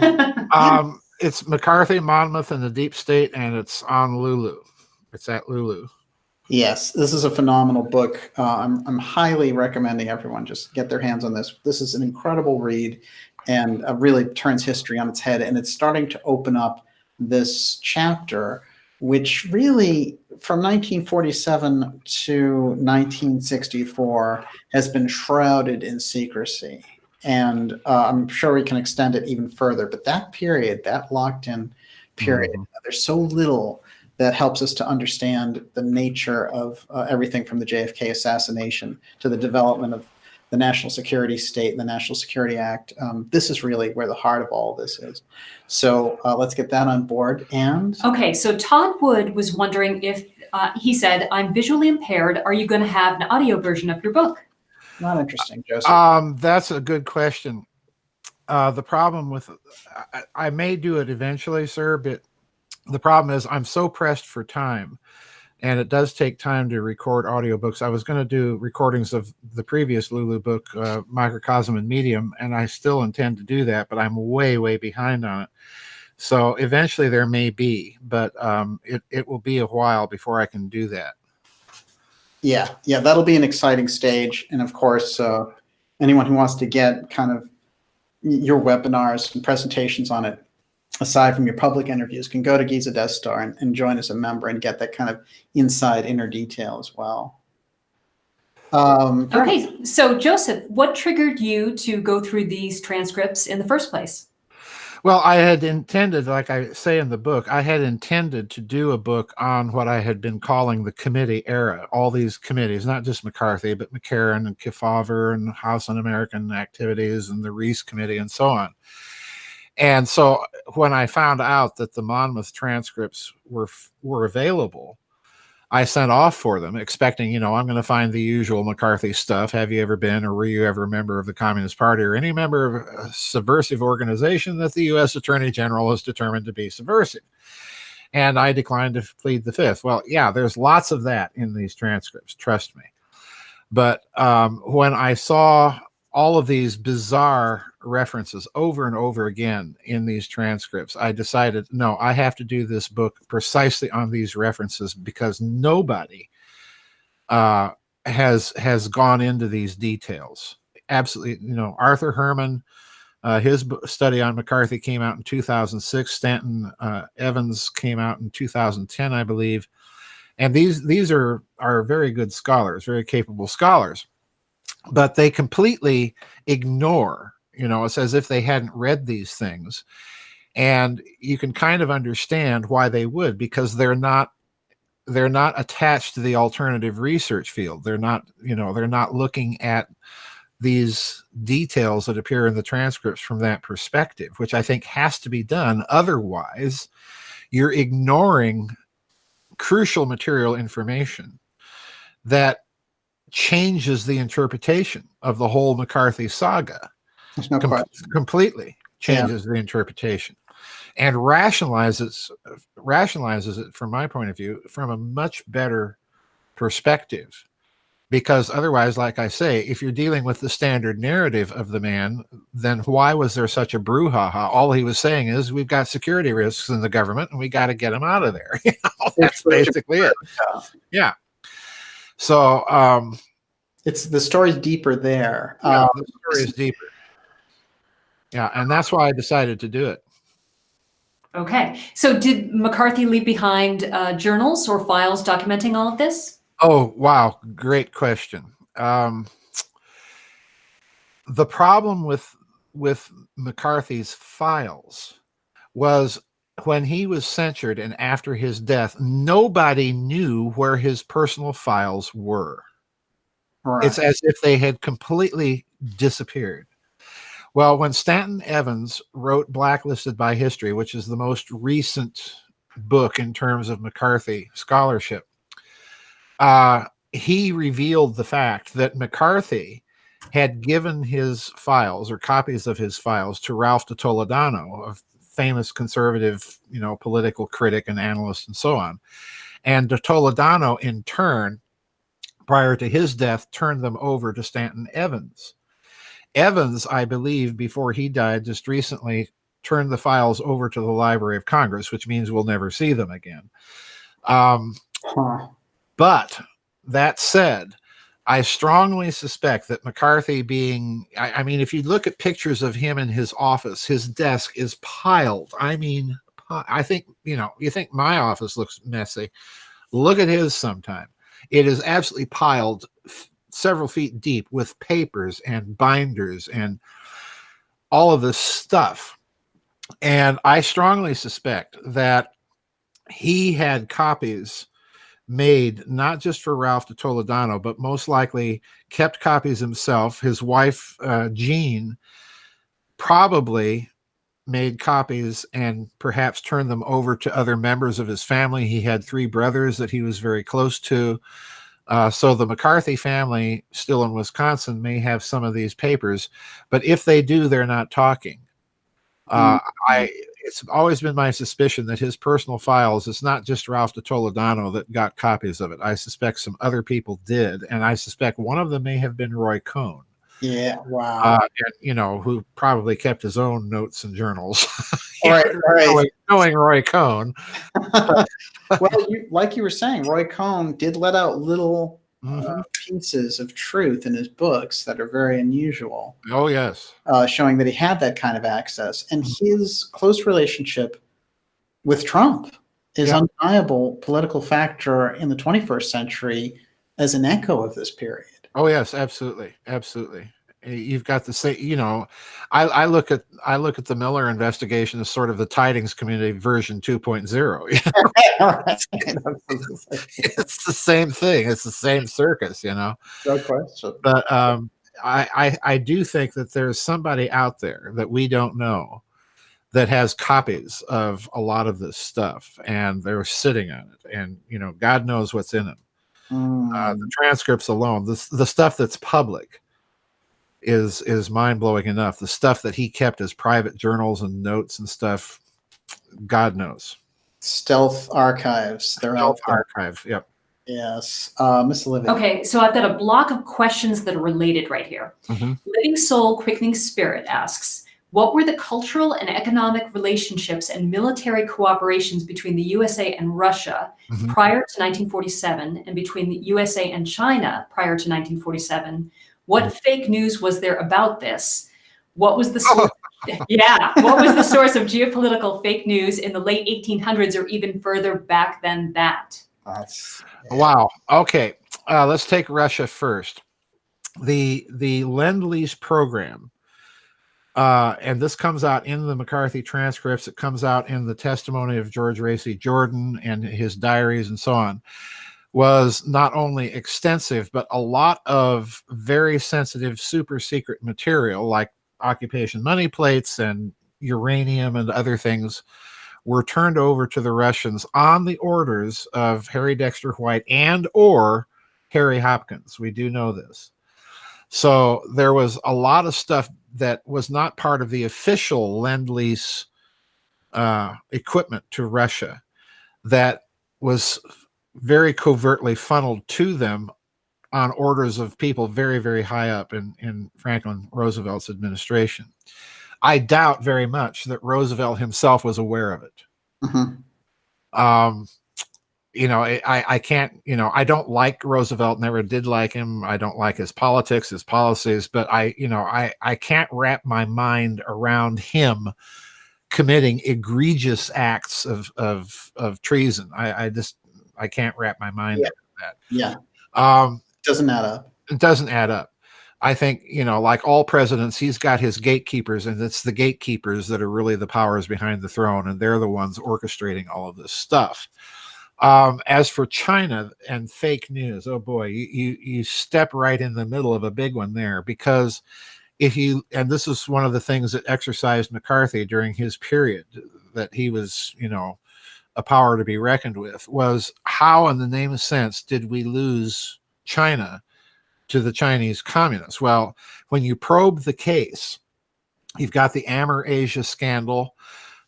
It's McCarthy, Monmouth, and the Deep State, and it's on Lulu. It's at Lulu. Yes, this is a phenomenal book. I'm highly recommending everyone just get their hands on this. This is an incredible read, and really turns history on its head. And it's starting to open up this chapter, which really, from 1947 to 1964, has been shrouded in secrecy. And I'm sure we can extend it even further. But that period, that locked-in period, there's so little that helps us to understand the nature of everything from the JFK assassination to the development of the national security state and the National Security Act. This is really where the heart of all this is. So let's get that on board. And okay, so Todd Wood was wondering if, he said, I'm visually impaired. Are you going to have an audio version of your book? Not interesting, Joseph. That's a good question. The problem with, I may do it eventually, sir, but the problem is I'm so pressed for time, and it does take time to record audiobooks. I was going to do recordings of the previous Lulu book, Microcosm and Medium, and I still intend to do that, but I'm way, way behind on it. So eventually there may be, but it will be a while before I can do that. Yeah, that'll be an exciting stage. And of course, anyone who wants to get kind of your webinars and presentations on it, aside from your public interviews, can go to Giza Death Star and join as a member and get that kind of inside inner detail as well. Okay, so Joseph, what triggered you to go through these transcripts in the first place? Well, I had intended, like I say in the book, I had intended to do a book on what I had been calling the committee era. All these committees, not just McCarthy, but McCarran and Kefauver and House Un-American Activities and the Reese Committee and so on. And so when I found out that the Monmouth transcripts were available, I sent off for them, expecting, I'm going to find the usual McCarthy stuff. Have you ever been or were you ever a member of the Communist Party or any member of a subversive organization that the U.S. Attorney General has determined to be subversive? And I declined to plead the fifth. Well, yeah, there's lots of that in these transcripts, trust me. But when I saw all of these bizarre references over and over again in these transcripts, I decided, no, I have to do this book precisely on these references because nobody has gone into these details. Absolutely, Arthur Herman, his study on McCarthy came out in 2006. Stanton Evans came out in 2010, I believe. And these are very good scholars, very capable scholars. But they completely ignore, it's as if they hadn't read these things. And you can kind of understand why they would, because they're not attached to the alternative research field. They're not looking at these details that appear in the transcripts from that perspective, which I think has to be done. Otherwise, you're ignoring crucial material information that changes the interpretation of the whole McCarthy saga. There's no question. Completely changes the interpretation and rationalizes it from my point of view from a much better perspective. Because otherwise, like I say, if you're dealing with the standard narrative of the man, then why was there such a brouhaha? All he was saying is we've got security risks in the government and we got to get them out of there. That's basically it. Yeah. So it's the story's deeper there. The story is deeper. Yeah, and that's why I decided to do it. Okay. So did McCarthy leave behind journals or files documenting all of this? Oh, wow. Great question. The problem with McCarthy's files was when he was censured and after his death, nobody knew where his personal files were. Right. It's as if they had completely disappeared. Well, when Stanton Evans wrote Blacklisted by History, which is the most recent book in terms of McCarthy scholarship, he revealed the fact that McCarthy had given his files or copies of his files to Ralph de Toledano, a famous conservative, political critic and analyst and so on. And de Toledano, in turn, prior to his death, turned them over to Stanton Evans. Evans, I believe, before he died just recently, turned the files over to the Library of Congress, which means we'll never see them again. But that said, I strongly suspect that McCarthy being, I mean, if you look at pictures of him in his office, his desk is piled. I mean, I think, you think my office looks messy. Look at his sometime. It is absolutely piled several feet deep with papers and binders and all of this stuff. And I strongly suspect that he had copies made not just for Ralph de Toledano, but most likely kept copies himself. His wife, Jean, probably made copies and perhaps turned them over to other members of his family. He had 3 brothers that he was very close to. So the McCarthy family still in Wisconsin may have some of these papers, but if they do, they're not talking. It's always been my suspicion that his personal files, it's not just Ralph de Toledano that got copies of it. I suspect some other people did, and I suspect one of them may have been Roy Cohn. Yeah, wow. And, who probably kept his own notes and journals. Right. Knowing Roy Cohn. Well, like you were saying, Roy Cohn did let out little pieces of truth in his books that are very unusual. Oh, yes. Showing that he had that kind of access. And his close relationship with Trump is undeniable political factor in the 21st century as an echo of this period. Oh, yes, absolutely. Absolutely. You've got the same, I look at the Miller investigation as sort of the Tidings Community version 2.0. It's the same thing. It's the same circus, No question. But I do think that there's somebody out there that we don't know that has copies of a lot of this stuff, and they're sitting on it, and God knows what's in it. The transcripts alone, the stuff that's public, is mind-blowing enough. The stuff that he kept as private journals and notes and stuff, God knows. Stealth archives. They're out there. Archive, yep. Yes. Miss Olivia. Okay, so I've got a block of questions that are related right here. Living Soul Quickening Spirit asks, what were the cultural and economic relationships and military cooperations between the USA and Russia prior to 1947 and between the USA and China prior to 1947? What fake news was there about this? What was the source? What was the source of geopolitical fake news in the late 1800s or even further back than that? Wow. Okay. Let's take Russia first. The Lend-lease program, and this comes out in the McCarthy transcripts. It comes out in the testimony of George Racy Jordan and his diaries and so on, was not only extensive, but a lot of very sensitive, super secret material like occupation money plates and uranium and other things were turned over to the Russians on the orders of Harry Dexter White and or Harry Hopkins. We do know this. So there was a lot of stuff that was not part of the official Lend-lease equipment to Russia that was very covertly funneled to them on orders of people very, very high up in Franklin Roosevelt's administration. I doubt very much that Roosevelt himself was aware of it. I can't, I don't like Roosevelt, never did like him. I don't like his politics, his policies, but I can't wrap my mind around him committing egregious acts of treason. I can't wrap my mind around that. Doesn't add up. It doesn't add up. I think, like all presidents, he's got his gatekeepers, and it's the gatekeepers that are really the powers behind the throne, and they're the ones orchestrating all of this stuff. As for China and fake news, oh boy, you step right in the middle of a big one there, because and this is one of the things that exercised McCarthy during his period, that he was, a power to be reckoned with, was how in the name of sense did we lose China to the Chinese communists? Well, when you probe the case, you've got the Amur Asia scandal.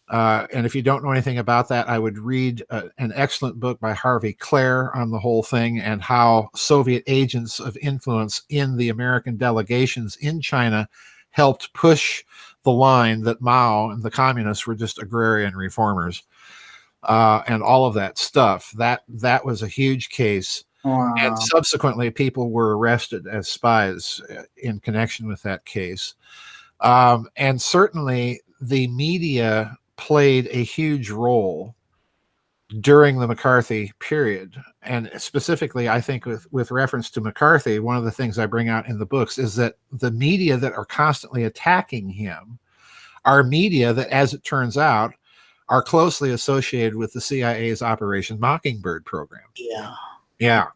And if you don't know anything about that, I would read an excellent book by Harvey Clare on the whole thing and how Soviet agents of influence in the American delegations in China helped push the line that Mao and the communists were just agrarian reformers, and all of that stuff. That was a huge case. Wow. And subsequently, people were arrested as spies in connection with that case. And certainly the media played a huge role during the McCarthy period. And specifically, I think with reference to McCarthy, one of the things I bring out in the books is that the media that are constantly attacking him are media that, as it turns out, are closely associated with the CIA's Operation Mockingbird program. Yeah,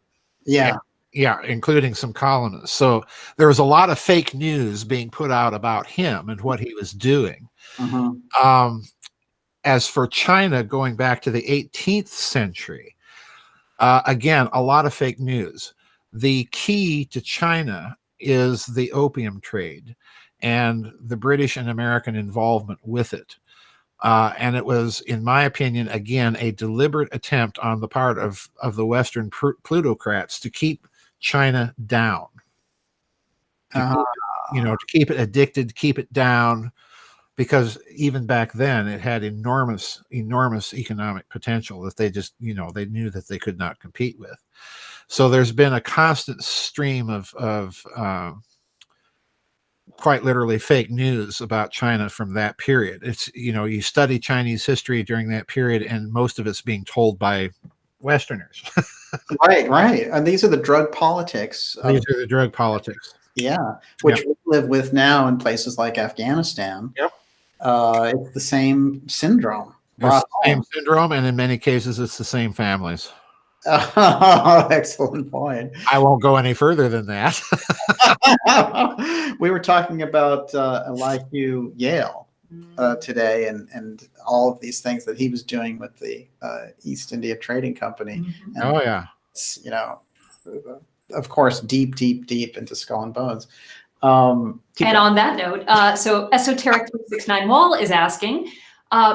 including some colonists. So there was a lot of fake news being put out about him and what he was doing. As for China, going back to the 18th century, again, a lot of fake news. The key to China is the opium trade and the British and American involvement with it. And it was, in my opinion, again, a deliberate attempt on the part of the Western plutocrats to keep China down, to keep it addicted, keep it down, because even back then it had enormous economic potential that they just, they knew that they could not compete with. So there's been a constant stream of quite literally fake news about China from that period. It's, you study Chinese history during that period, and most of it's being told by Westerners. Right. And these are the drug politics. These are the drug politics. Yeah, which we live with now in places like Afghanistan. Yep. It's the same syndrome. It's the same syndrome, and in many cases, it's the same families. Excellent point. I won't go any further than that. We were talking about LIQ Yale today, and all of these things that he was doing with the East India Trading Company. And oh yeah, it's, of course, deep into Skull and Bones. And on that note, so Esoteric 369 Wall is asking,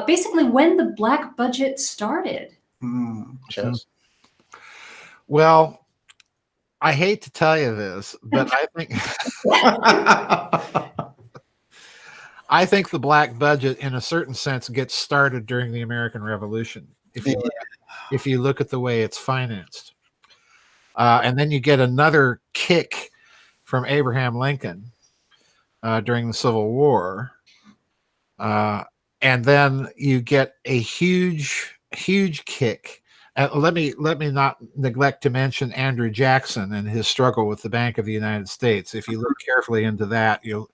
basically, when the black budget started. Well, I hate to tell you this, but I think I think the black budget, in a certain sense, gets started during the American Revolution. If you look at the way it's financed, and then you get another kick from Abraham Lincoln during the Civil War, and then you get a huge kick. Let me not neglect to mention Andrew Jackson and his struggle with the Bank of the United States. If you look carefully into that, you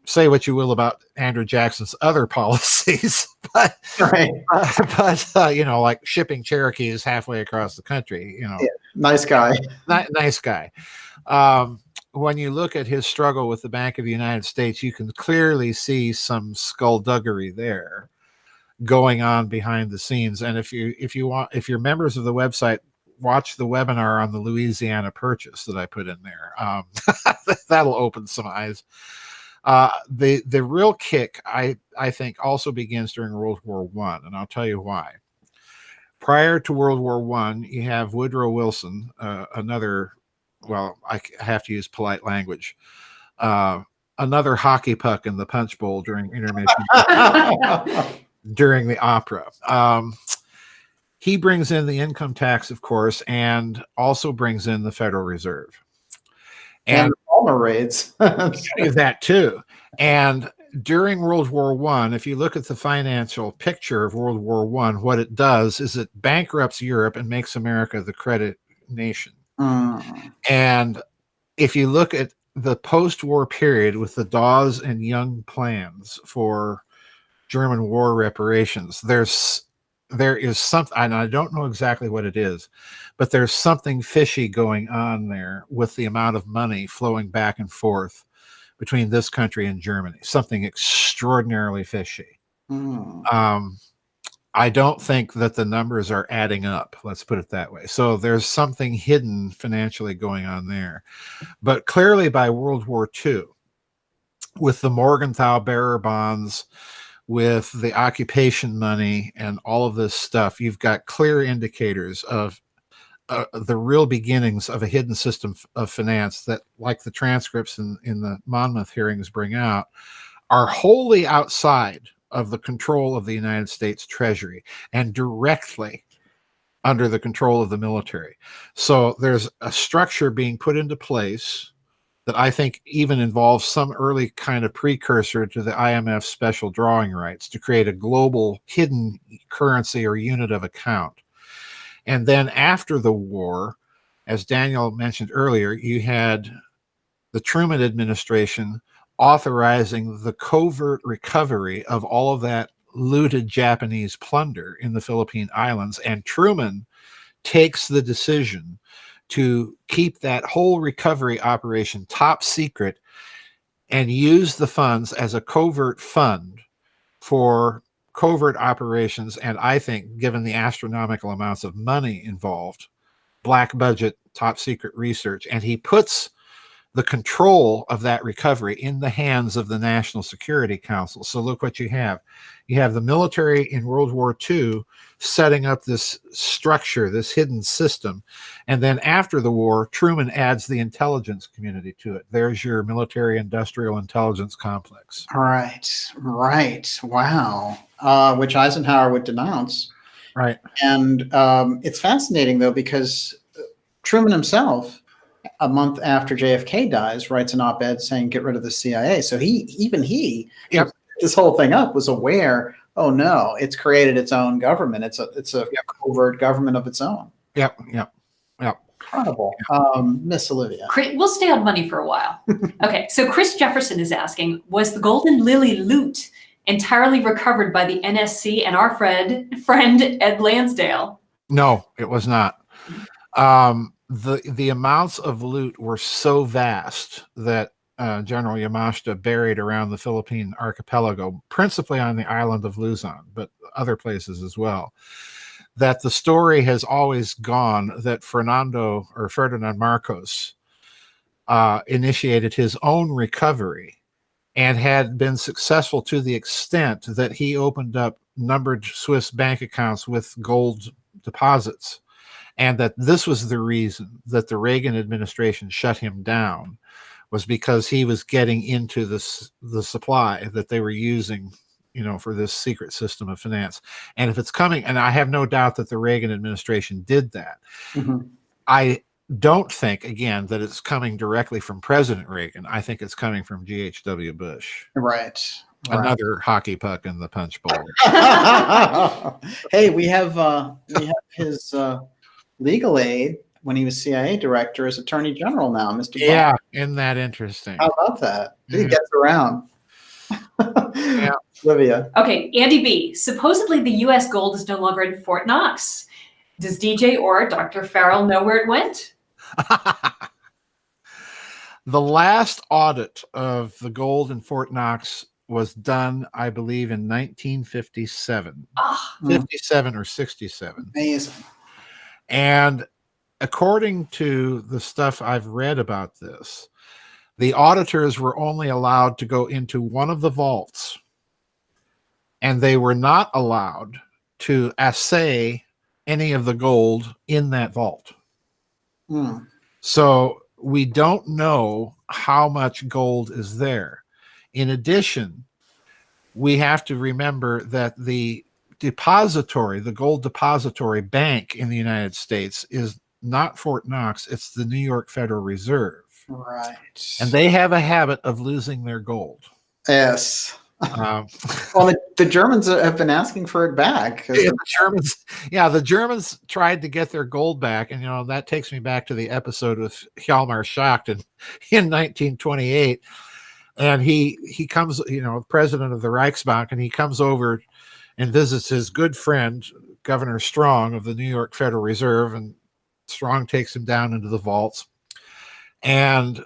say what you will about Andrew Jackson's other policies, but like shipping Cherokees halfway across the country, nice guy. Nice guy. When you look at his struggle with the Bank of the United States, you can clearly see some skullduggery there going on behind the scenes. And if you're members of the website, watch the webinar on the Louisiana Purchase that I put in there. That'll open some eyes. The real kick, I think, also begins during World War I, and I'll tell you why. Prior to World War I, you have Woodrow Wilson, another, well, I have to use polite language, another hockey puck in the punch bowl during intermission. During the opera. He brings in the income tax, of course, and also brings in the Federal Reserve. And the Palmer raids. That too. And during World War I, if you look at the financial picture of World War I, what it does is it bankrupts Europe and makes America the credit nation. And if you look at the post-war period with the Dawes and Young plans for German war reparations, there is something, and I don't know exactly what it is, but there's something fishy going on there with the amount of money flowing back and forth between this country and Germany. Something extraordinarily fishy. I don't think that the numbers are adding up. Let's put it that way. So there's something hidden financially going on there. But clearly by World War II, with the Morgenthau bearer bonds, with the occupation money and all of this stuff, you've got clear indicators of the real beginnings of a hidden system of finance that, like the transcripts in the Monmouth hearings bring out, are wholly outside of the control of the United States Treasury and directly under the control of the military. So there's a structure being put into place that I think even involves some early kind of precursor to the IMF special drawing rights to create a global hidden currency or unit of account. And then after the war, as Daniel mentioned earlier, you had the Truman administration authorizing the covert recovery of all of that looted Japanese plunder in the Philippine Islands. And Truman takes the decision to keep that whole recovery operation top secret and use the funds as a covert fund for covert operations. And I think, given the astronomical amounts of money involved, black budget, top secret research, and he puts the control of that recovery in the hands of the National Security Council. So look what you have. You have the military in World War II setting up this structure, this hidden system. And then after the war, Truman adds the intelligence community to it. There's your military industrial intelligence complex. Right. Wow. Which Eisenhower would denounce. Right. And it's fascinating, though, because Truman himself, a month after JFK dies, writes an op-ed saying, get rid of the CIA. So he, Yep. This whole thing up, was aware, oh no, it's created its own government. It's a covert government of its own. Yep. Incredible. Miss Olivia. We'll stay on money for a while. Okay, so Chris Jefferson is asking, was the Golden Lily loot entirely recovered by the NSC and our friend Ed Lansdale? No, it was not. The amounts of loot were so vast that General Yamashita buried around the Philippine archipelago, principally on the island of Luzon, but other places as well, that the story has always gone that Ferdinand Marcos initiated his own recovery and had been successful to the extent that he opened up numbered Swiss bank accounts with gold deposits. And that this was the reason that the Reagan administration shut him down, was because he was getting into the supply that they were using, for this secret system of finance. And if it's coming, and I have no doubt that the Reagan administration did that. Mm-hmm. I don't think, again, that it's coming directly from President Reagan. I think it's coming from G.H.W. Bush. Right. Another hockey puck in the punch bowl. Hey, we have his legal aid when he was CIA director as Attorney General now, Mr. Yeah, Bond. isn't that interesting? How about that? He Yeah. gets around. Yeah. Olivia. Okay, Andy B. Supposedly the U.S. gold is no longer in Fort Knox. Does DJ or Dr. Farrell know where it went? The last audit of the gold in Fort Knox was done, I believe, in 1957. 57 or 67. Amazing. And according to the stuff I've read about this, the auditors were only allowed to go into one of the vaults, and they were not allowed to assay any of the gold in that vault. So we don't know how much gold is there. In addition, we have to remember that the gold depository bank in the United States is not Fort Knox, it's the New York Federal Reserve. Right. And they have a habit of losing their gold. Yes. Well, the Germans have been asking for it back. The Germans tried to get their gold back, and that takes me back to the episode with Hjalmar Schacht in 1928. And he comes, president of the Reichsbank, and he comes over and visits his good friend, Governor Strong of the New York Federal Reserve, and Strong takes him down into the vaults. And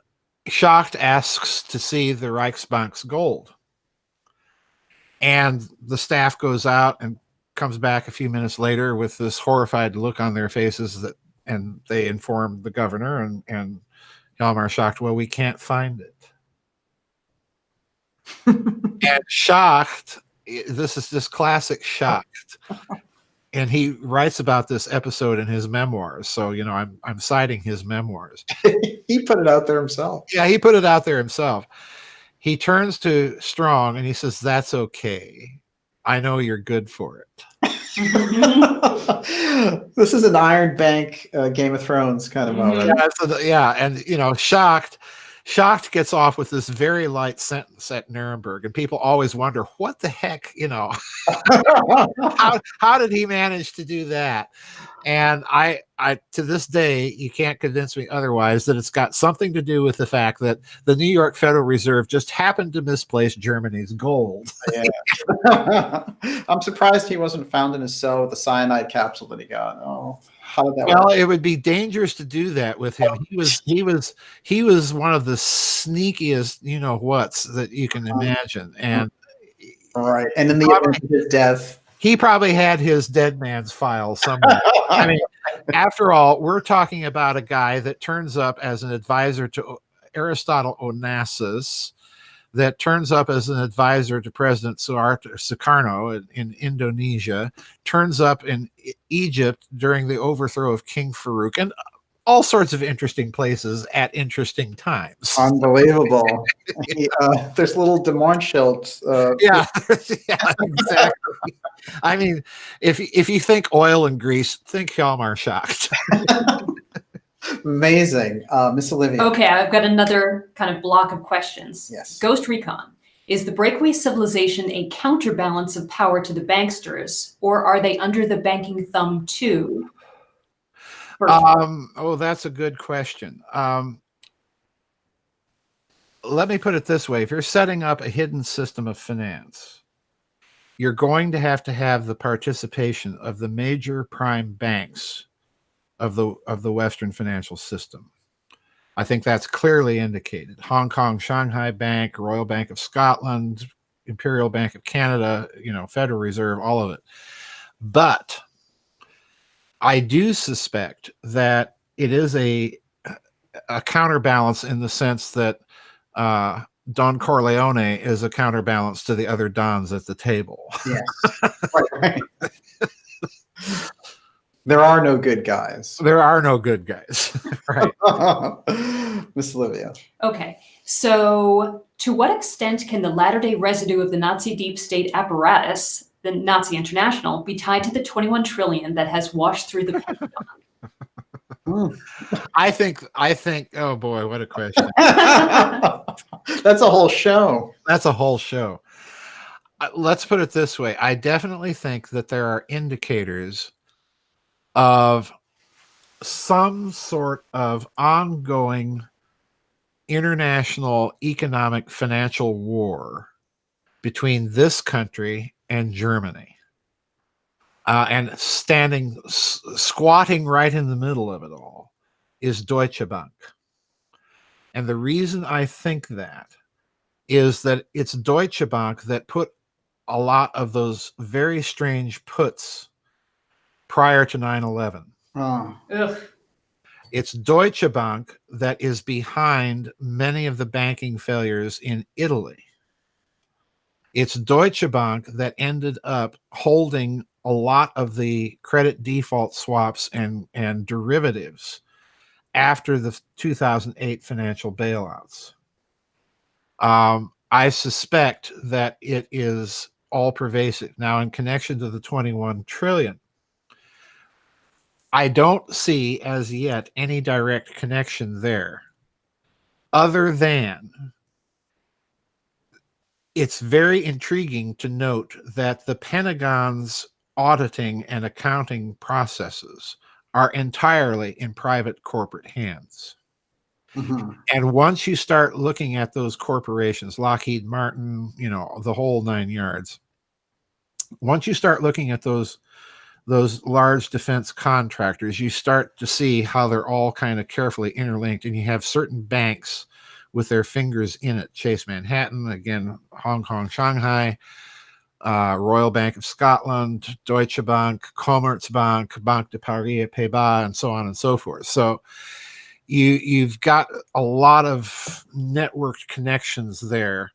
Schacht asks to see the Reichsbank's gold. And the staff goes out and comes back a few minutes later with this horrified look on their faces, and they inform the governor, and Hjalmar Schacht, well, we can't find it. And Schacht, this is this classic Schacht, and he writes about this episode in his memoirs. So, I'm citing his memoirs. He put it out there himself. Yeah, he put it out there himself. He turns to Strong and he says, "That's okay. I know you're good for it." This is an Iron Bank Game of Thrones kind of moment. And Schacht gets off with this very light sentence at Nuremberg, and people always wonder, what the heck, how did he manage to do that? And I to this day, you can't convince me otherwise that it's got something to do with the fact that the New York Federal Reserve just happened to misplace Germany's gold. Yeah. I'm surprised he wasn't found in his cell with the cyanide capsule that he got. Oh, how did that work? Well, it would be dangerous to do that with him. He was one of the sneakiest, whats that you can imagine. And right. And in the event of his death, He probably had his dead man's file somewhere. I mean, after all, we're talking about a guy that turns up as an advisor to Aristotle Onassis, that turns up as an advisor to President Sukarno in Indonesia, turns up in Egypt during the overthrow of King Farouk, and all sorts of interesting places at interesting times. Unbelievable. There's little Demorschild. Yeah, yeah, exactly. I mean, if you think oil and grease, think Hjalmar Schacht. Amazing. Miss Olivia. Okay, I've got another kind of block of questions. Yes. Ghost Recon. Is the breakaway civilization a counterbalance of power to the banksters, or are they under the banking thumb too? Oh, that's a good question. Let me put it this way. If you're setting up a hidden system of finance, you're going to have the participation of the major prime banks of the Western financial system. I think that's clearly indicated. Hong Kong, Shanghai Bank, Royal Bank of Scotland, Imperial Bank of Canada, Federal Reserve, all of it. But I do suspect that it is a counterbalance in the sense that Don Corleone is a counterbalance to the other Dons at the table. Yes. Right. There are no good guys. There are no good guys. Right. Miss Olivia. Okay, so to what extent can the latter-day residue of the Nazi deep state apparatus, the Nazi International, be tied to the 21 trillion that has washed through the Pentagon? I think, oh boy, what a question. That's a whole show. That's a whole show. Let's put it this way. I definitely think that there are indicators of some sort of ongoing international economic financial war between this country and Germany. And squatting right in the middle of it all is Deutsche Bank. And the reason I think that is that it's Deutsche Bank that put a lot of those very strange puts prior to 9/11. Oh. Ugh. It's Deutsche Bank that is behind many of the banking failures in Italy. It's Deutsche Bank that ended up holding a lot of the credit default swaps and derivatives after the 2008 financial bailouts. I suspect that it is all pervasive. Now, in connection to the 21 trillion, I don't see as yet any direct connection there, other than it's very intriguing to note that the Pentagon's auditing and accounting processes are entirely in private corporate hands. Mm-hmm. And once you start looking at those corporations, Lockheed Martin, the whole 9 yards, once you start looking at those large defense contractors, you start to see how they're all kind of carefully interlinked, and you have certain banks with their fingers in it. Chase Manhattan, again, Hong Kong, Shanghai, Royal Bank of Scotland, Deutsche Bank, Commerzbank, Banque de Paris, Pays-Bas, and so on and so forth. So you've got a lot of networked connections there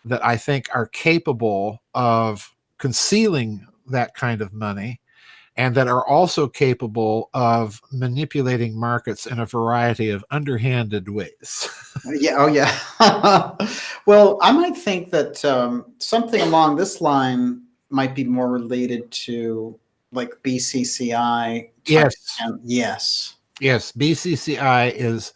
that I think are capable of concealing that kind of money, and that are also capable of manipulating markets in a variety of underhanded ways. Yeah. Oh, yeah. Well, I might think that something along this line might be more related to like BCCI. Yes. Yes. Yes. BCCI is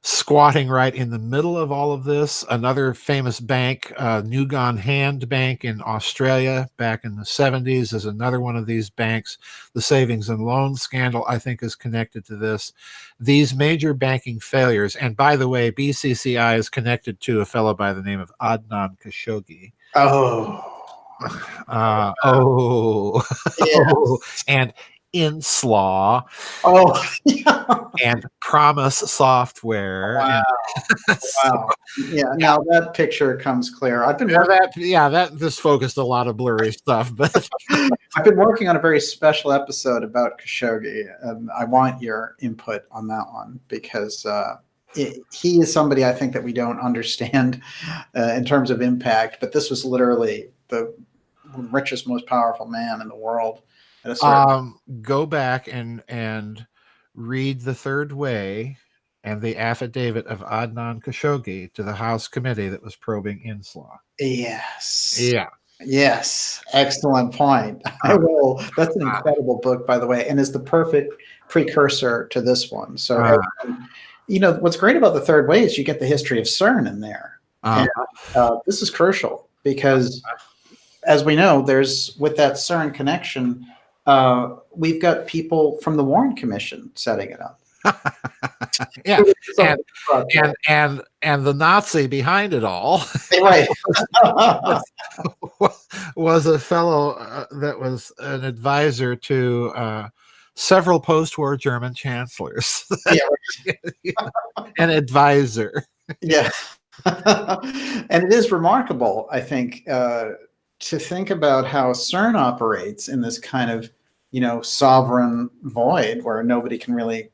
squatting right in the middle of all of this. Another famous bank, Nguyen Hand Bank in Australia back in the 70s, is another one of these banks. The savings and loan scandal, I think, is connected to this. These major banking failures, and by the way, BCCI is connected to a fellow by the name of Adnan Khashoggi. Oh. Yes. And Inslaw Oh, yeah. and Promise Software. Wow. And Wow. Yeah. Now that picture comes clear. I've been that just focused a lot of blurry stuff, but I've been working on a very special episode about Khashoggi, and I want your input on that one because he is somebody I think that we don't understand in terms of impact. But this was literally the richest, most powerful man in the world. At a certain go back and read The Third Way and the affidavit of Adnan Khashoggi to the House committee that was probing Inslaw. Yes. Yeah. Yes. Excellent point. I will. That's an incredible book, by the way, and is the perfect precursor to this one. So, what's great about The Third Way is you get the history of CERN in there. And, this is crucial because, as we know, with that CERN connection, we've got people from the Warren Commission setting it up. Yeah, and the Nazi behind it all, right, was a fellow that was an advisor to several post-war German chancellors. An advisor. Yeah, and it is remarkable, I think, to think about how CERN operates in this kind of sovereign void where nobody can really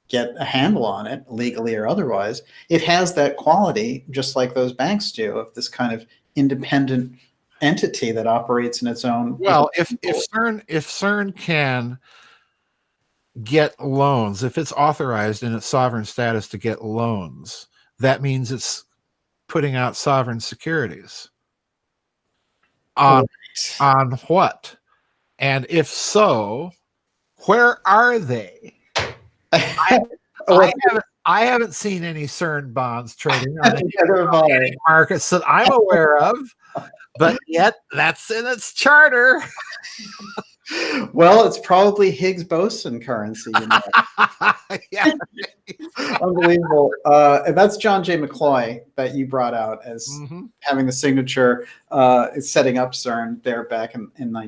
get a handle on it, legally or otherwise. It has that quality, just like those banks do, of this kind of independent entity that operates in its own. Well, if CERN can get loans, if it's authorized in its sovereign status to get loans, that means it's putting out sovereign securities. On what? And if so, where are they? I haven't seen any CERN bonds trading on any markets that I'm aware of, but yet that's in its charter. Well, it's probably Higgs boson currency. Yeah. Unbelievable. And that's John J. McCloy that you brought out as having the signature. It's setting up CERN there back in the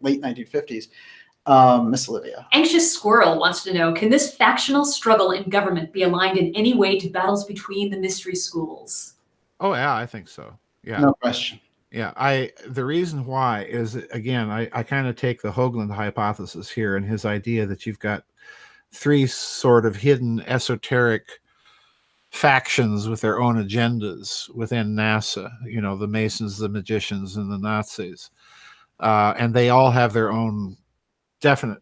late 1950s. Miss Olivia. Anxious Squirrel wants to know, can this factional struggle in government be aligned in any way to battles between the mystery schools? Oh, yeah, I think so. Yeah. No question. Yeah, the reason why is, again, I kind of take the Hoagland hypothesis here and his idea that you've got three sort of hidden esoteric factions with their own agendas within NASA, the Masons, the magicians, and the Nazis. And they all have their own definite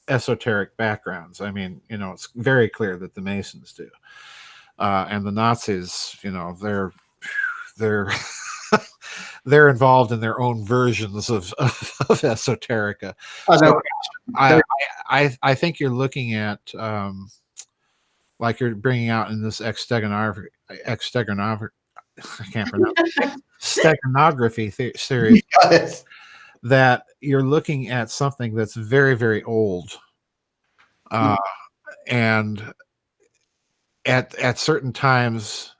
esoteric backgrounds. I mean, it's very clear that the Masons do. And the Nazis, they're they're involved in their own versions of esoterica. So I think you're looking at like you're bringing out in this steganography I can't pronounce it, steganography series that you're looking at something that's very, very old, and at certain times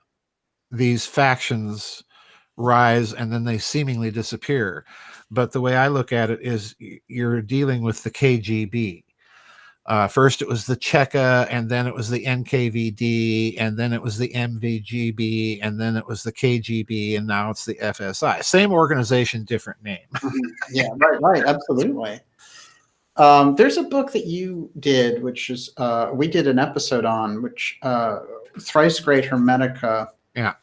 these factions rise and then they seemingly disappear. But the way I look at it is you're dealing with the KGB. First it was the Cheka, and then it was the NKVD, and then it was the MVGB, and then it was the KGB, and now it's the FSI. Same organization, different name. Yeah, right, absolutely. There's a book that you did, which is we did an episode on, which Thrice Great Hermetica. Yeah.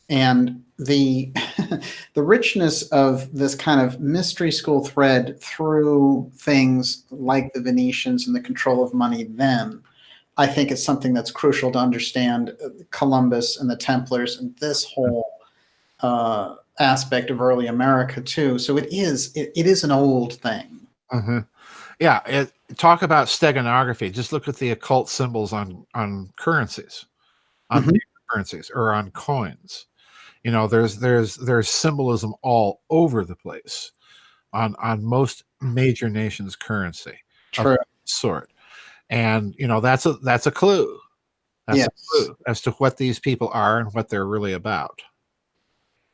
And the the richness of this kind of mystery school thread through things like the Venetians and the control of money then, I think is something that's crucial to understand Columbus and the Templars and this whole aspect of early America too. So it is an old thing. Yeah, talk about steganography. Just look at the occult symbols on currencies, on currencies or on coins. There's symbolism all over the place on most major nations' currency of some sort, and that's a clue. That's a clue as to what these people are and what they're really about.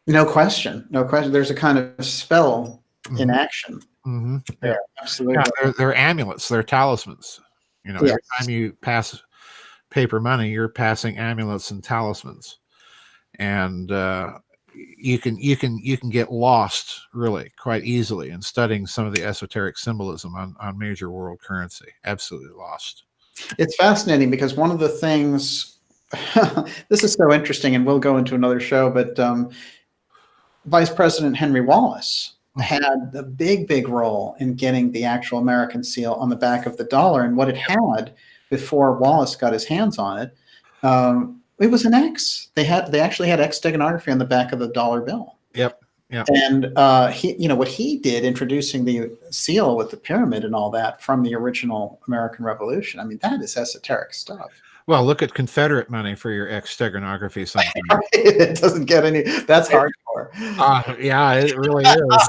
No question. There's a kind of spell in action Mm-hmm. Yeah, Yeah, absolutely. they're amulets, they're talismans. You know, Yes. every time you pass paper money, you're passing amulets and talismans, and you can get lost really quite easily in studying some of the esoteric symbolism on major world currency. Absolutely lost. It's fascinating because one of the things, this is so interesting, and we'll go into another show, but Vice President Henry Wallace had a big role in getting the actual American seal on the back of the dollar. And what it had before Wallace got his hands on it, it was an X. They actually had X steganography on the back of the dollar bill. Yep. Yeah. And what he did, introducing the seal with the pyramid and all that from the original American Revolution. I mean, that is esoteric stuff. Well, look at Confederate money for your X steganography sometimes. It doesn't get any. That's hardcore. Yeah, it really is.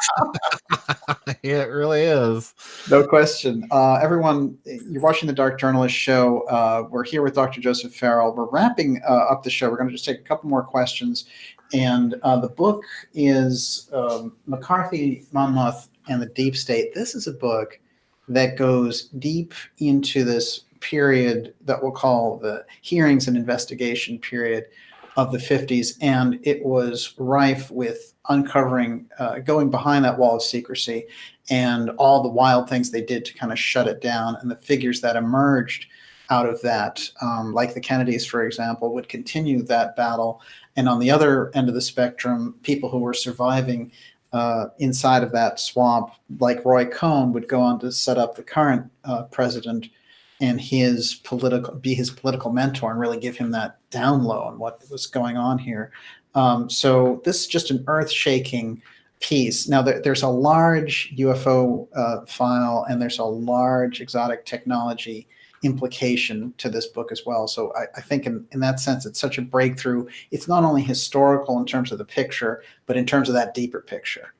It really is. No question. Everyone, you're watching the Dark Journalist show. We're here with Dr. Joseph Farrell. We're wrapping up the show. We're going to just take a couple more questions. And the book is McCarthy, Monmouth, and the Deep State. This is a book that goes deep into this period that we'll call the hearings and investigation period of the 50s. And it was rife with uncovering, going behind that wall of secrecy and all the wild things they did to kind of shut it down, and the figures that emerged out of that, like the Kennedys, for example, would continue that battle. And on the other end of the spectrum, people who were surviving inside of that swamp, like Roy Cohn, would go on to set up the current president and be his political mentor and really give him that down low on what was going on here. So this is just an earth-shaking piece. Now, there's a large UFO file, and there's a large exotic technology implication to this book as well. So I think in that sense, it's such a breakthrough. It's not only historical in terms of the picture, but in terms of that deeper picture.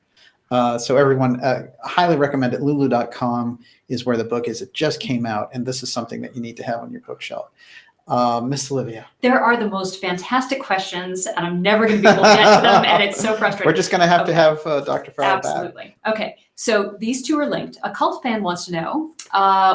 So everyone, highly recommend it. Lulu.com is where the book is. It just came out, and this is something that you need to have on your bookshelf. Miss Olivia. There are the most fantastic questions, and I'm never going to be able to get to them, and it's so frustrating. We're just going to have to have Dr. Farrell back. Absolutely. Okay, so these two are linked. A cult fan wants to know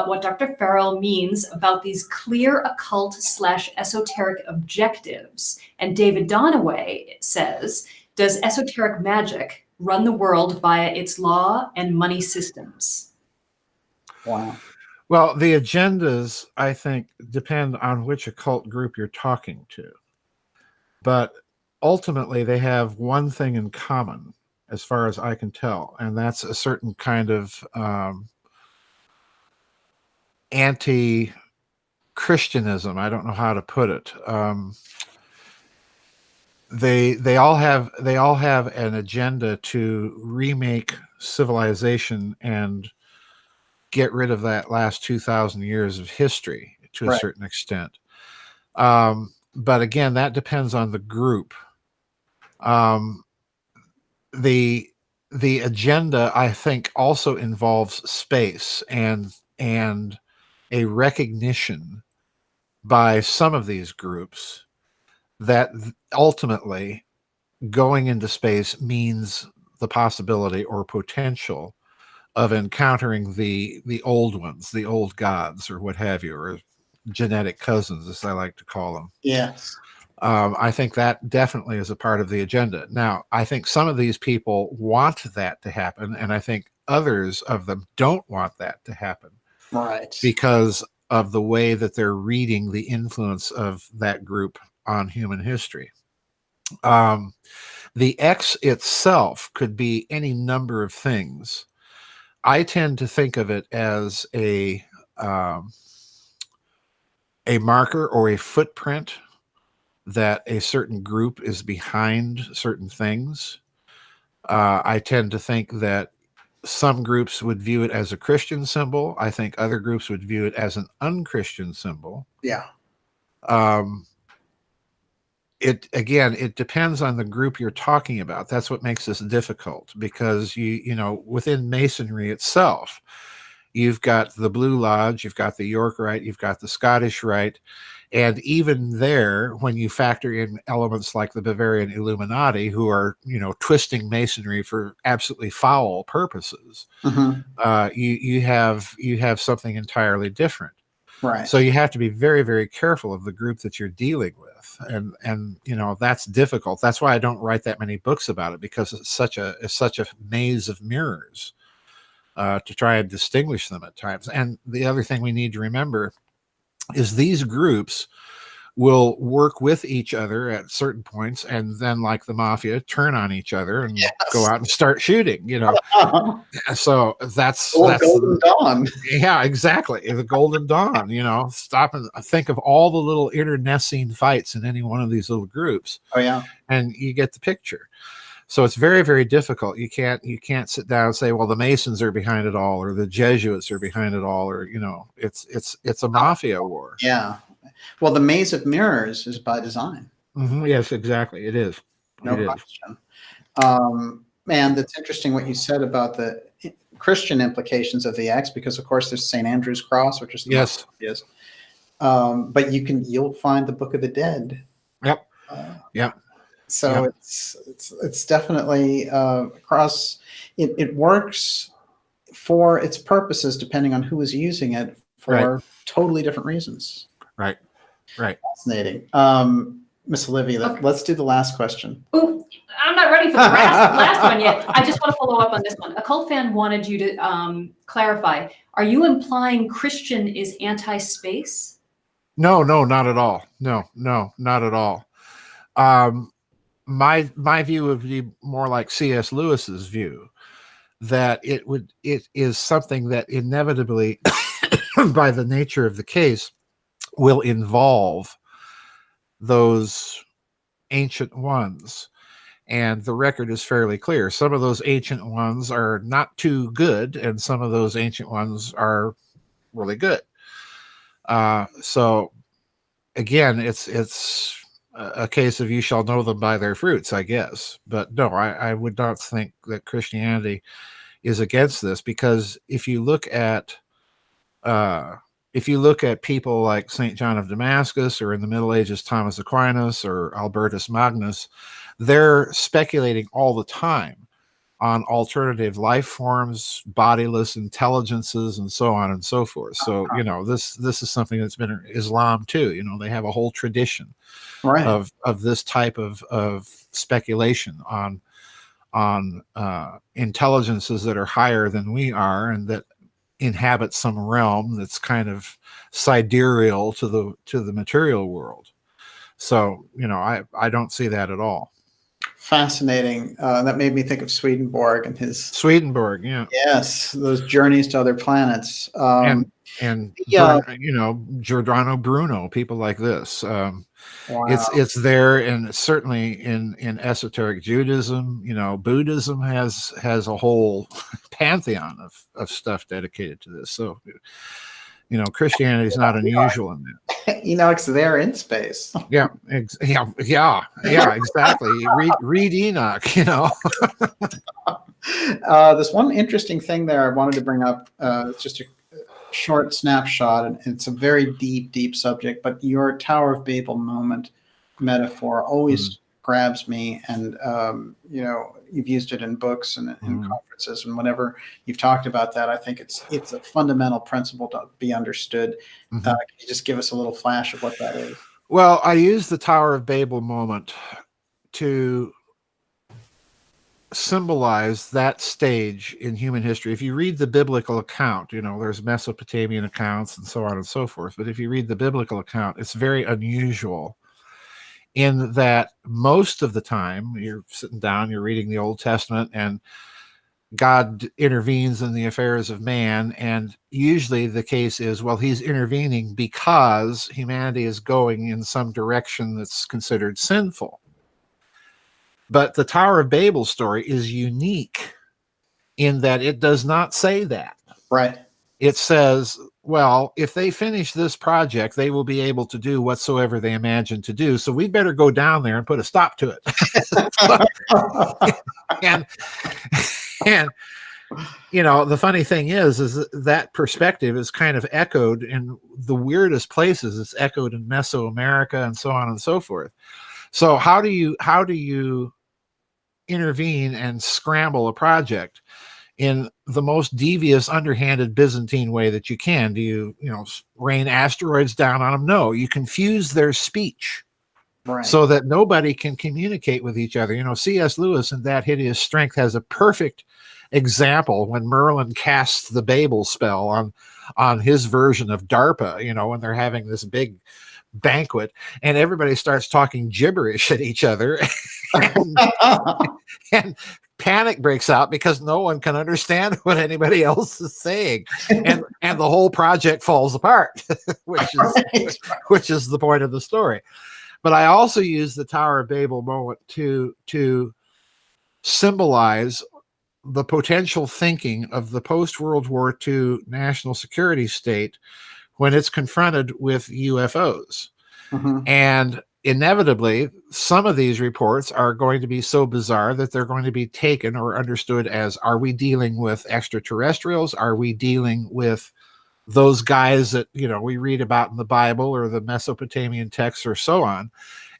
what Dr. Farrell means about these clear occult/esoteric objectives. And David Donaway says, does esoteric magic run the world via its law and money systems? Wow. Well, the agendas, I think, depend on which occult group you're talking to. But ultimately, they have one thing in common, as far as I can tell, and that's a certain kind of anti-Christianism. I don't know how to put it. They all have an agenda to remake civilization and get rid of that last 2,000 years of history to a certain extent. But again, that depends on the group. The agenda, I think, also involves space and a recognition by some of these groups that ultimately going into space means the possibility or potential of encountering the old ones, the old gods, or what have you, or genetic cousins, as I like to call them. Yes. I think that definitely is a part of the agenda. Now, I think some of these people want that to happen, and I think others of them don't want that to happen. Right. Because of the way that they're reading the influence of that group on human history. The X itself could be any number of things. I tend to think of it as a marker or a footprint that a certain group is behind certain things. I tend to think that some groups would view it as a Christian symbol. I think other groups would view it as an unchristian symbol. Yeah. It depends on the group you're talking about. That's what makes this difficult, because you know, within Masonry itself, you've got the Blue Lodge, you've got the York Rite, you've got the Scottish Rite. And even there, when you factor in elements like the Bavarian Illuminati, who are, twisting Masonry for absolutely foul purposes, you have something entirely different. Right. So you have to be very, very careful of the group that you're dealing with, and that's difficult. That's why I don't write that many books about it, because it's such a maze of mirrors to try and distinguish them at times. And the other thing we need to remember is these groups will work with each other at certain points, and then, like the mafia, turn on each other and go out and start shooting. So that's Golden Dawn. Yeah, exactly. The Golden Dawn. Stop and think of all the little internecine fights in any one of these little groups. Oh yeah, and you get the picture. So it's very, very difficult. You can't sit down and say, well, the Masons are behind it all, or the Jesuits are behind it all, or it's a mafia war. Yeah. Well, the maze of mirrors is by design. Yes, exactly. It is. No question. Man, that's interesting what you said about the Christian implications of the X, because of course there's St. Andrew's Cross, which is the but you'll find the Book of the Dead. Yep. So it's definitely across. It works for its purposes depending on who is using it for totally different reasons. Right. Fascinating. Miss Olivia, let's do the last question. Ooh, I'm not ready for the last one yet. I just want to follow up on this one. A cult fan wanted you to clarify. Are you implying Christian is anti-space? No, not at all. No, not at all. My view would be more like C.S. Lewis's view, that it is something that inevitably, by the nature of the case, will involve those ancient ones. And the record is fairly clear. Some of those ancient ones are not too good, and some of those ancient ones are really good. So again, it's a case of you shall know them by their fruits, I guess. But no, I would not think that Christianity is against this, because if you look at people like St. John of Damascus, or in the Middle Ages Thomas Aquinas or Albertus Magnus, they're speculating all the time on alternative life forms, bodiless intelligences, and so on and so forth. So, this is something that's been in Islam too. They have a whole tradition of this type of speculation on intelligences that are higher than we are, and that inhabit some realm that's kind of sidereal to the material world. So, I don't see that at all. Fascinating. That made me think of Swedenborg and his Swedenborg, yeah. Yes, those journeys to other planets. Giordano Bruno, people like this. Wow. It's there, and certainly in esoteric Judaism. Buddhism has a whole pantheon of stuff dedicated to this. So, Christianity is not unusual in that. Enoch's there in space. Yeah, exactly. Read Enoch. This one interesting thing there I wanted to bring up. It's just a short snapshot, and it's a very deep subject. But your Tower of Babel moment metaphor always grabs me, and you've used it in books and in conferences, and whenever you've talked about that, I think it's a fundamental principle to be understood. Can you just give us a little flash of what that is? Well, I use the Tower of Babel moment to symbolize that stage in human history. If you read the biblical account, there's Mesopotamian accounts and so on and so forth, but if you read the biblical account, it's very unusual in that most of the time you're sitting down, you're reading the Old Testament, and God intervenes in the affairs of man. And usually the case is, well, he's intervening because humanity is going in some direction that's considered sinful. But the Tower of Babel story is unique in that it does not say that. Right. It says, well, if they finish this project, they will be able to do whatsoever they imagine to do. So we better go down there and put a stop to it. You know, the funny thing is that perspective is kind of echoed in the weirdest places. It's echoed in Mesoamerica and so on and so forth. So how do you intervene and scramble a project in the most devious, underhanded Byzantine way that you can? Do you rain asteroids down on them? No, you confuse their speech. Right. So that nobody can communicate with each other. C.S. Lewis in That Hideous Strength has a perfect example when Merlin casts the Babel spell on his version of DARPA, when they're having this big banquet and everybody starts talking gibberish at each other and panic breaks out because no one can understand what anybody else is saying, and the whole project falls apart, which is the point of the story. But I also use the Tower of Babel moment to symbolize the potential thinking of the post-World War II national security state when it's confronted with UFOs. Mm-hmm. And inevitably, some of these reports are going to be so bizarre that they're going to be taken or understood as, are we dealing with extraterrestrials? Are we dealing with those guys that we read about in the Bible or the Mesopotamian texts or so on?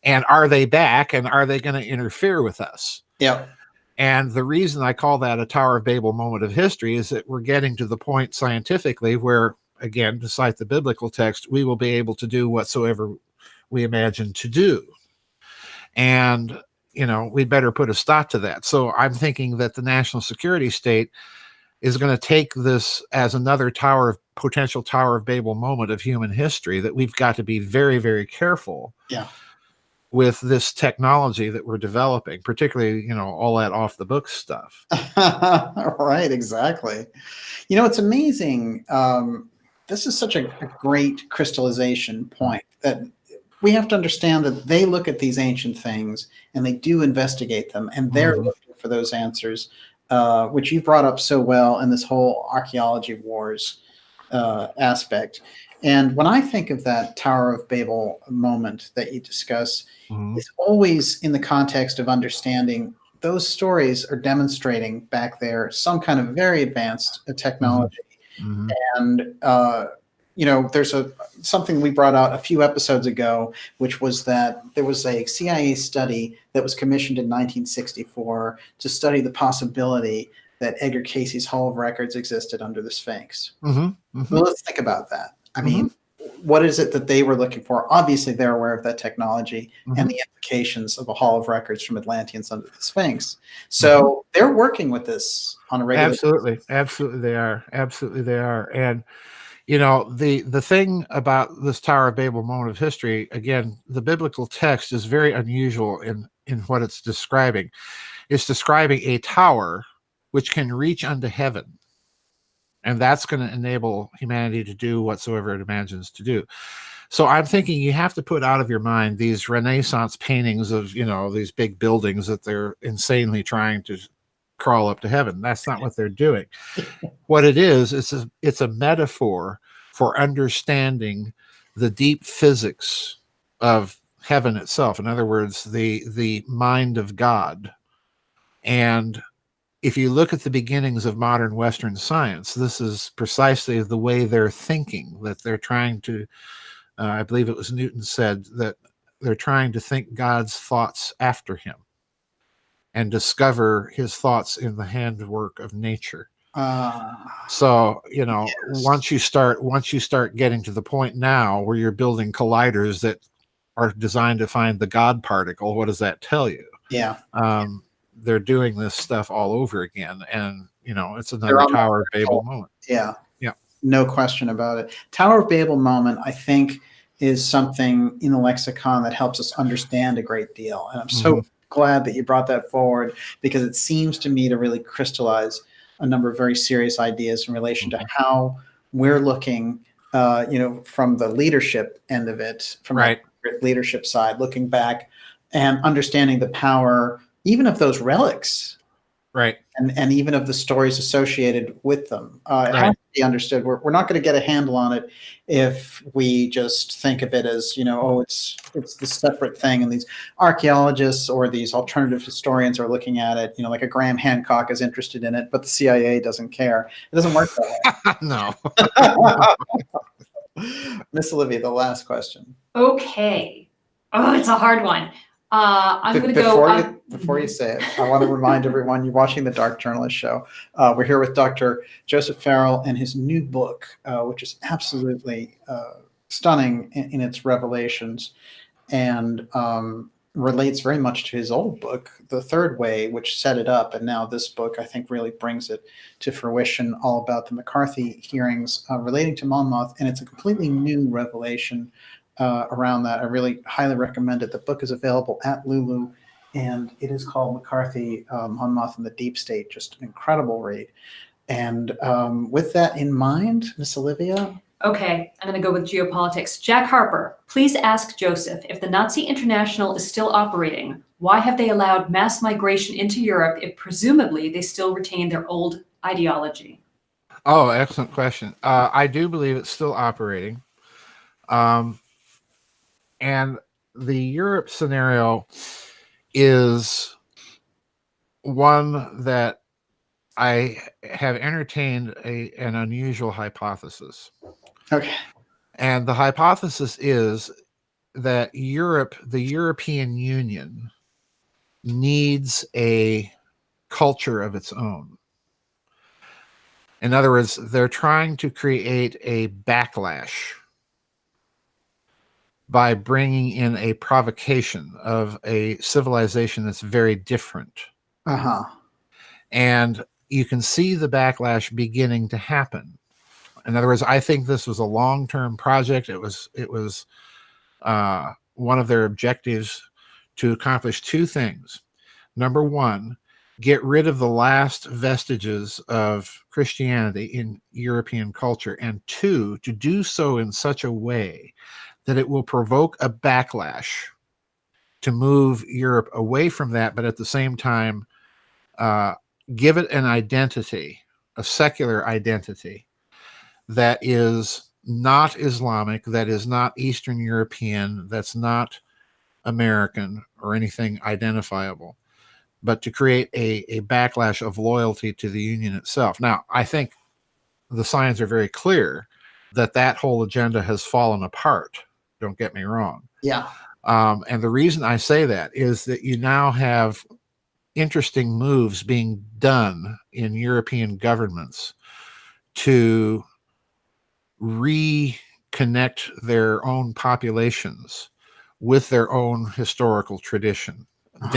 And are they back, and are they going to interfere with us? Yeah. And the reason I call that a Tower of Babel moment of history is that we're getting to the point scientifically where, again, to cite the biblical text, we will be able to do whatsoever we imagine to do. And, we'd better put a stop to that. So I'm thinking that the national security state is going to take this as another potential Tower of Babel moment of human history, that we've got to be very, very careful with this technology that we're developing, particularly, all that off the books stuff. Right, exactly. It's amazing. This is such a great crystallization point that we have to understand that they look at these ancient things and they do investigate them, and they're looking for those answers, which you brought up so well in this whole archaeology wars aspect. And when I think of that Tower of Babel moment that you discuss, it's always in the context of understanding those stories are demonstrating back there some kind of very advanced technology. And, there's something we brought out a few episodes ago, which was that there was a CIA study that was commissioned in 1964 to study the possibility that Edgar Cayce's Hall of Records existed under the Sphinx. Well, let's think about that. I mean, what is it that they were looking for? Obviously, they're aware of that technology and the implications of a Hall of Records from Atlanteans under the Sphinx. So they're working with this on a regular basis. Absolutely they are. And the thing about this Tower of Babel moment of history, again, the biblical text is very unusual in what it's describing. It's describing a tower which can reach unto heaven. And that's going to enable humanity to do whatsoever it imagines to do. So I'm thinking you have to put out of your mind these Renaissance paintings of, these big buildings that they're insanely trying to crawl up to heaven. That's not what they're doing. What it is, it's a metaphor for understanding the deep physics of heaven itself. In other words, the mind of God. And if you look at the beginnings of modern Western science, this is precisely the way they're thinking, that they're trying to, I believe it was Newton said, that they're trying to think God's thoughts after him and discover his thoughts in the handwork of nature. So, Yes. once you start getting to the point now where you're building colliders that are designed to find the God particle, what does that tell you? Yeah. They're doing this stuff all over again, and it's another Tower of Babel moment. Yeah, no question about it. Tower of Babel moment, I think, is something in the lexicon that helps us understand a great deal, and I'm so glad that you brought that forward, because it seems to me to really crystallize a number of very serious ideas in relation to how we're looking, from the leadership end of it, from the leadership side, looking back and understanding the power even of those relics Right. and even of the stories associated with them. It has Right. to be understood. We're not going to get a handle on it if we just think of it as, oh, it's this separate thing, and these archaeologists or these alternative historians are looking at it, like a Graham Hancock is interested in it, but the CIA doesn't care. It doesn't work that No. way. Miss Olivia, the last question. Okay. Oh, it's a hard one. I'm going to go. Before you say it, I want to remind everyone you're watching the Dark Journalist Show. We're here with Dr. Joseph Farrell and his new book, which is absolutely stunning in its revelations, and relates very much to his old book, The Third Way, which set it up. And now this book, I think, really brings it to fruition, all about the McCarthy hearings relating to Monmouth. And it's a completely new revelation around that. I really highly recommend it. The book is available at Lulu, and it is called McCarthy, Monmouth and the Deep State. Just an incredible read. And with that in mind, Miss Olivia? Okay, I'm going to go with geopolitics. Jack Harper, please ask Joseph, if the Nazi International is still operating, why have they allowed mass migration into Europe if presumably they still retain their old ideology? Oh, excellent question. I do believe it's still operating. And the Europe scenario is one that I have entertained an unusual hypothesis. Okay. And the hypothesis is that Europe, the European Union, needs a culture of its own. In other words, they're trying to create a backlash by bringing in a provocation of a civilization that's very different. Uh-huh. And you can see the backlash beginning to happen. In other words, I think this was a long-term project. It was one of their objectives to accomplish two things. Number one, get rid of the last vestiges of Christianity in European culture. And two, to do so in such a way that it will provoke a backlash to move Europe away from that, but at the same time, give it an identity, a secular identity that is not Islamic, that is not Eastern European, that's not American or anything identifiable, but to create a backlash of loyalty to the Union itself. Now, I think the signs are very clear that that whole agenda has fallen apart. Don't get me wrong. Yeah. And the reason I say that is that you now have interesting moves being done in European governments to reconnect their own populations with their own historical tradition. Uh-huh.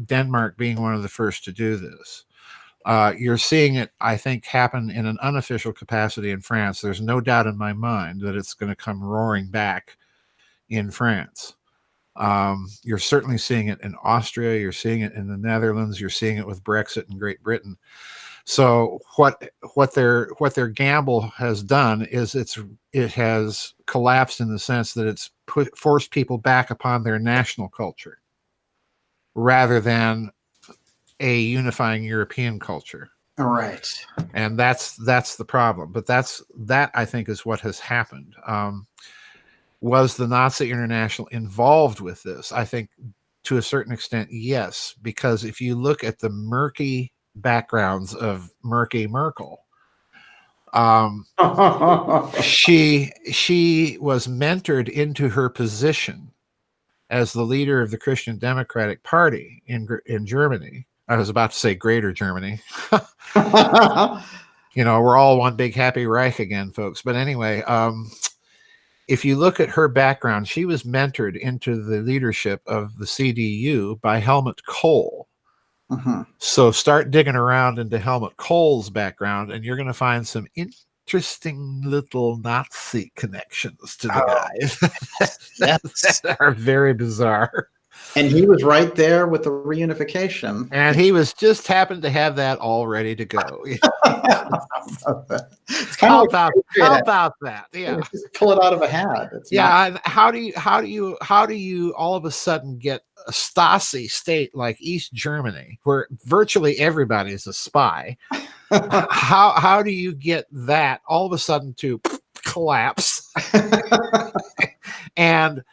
Denmark being one of the first to do this. You're seeing it, I think, happen in an unofficial capacity in France. There's no doubt in my mind that it's going to come roaring back in France. You're certainly seeing it in Austria. You're seeing it in the Netherlands. You're seeing it with Brexit in Great Britain. So what their gamble has done is it has collapsed in the sense that it's forced people back upon their national culture rather than a unifying European culture. All right. And that's the problem. But that I think is what has happened. Was the Nazi International involved with this? I think to a certain extent, yes, because if you look at the murky backgrounds of murky Merkel, she was mentored into her position as the leader of the Christian Democratic Party in Germany. I was about to say Greater Germany. We're all one big happy Reich again, folks. But anyway, if you look at her background, she was mentored into the leadership of the CDU by Helmut Kohl. Mm-hmm. So start digging around into Helmut Kohl's background, and you're going to find some interesting little Nazi connections to the guy that are very bizarre. And he was right there with the reunification. And he was just happened to have that all ready to go. It's kind of How about that? Yeah. Just pull it out of a hat. And how do you all of a sudden get a Stasi state like East Germany, where virtually everybody is a spy? How do you get that all of a sudden to collapse and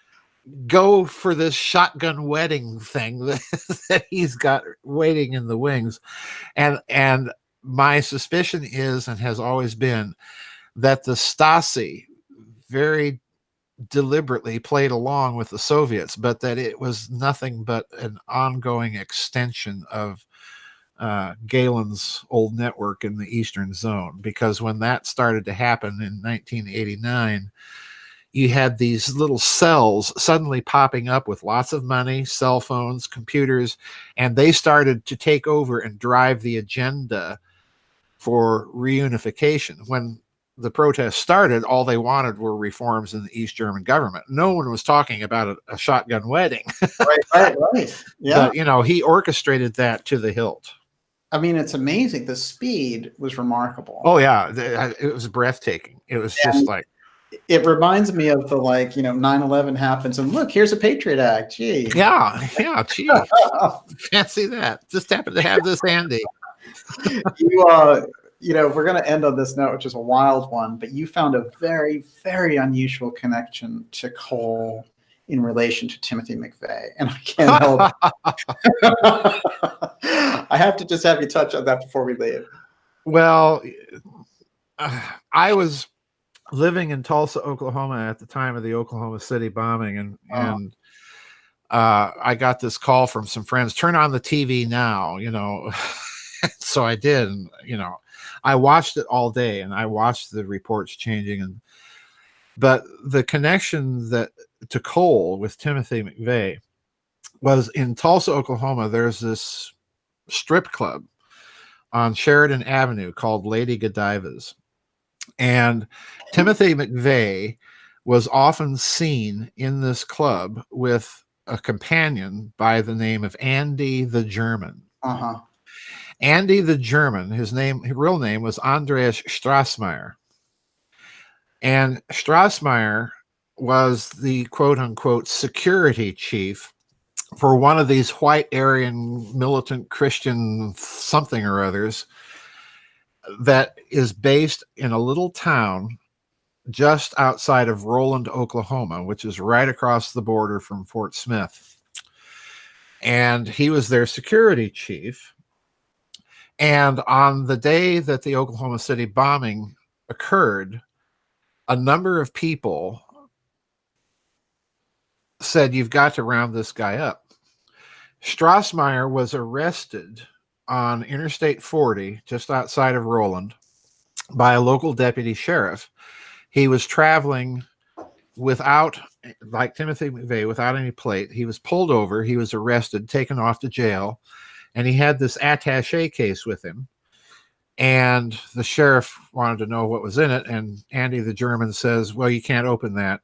go for this shotgun wedding thing that he's got waiting in the wings? And my suspicion is, and has always been, that the Stasi very deliberately played along with the Soviets, but that it was nothing but an ongoing extension of Galen's old network in the Eastern Zone. Because when that started to happen in 1989, you had these little cells suddenly popping up with lots of money, cell phones, computers, and they started to take over and drive the agenda for reunification. When the protests started, all they wanted were reforms in the East German government. No one was talking about a shotgun wedding. Right. Yeah. But, he orchestrated that to the hilt. I mean, it's amazing. The speed was remarkable. Oh, yeah. It was breathtaking. It was just like... It reminds me of the 9/11 happens and look, here's a Patriot Act. Gee. Yeah, gee. Fancy that. Just happened to have this handy. We're going to end on this note, which is a wild one, but you found a very, very unusual connection to Kohl in relation to Timothy McVeigh, and I can't help I have to just have you touch on that before we leave. Well, I was living in Tulsa, Oklahoma at the time of the Oklahoma City bombing, and I got this call from some friends, turn on the TV now, So I did, and I watched it all day, and I watched the reports changing, but the connection to Kohl with Timothy McVeigh was in Tulsa, Oklahoma. There's this strip club on Sheridan Avenue called Lady Godiva's, and Timothy McVeigh was often seen in this club with a companion by the name of Andy the German. Andy the German, his real name was Andreas Strasse Meyer. And Strasse Meyer was the quote-unquote security chief for one of these white Aryan militant Christian something or others that is based in a little town just outside of Roland, Oklahoma, which is right across the border from Fort Smith. And he was their security chief. And on the day that the Oklahoma City bombing occurred, a number of people said, you've got to round this guy up. Strasse Meyer was arrested on Interstate 40, just outside of Roland, by a local deputy sheriff. He was traveling without, like Timothy McVeigh, without any plate. He was pulled over. He was arrested, taken off to jail. And he had this attaché case with him. And the sheriff wanted to know what was in it. And Andy the German says, well, you can't open that.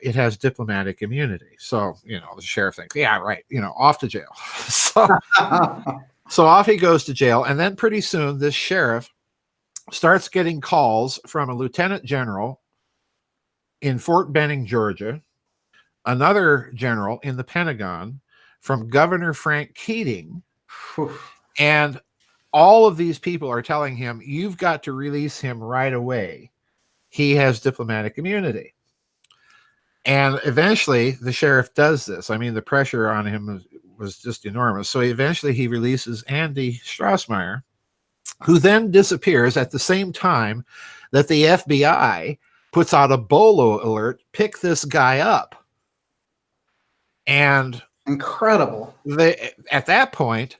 It has diplomatic immunity. So, the sheriff thinks, yeah, right, off to jail. So off he goes to jail. And then pretty soon this sheriff starts getting calls from a lieutenant general in Fort Benning, Georgia, another general in the Pentagon, from Governor Frank Keating. And all of these people are telling him, you've got to release him right away. He has diplomatic immunity. And eventually the sheriff does this. I mean, the pressure on him was just enormous. So eventually he releases Andy Strasse Meyer, who then disappears at the same time that the FBI puts out a bolo alert, pick this guy up. And incredible. At that point,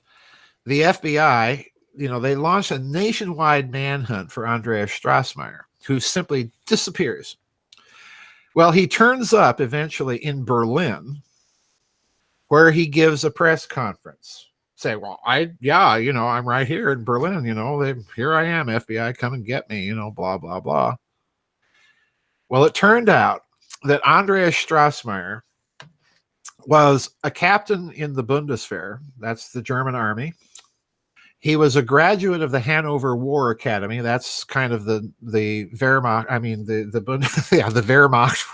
the FBI, they launched a nationwide manhunt for Andreas Strasse Meyer, who simply disappears. Well, he turns up eventually in Berlin, where he gives a press conference. Say, well, I'm right here in Berlin, here I am, FBI, come and get me, blah, blah, blah. Well, it turned out that Andreas Strasse Meyer was a captain in the Bundeswehr. That's the German army. He was a graduate of the Hanover War Academy. That's kind of the Wehrmacht. I mean, the yeah, the Wehrmacht,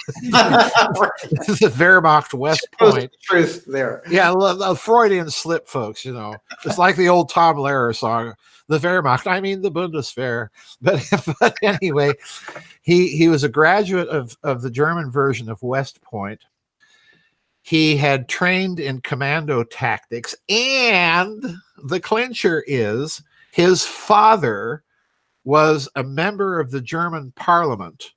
the Wehrmacht West Point. Truth there. Yeah, a Freudian slip, folks. You know, it's like the old Tom Lehrer song, the Wehrmacht. I mean, the Bundeswehr. But anyway, he was a graduate of the German version of West Point. He had trained in commando tactics, and the clincher is his father was a member of the German parliament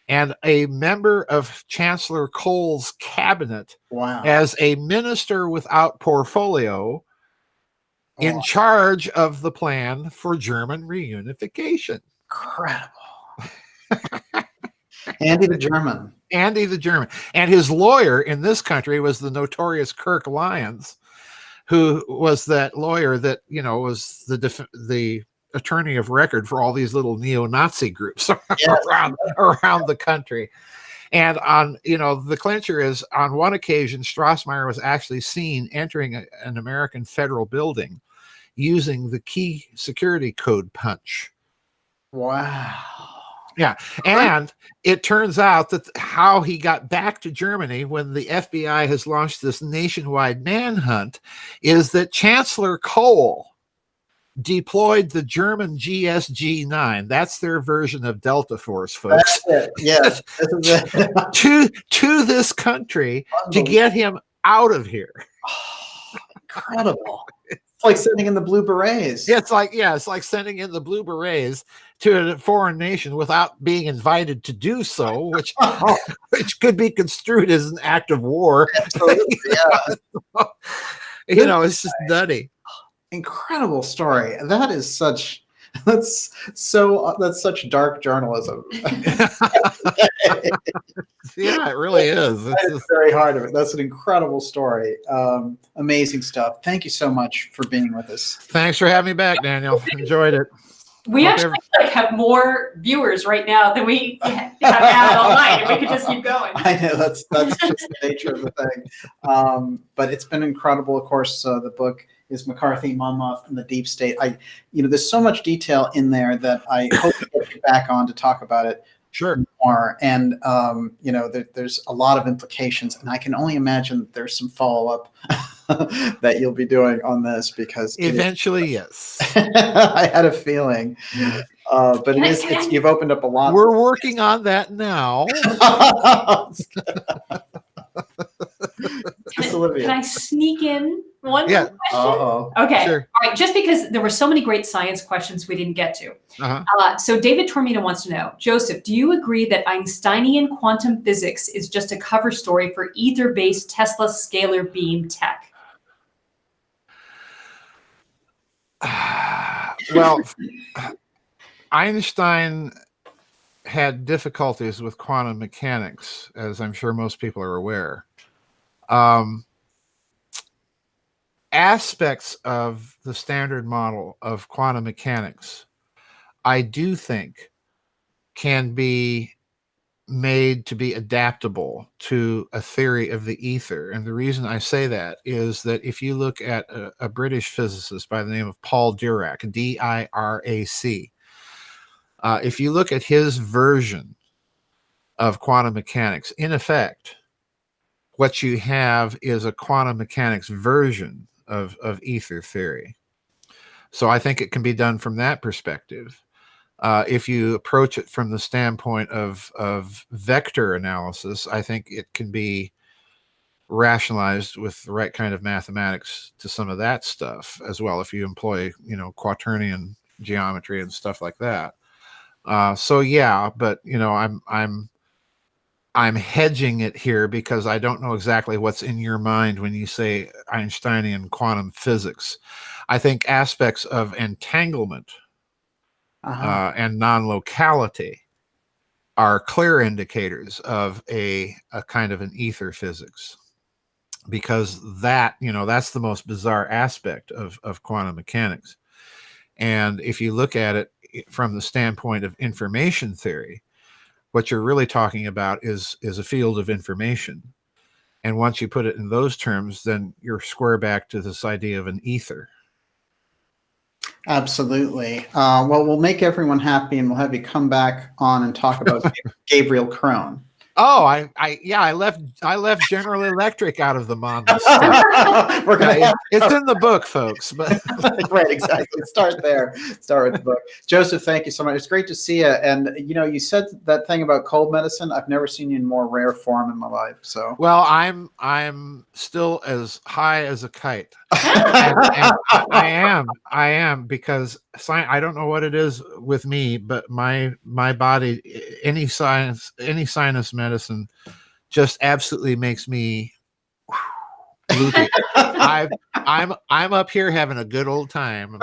and a member of Chancellor Kohl's cabinet. Wow. As a minister without portfolio in charge of the plan for German reunification. Incredible. Andy the German. Andy the German. And his lawyer in this country was the notorious Kirk Lyons, who was that lawyer that, you know, was the attorney of record for all these little neo-Nazi groups around the country. And on, you know, the clincher is on one occasion, Strasse Meyer was actually seen entering an American federal building using the key security code punch. Wow. Yeah. And it turns out that how he got back to Germany when the FBI has launched this nationwide manhunt is that Chancellor Kohl deployed the German GSG-9. That's their version of Delta Force, folks. That's it. Yes. to this country to get him out of here. Oh, incredible. It's like sending in the Blue Berets. It's like sending in the Blue Berets to a foreign nation without being invited to do so, which could be construed as an act of war. Absolutely, yeah. You know, it's just nutty. Incredible story. That's such dark journalism. Yeah, it really is. It's very hard of it. That's an incredible story. Amazing stuff. Thank you so much for being with us. Thanks for having me back, Daniel. Enjoyed it. We actually have more viewers right now than we have had online, and we could just keep going. I know that's just the nature of the thing. But it's been incredible. Of course, the book is McCarthy, Monmouth, and the Deep State. There's so much detail in there that I hope to get you back on to talk about it. Sure. More. And, there's a lot of implications, and I can only imagine that there's some follow-up that you'll be doing on this because eventually, yes. I had a feeling, but you've opened up a lot. We're working on that now. Can I sneak in one Yeah. question? Uh-oh. Okay. Sure. All right. Just because there were so many great science questions we didn't get to. So David Tormina wants to know, Joseph, do you agree that Einsteinian quantum physics is just a cover story for ether-based Tesla scalar beam tech? Well, Einstein had difficulties with quantum mechanics, as I'm sure most people are aware. Aspects of the standard model of quantum mechanics, I do think, can be made to be adaptable to a theory of the ether. And the reason I say that is that if you look at a British physicist by the name of Paul Dirac, D-I-R-A-C, if you look at his version of quantum mechanics, in effect, what you have is a quantum mechanics version of ether theory. So I think it can be done from that perspective. If you approach it from the standpoint of vector analysis, I think it can be rationalized with the right kind of mathematics to some of that stuff as well. If you employ, quaternion geometry and stuff like that. So yeah, but I'm hedging it here because I don't know exactly what's in your mind when you say Einsteinian quantum physics. I think aspects of entanglement and non-locality are clear indicators of a kind of an ether physics, because that, that's the most bizarre aspect of quantum mechanics. And if you look at it from the standpoint of information theory, what you're really talking about is a field of information. And once you put it in those terms, then you're square back to this idea of an ether. Absolutely. Well, we'll make everyone happy, and we'll have you come back on and talk about Gabriel Crone. Oh, I left General Electric out of the Monmouth stuff. We're gonna It's in the book, folks. But right, exactly. Start there. Start with the book. Joseph, thank you so much. It's great to see you. And you said that thing about cold medicine. I've never seen you in more rare form in my life. So well, I'm still as high as a kite. And I am because I don't know what it is with me, but my body, any sinus medicine just absolutely makes me loopy. I'm up here having a good old time.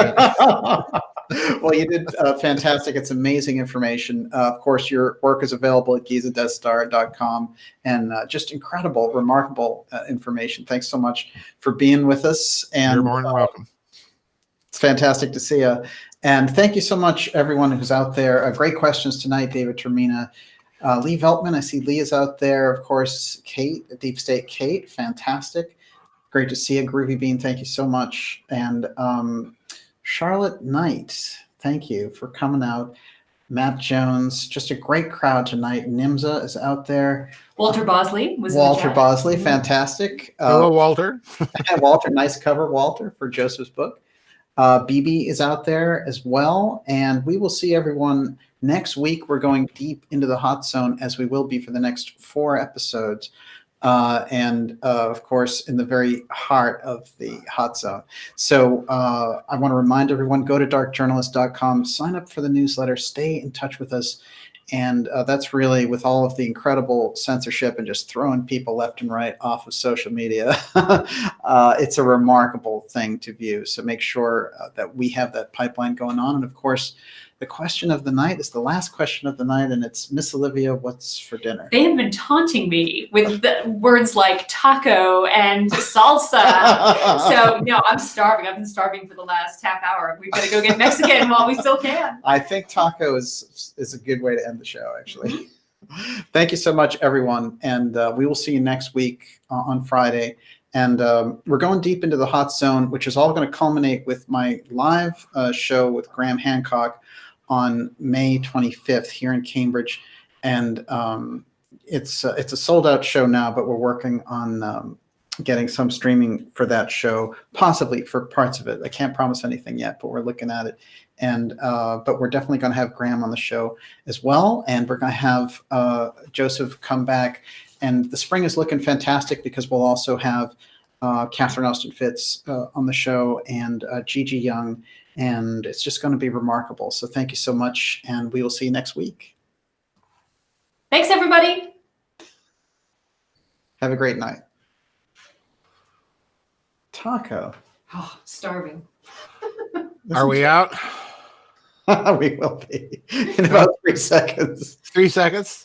Well, you did fantastic. It's amazing information. Of course, your work is available at giza-star.com, and just incredible, remarkable information. Thanks so much for being with us. And you're more than welcome. It's fantastic to see you. And thank you so much, everyone who's out there. Great questions tonight, David Termina. Lee Veltman, I see Lee is out there. Of course, Kate, Deep State Kate, fantastic. Great to see you, Groovy Bean. Thank you so much. And Charlotte Knight, thank you for coming out. Matt Jones, just a great crowd tonight. Nimza is out there. Walter Bosley was Walter in the chat. Bosley, fantastic. Hello, Walter. Walter, nice cover, Walter, for Joseph's book. BB is out there as well. And we will see everyone next week. We're going deep into the hot zone, as we will be for the next 4 episodes. Of course, in the very heart of the hot zone. So I want to remind everyone, go to darkjournalist.com, sign up for the newsletter, stay in touch with us. And that's really, with all of the incredible censorship and just throwing people left and right off of social media, it's a remarkable thing to view. So make sure that we have that pipeline going on. And of course, the question of the night is the last question of the night, and it's, Miss Olivia, what's for dinner? They have been taunting me with the words like taco and salsa. So, no, I'm starving. I've been starving for the last half hour. We've got to go get Mexican while we still can. I think taco is a good way to end the show, actually. Thank you so much, everyone. And we will see you next week on Friday. And we're going deep into the hot zone, which is all going to culminate with my live show with Graham Hancock on May 25th here in Cambridge. And it's a sold out show now, but we're working on getting some streaming for that show, possibly for parts of it. I can't promise anything yet, but we're looking at it. And but we're definitely going to have Graham on the show as well. And we're going to have Joseph come back. And the spring is looking fantastic because we'll also have Catherine Austin Fitz on the show, and Gigi Young. And it's just going to be remarkable. So thank you so much. And we will see you next week. Thanks, everybody. Have a great night. Taco. Oh, starving. Are we out? We will be in about 3 seconds. 3 seconds?